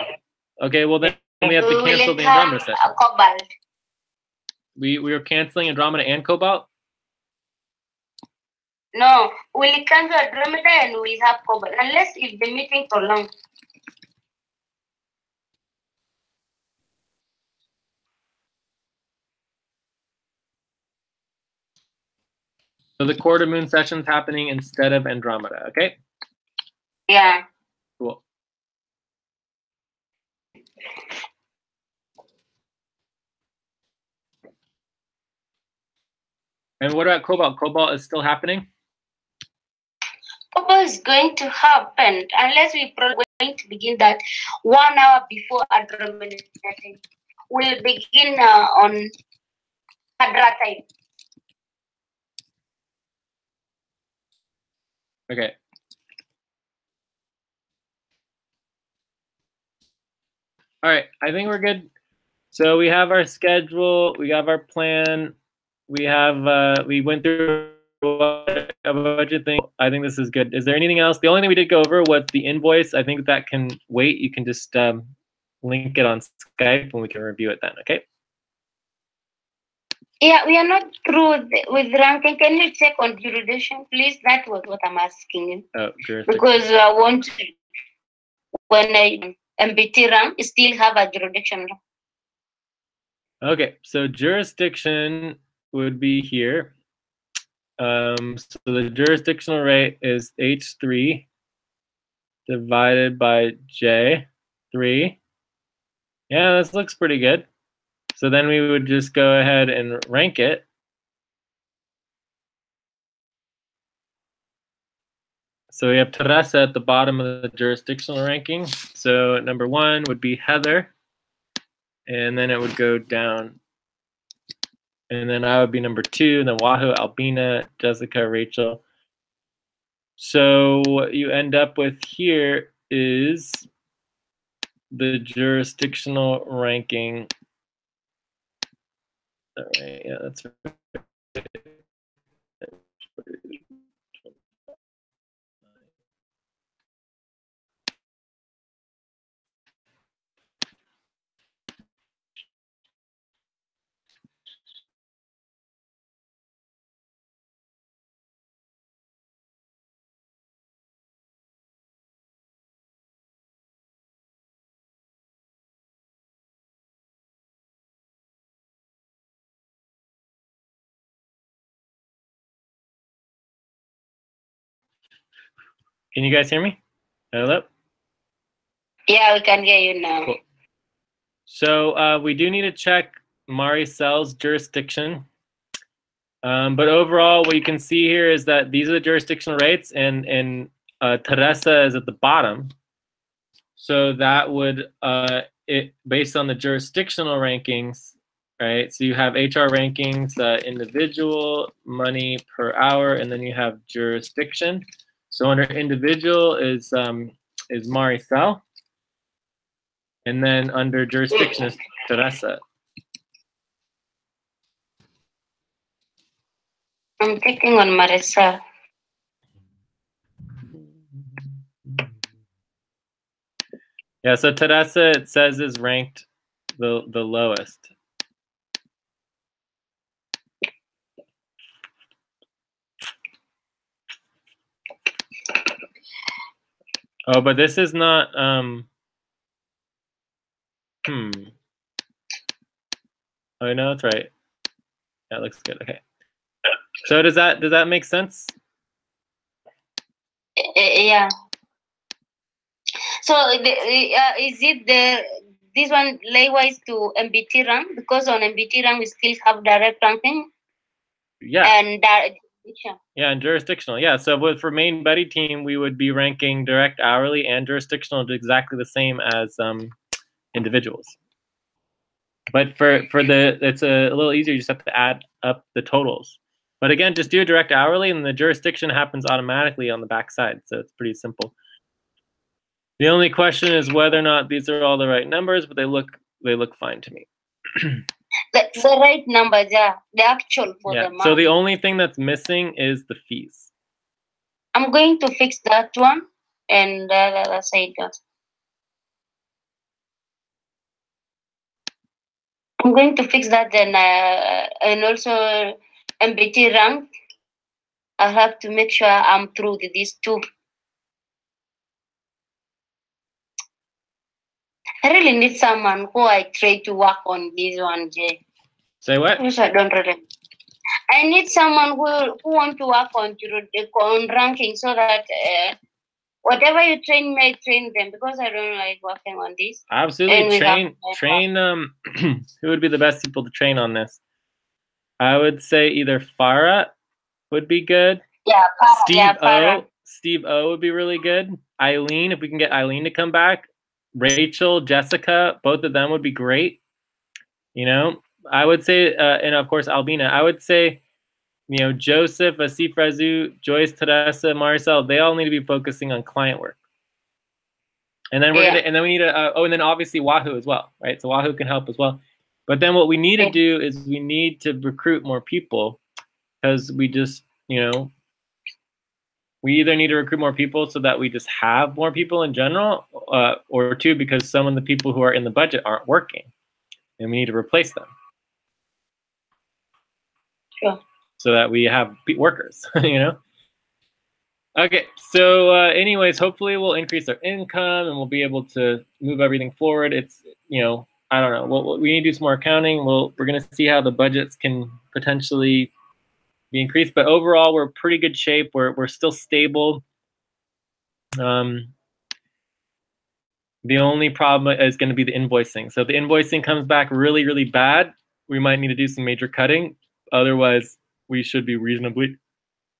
Okay, well then we have to cancel the Andromeda session. Cobalt. We are canceling Andromeda and Cobalt? No, we'll cancel Andromeda and we'll have Cobalt, unless if the meeting prolongs. So the quarter moon session's happening instead of Andromeda, okay? Yeah. Cool. And what about Cobalt? Cobalt is still happening? Cobalt is going to happen unless we're going to begin that 1 hour before Andromeda. We'll begin on Hadra time. Okay. All right, I think we're good. So we have our schedule, we have our plan, we have we went through a bunch of things. I think this is good. Is there anything else? The only thing we did go over was the invoice. I think that can wait. You can just link it on Skype and we can review it then, okay? Yeah, we are not through with ranking. Can you check on jurisdiction, please? That was what I'm asking you. Oh, jurisdiction. Because I want to when I MBT rank still have a jurisdiction. Okay, so jurisdiction would be here. So the jurisdictional rate is H3 divided by J3. Yeah, this looks pretty good. So then we would just go ahead and rank it. So we have Teresa at the bottom of the jurisdictional ranking. So number 1 would be Heather, and then it would go down. And then I would be number 2, and then Wahoo, Albina, Jessica, Rachel. So what you end up with here is the jurisdictional ranking. All right, yeah, that's right. Can you guys hear me? Hello? Yeah, we can hear you now. Cool. So we do need to check Maricel's jurisdiction. But overall, what you can see here is that these are the jurisdictional rates, and Teresa is at the bottom. So that would, based on the jurisdictional rankings, right? So you have HR rankings, individual, money per hour, and then you have jurisdiction. So under individual is Maricel, and then under jurisdiction is Teresa. I'm clicking on Marisa. Yeah, so Teresa, it says, is ranked the lowest. Oh, but this is not, Oh, no, that's right. That looks good, okay. So does that make sense? Yeah. So is it this one likewise to MBT rank? Because on MBT rank we still have direct ranking. Yeah. And jurisdiction. Yeah, and jurisdictional. Yeah, so for main buddy team, we would be ranking direct, hourly, and jurisdictional exactly the same as individuals. But for it's a little easier. You just have to add up the totals. But again, just do a direct hourly, and the jurisdiction happens automatically on the back side. So it's pretty simple. The only question is whether or not these are all the right numbers, but they look fine to me. The right numbers, yeah, the actual for the month. So the only thing that's missing is the fees. I'm going to fix that one, and the other side. I'm going to fix that, then and also MBT rank. I have to make sure I'm through these two. I really need someone who I try to work on this one, Jay. Say what? Which I don't really. I need someone who want to work on ranking, so that whatever you train me, I train them, because I don't like working on this. Absolutely, train. Who would be the best people to train on this? I would say either Farah would be good. Yeah, Farah. Steve O would be really good. Eileen, if we can get Eileen to come back. Rachel, Jessica, both of them would be great. You know, I would say, and of course Albina. I would say, you know, Joseph, Asif Razu, Joyce, Teresa, Marcel, they all need to be focusing on client work. And then we need to, and then obviously Wahoo as well, right? So Wahoo can help as well. But then what we need to do is we need to recruit more people, because we just, you know, we either need to recruit more people so that we just have more people in general, or two, because some of the people who are in the budget aren't working, and we need to replace them. Sure. So that we have workers, you know. Okay, so anyways, hopefully we'll increase our income and we'll be able to move everything forward. It's, you know, I don't know. We need to do some more accounting. We're going to see how the budgets can potentially be increased, but overall we're pretty good shape. We're still stable. The only problem is going to be the invoicing. So if the invoicing comes back really, really bad, we might need to do some major cutting. Otherwise, we should be reasonably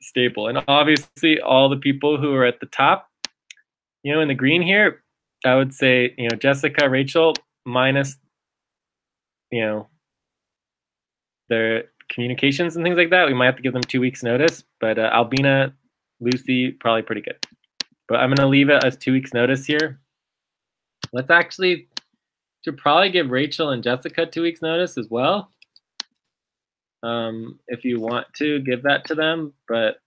stable. And obviously, all the people who are at the top, you know, in the green here, I would say, you know, Jessica, Rachel, minus, you know, their communications and things like that, we might have to give them 2 weeks notice. But Albina, Lucy, probably pretty good. But I'm going to leave it as 2 weeks notice here. Let's actually should probably give Rachel and Jessica 2 weeks notice as well. If you want to give that to them, but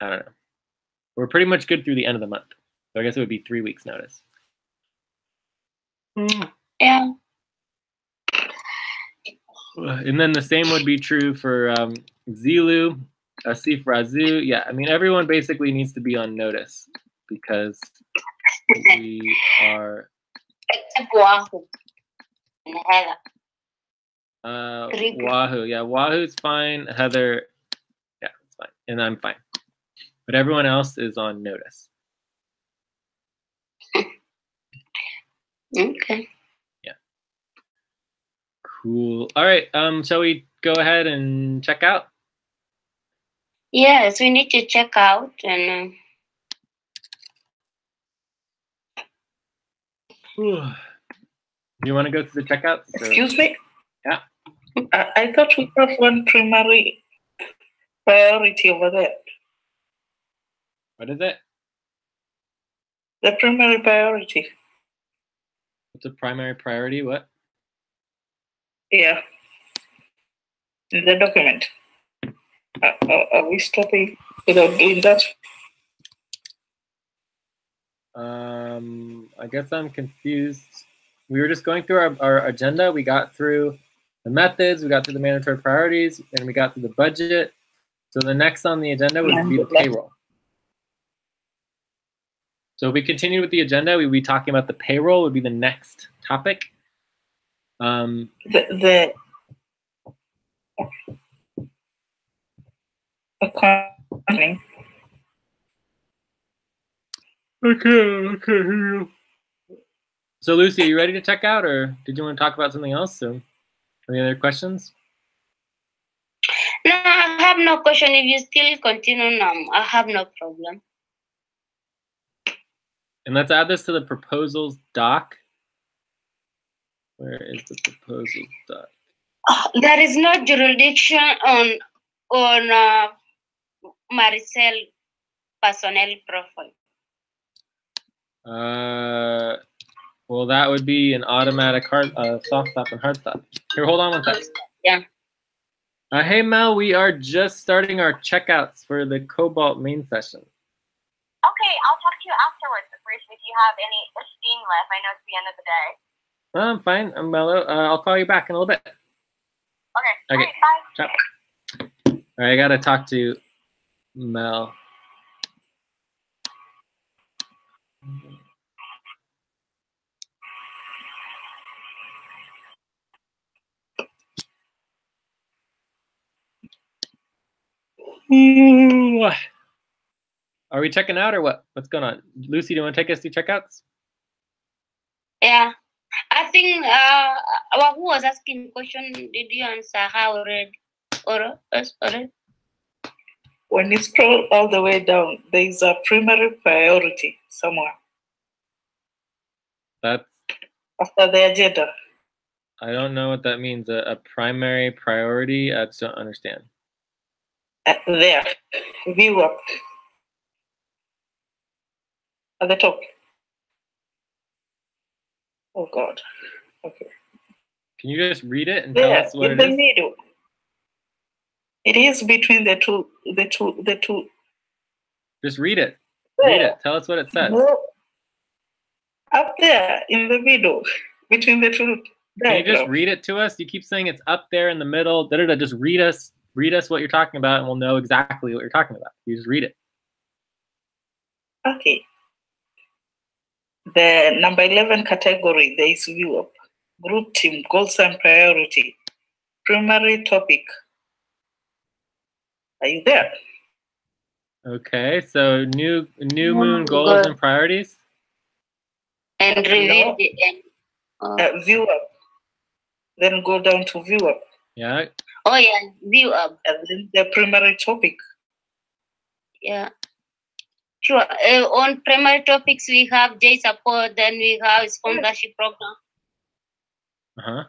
I don't know. We're pretty much good through the end of the month. So I guess it would be 3 weeks notice. Yeah. And then the same would be true for Zilu, Asif Razu. Yeah, I mean, everyone basically needs to be on notice because we are... Except Wahoo and Heather. Wahoo. Yeah, Wahoo's fine. Heather, yeah, it's fine. And I'm fine. But everyone else is on notice. Okay. Yeah. Cool. All right. Shall we go ahead and check out? Yes, we need to check out and. You want to go through the checkouts? Excuse me? Yeah. I thought we have one primary priority over there. What is it? The primary priority. What's a primary priority? What? Yeah. In the document. Are we stopping without doing that? I guess I'm confused. We were just going through our agenda. We got through the methods, we got through the mandatory priorities, and we got through the budget. So the next on the agenda would be the payroll. So if we continue with the agenda, we'd be talking about the payroll would be the next topic. The accounting. Okay. So Lucy, are you ready to check out, or did you want to talk about something else? So, any other questions? No, I have no question. If you still continue now, I have no problem. And let's add this to the proposals doc. Where is the proposals doc? There is no jurisdiction on Maricel personnel profile. Well, that would be an automatic soft stop and hard stop. Here, hold on one second. Yeah. Hey, Mel, we are just starting our checkouts for the Cobalt main session. Okay, I'll talk to you afterwards, Bruce, if you have any steam left. I know it's the end of the day. I'm fine. I'm mellow. I'll call you back in a little bit. Okay. Okay. All right, bye. Ciao. All right, I got to talk to Mel. Ooh. Are we checking out or what? What's going on? Lucy, do you want to take us through checkouts? Yeah. I think who was asking question, did you answer how read or already? When you scroll all the way down, there is a primary priority somewhere. That's after the agenda. I don't know what that means. A primary priority? I just don't understand. There, view up at the top. Oh God. Okay. Can you just read it and tell us what it is? In the middle. It is between the two. Just read it. There. Read it. Tell us what it says. No. Up there in the middle, between the two. Can you just read it to us? You keep saying it's up there in the middle. Just read us read us what you're talking about, and we'll know exactly what you're talking about. You just read it. Okay. The number 11 category, there is view up. Group team, goals and priority. Primary topic. Are you there? Okay, so new moon goals and priorities. And review view up. Then go down to view up. Yeah. Oh yeah, view up. And then the primary topic. Yeah. Sure. On primary topics, we have J support, then we have sponsorship program. Uh-huh.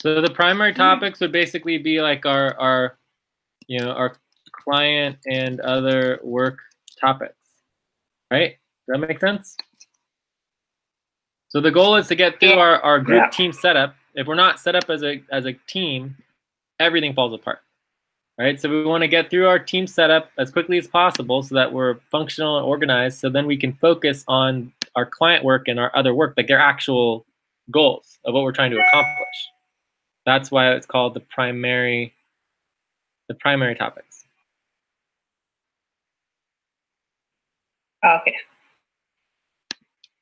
So the primary topics would basically be like our client and other work topics, right? Does that make sense? So the goal is to get through our group team setup. If we're not set up as a team, everything falls apart, right? So we want to get through our team setup as quickly as possible so that we're functional and organized, so then we can focus on our client work and our other work, like their actual goals of what we're trying to accomplish. That's why it's called the primary topics. Okay.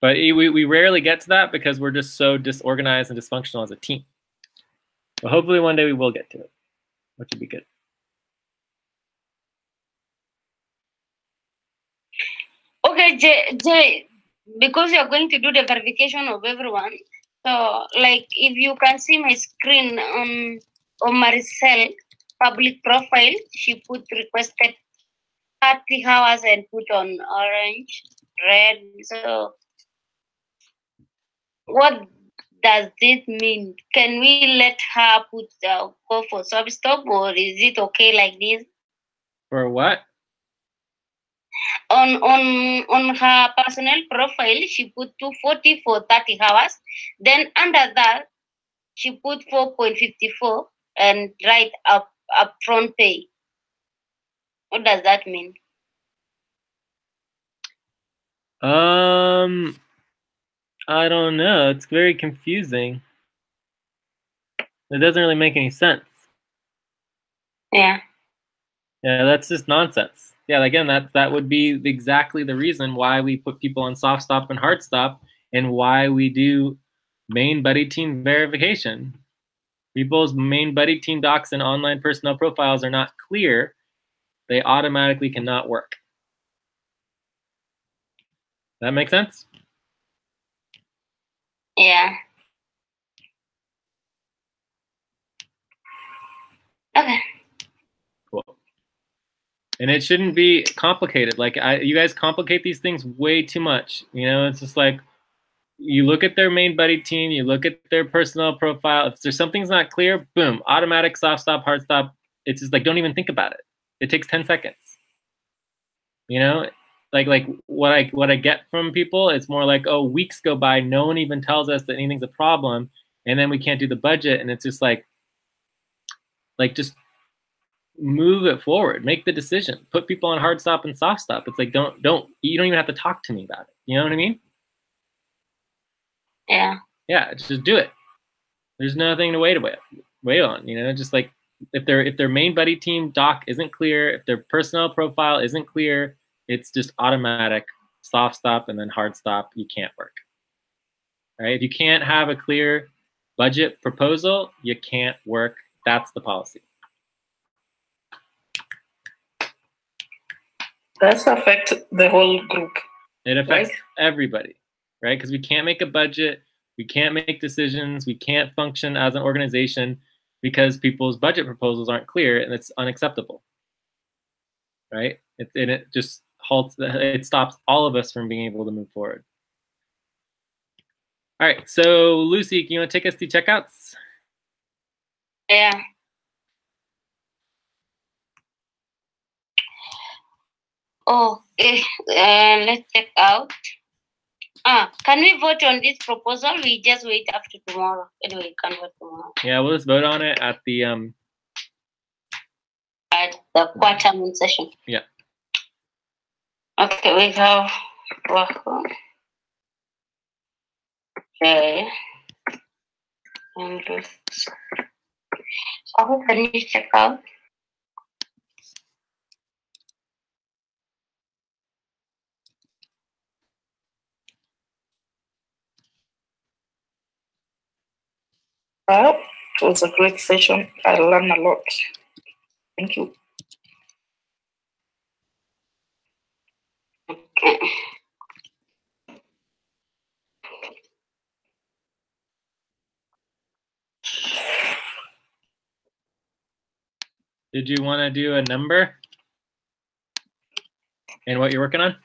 But we rarely get to that because we're just so disorganized and dysfunctional as a team. But hopefully one day we will get to it, which would be good. Okay, Jay, because you're going to do the verification of everyone, so like if you can see my screen on Maricel public profile, she put requested 30 hours and put on orange, red. So what does this mean? Can we let her put go for stop, or is it okay like this? For what? On her personal profile, she put 240 for 30 hours. Then under that, she put 4.54 and right up front pay. What does that mean? I don't know. It's very confusing. It doesn't really make any sense. Yeah. Yeah, that's just nonsense. Yeah, again, that would be exactly the reason why we put people on soft stop and hard stop, and why we do main buddy team verification. People's main buddy team docs and online personnel profiles are not clear. They automatically cannot work. That make sense? Yeah. Okay. Cool. And it shouldn't be complicated. Like you guys complicate these things way too much. You know, it's just like you look at their main buddy team, you look at their personnel profile. If there's something's not clear, boom, automatic soft stop, hard stop. It's just like, don't even think about it. It takes 10 seconds. You know, like what I get from people, it's more like, oh, weeks go by, no one even tells us that anything's a problem, and then we can't do the budget, and it's just like just move it forward, make the decision, put people on hard stop and soft stop. It's like you don't even have to talk to me about it. You know what I mean? Yeah. Yeah, just do it. There's nothing to wait on. You know, just like if their main buddy team doc isn't clear, if their personnel profile isn't clear, it's just automatic soft stop and then hard stop. You can't work. Right? If you can't have a clear budget proposal, you can't work. That's the policy. Does affect the whole group. It affects everybody, right? Because we can't make a budget, we can't make decisions, we can't function as an organization because people's budget proposals aren't clear, and it's unacceptable, right? It just halts, it stops all of us from being able to move forward. All right, so Lucy, can you want to take us through checkouts? Yeah. Oh, let's check out. Can we vote on this proposal? We just wait after tomorrow. Anyway, we can vote tomorrow. Yeah, we'll just vote on it at the quarter moon session. Yeah. Okay, we have okay. And So can you check out? Well, it was a great session. I learned a lot. Thank you. Okay. Did you want to do a number and what you're working on?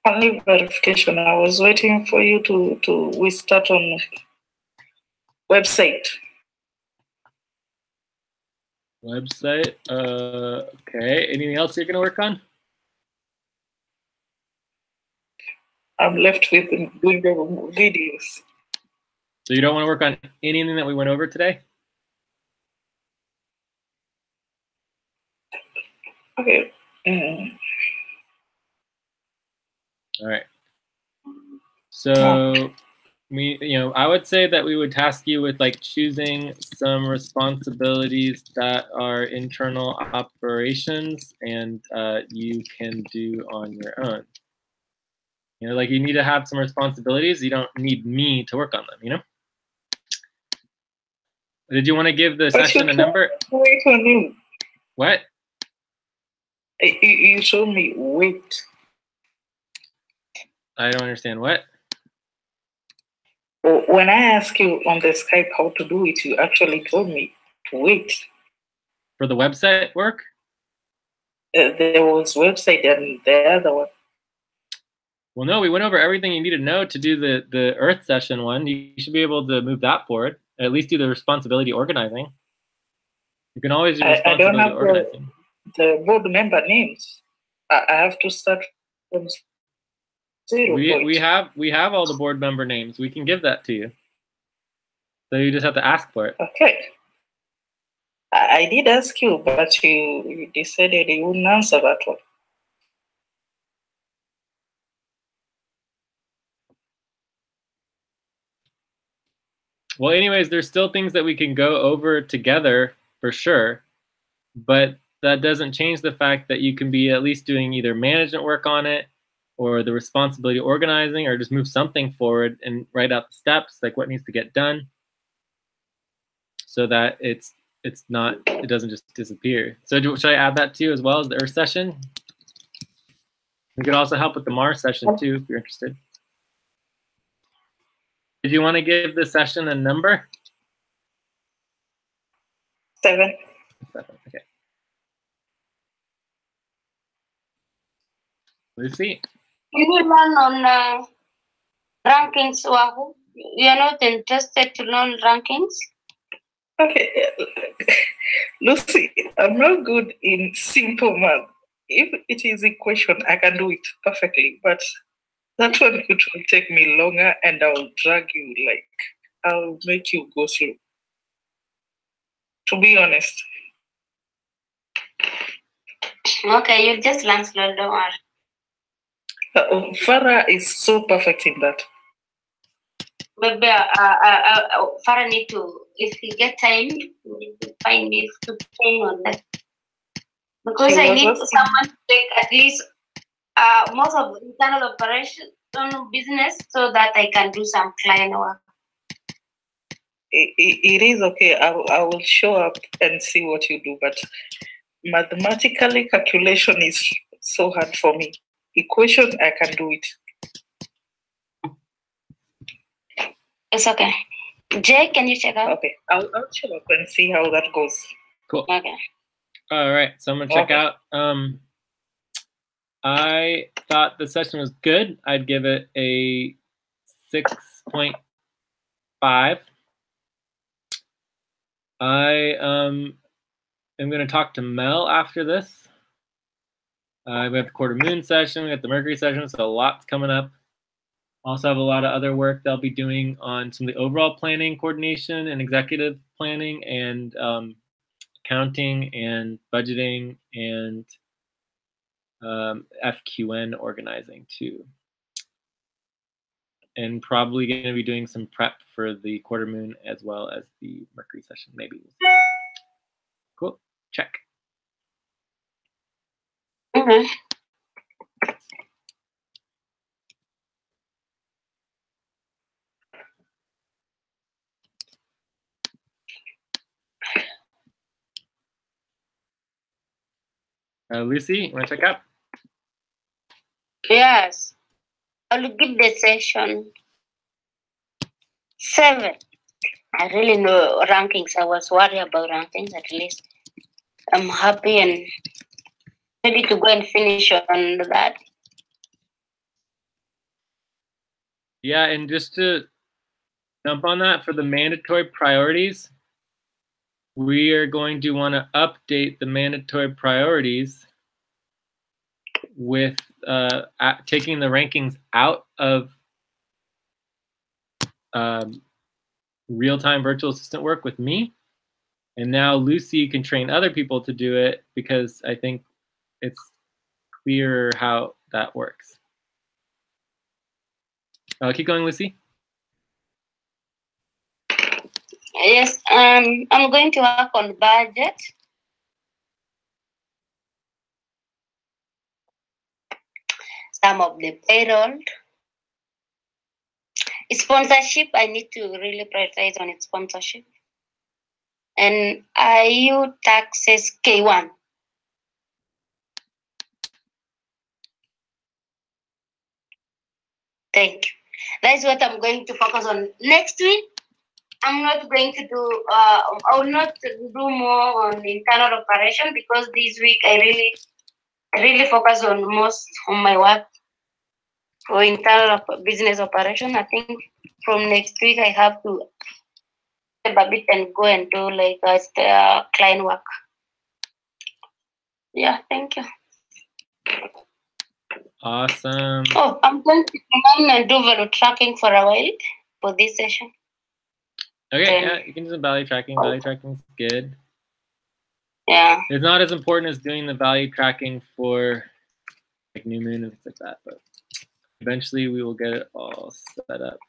Only verification. I was waiting for you we start on website. Website. Okay. Anything else you're gonna work on? I'm left with doing the videos. So you don't want to work on anything that we went over today? Okay. All right. So I would say that we would task you with like choosing some responsibilities that are internal operations and you can do on your own. Like you need to have some responsibilities. You don't need me to work on them, Did you want to give the session a number? Wait on you. What? You told me wait. I don't understand. What? When I asked you on the Skype how to do it, you actually told me to wait. For the website work? There was website and the other one. Well, no, we went over everything you need to know to do the Earth session one. You should be able to move that forward. At least do the responsibility organizing. You can always do responsibility I don't have organizing. The board member names. I have to start from zero. We have all the board member names. We can give that to you. So you just have to ask for it. Okay. I did ask you, but you decided you wouldn't answer that one. Well, anyways, there's still things that we can go over together for sure, but that doesn't change the fact that you can be at least doing either management work on it or the responsibility organizing, or just move something forward and write out the steps, like what needs to get done, so that it doesn't just disappear. So should I add that to you as well as the Earth session? We could also help with the Mars session too, if you're interested. Did you want to give the session a number? 7. 7, okay. Lucy? You will learn on rankings, Wahoo. You are not interested to learn rankings? Okay. Lucy, I'm not good in simple math. If it is equation, I can do it perfectly, but that one it will take me longer and I'll drag you, I'll make you go slow. To be honest. Okay, you just learn slow, don't worry. Farah is so perfect in that. Maybe Farah need to, if he get time, find me to train on that. Because I need someone to take at least most of the internal operation business so that I can do some client work. It is okay. I will show up and see what you do, but mathematically calculation is so hard for me. Equation, I can do it. It's okay. Jay, can you check out? Okay, I'll check up and see how that goes. Cool. Okay. All right, so I'm gonna check out. I thought the session was good. I'd give it a 6.5. I am going to talk to Mel after this. We have the quarter moon session, we got the Mercury session, so a lot's coming up. Also have a lot of other work that I'll be doing on some of the overall planning, coordination, and executive planning, and accounting and budgeting and FQN organizing too. and probably going to be doing some prep for the quarter moon as well as the Mercury session, maybe. Cool. Check. Okay. Lucy, you want to check out? Yes. I'll give the session 7. I really know rankings. I was worried about rankings. At least I'm happy and ready to go and finish on that. Yeah, and just to jump on that, for the mandatory priorities, we are going to want to update the mandatory priorities with taking the rankings out of real-time virtual assistant work with me. And now Lucy can train other people to do it because I think it's clear how that works. Keep going, Lucy. Yes, I'm going to work on budget. Some of the payroll. Sponsorship, I need to really prioritize on its sponsorship. And IU taxes K1. Thank you. That's what I'm going to focus on. Next week, I'm not going to do, I will not do more on internal operation because this week I really focus on most on my work for internal business operation. I think from next week I have to step a bit and go and do like client work. Yeah, thank you. Awesome. Oh, I'm going to come on and do value tracking for a while for this session. Okay, yeah, you can do some value tracking. Value tracking is good. Yeah. It's not as important as doing the value tracking for like new moon and things like that, but eventually we will get it all set up.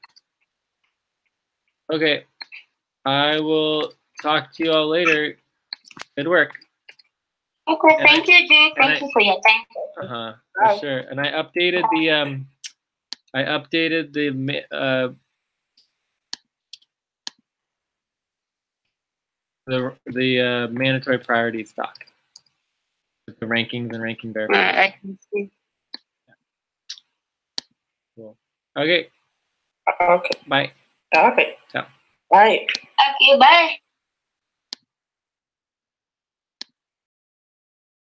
Okay, I will talk to you all later. Good work. Okay, thank you, Jay. Thank you for your time. For sure. And I updated the mandatory priorities doc with the rankings and ranking verification. I can see. Cool. Okay. Okay. Bye. Okay. Ciao. Bye. Okay, bye.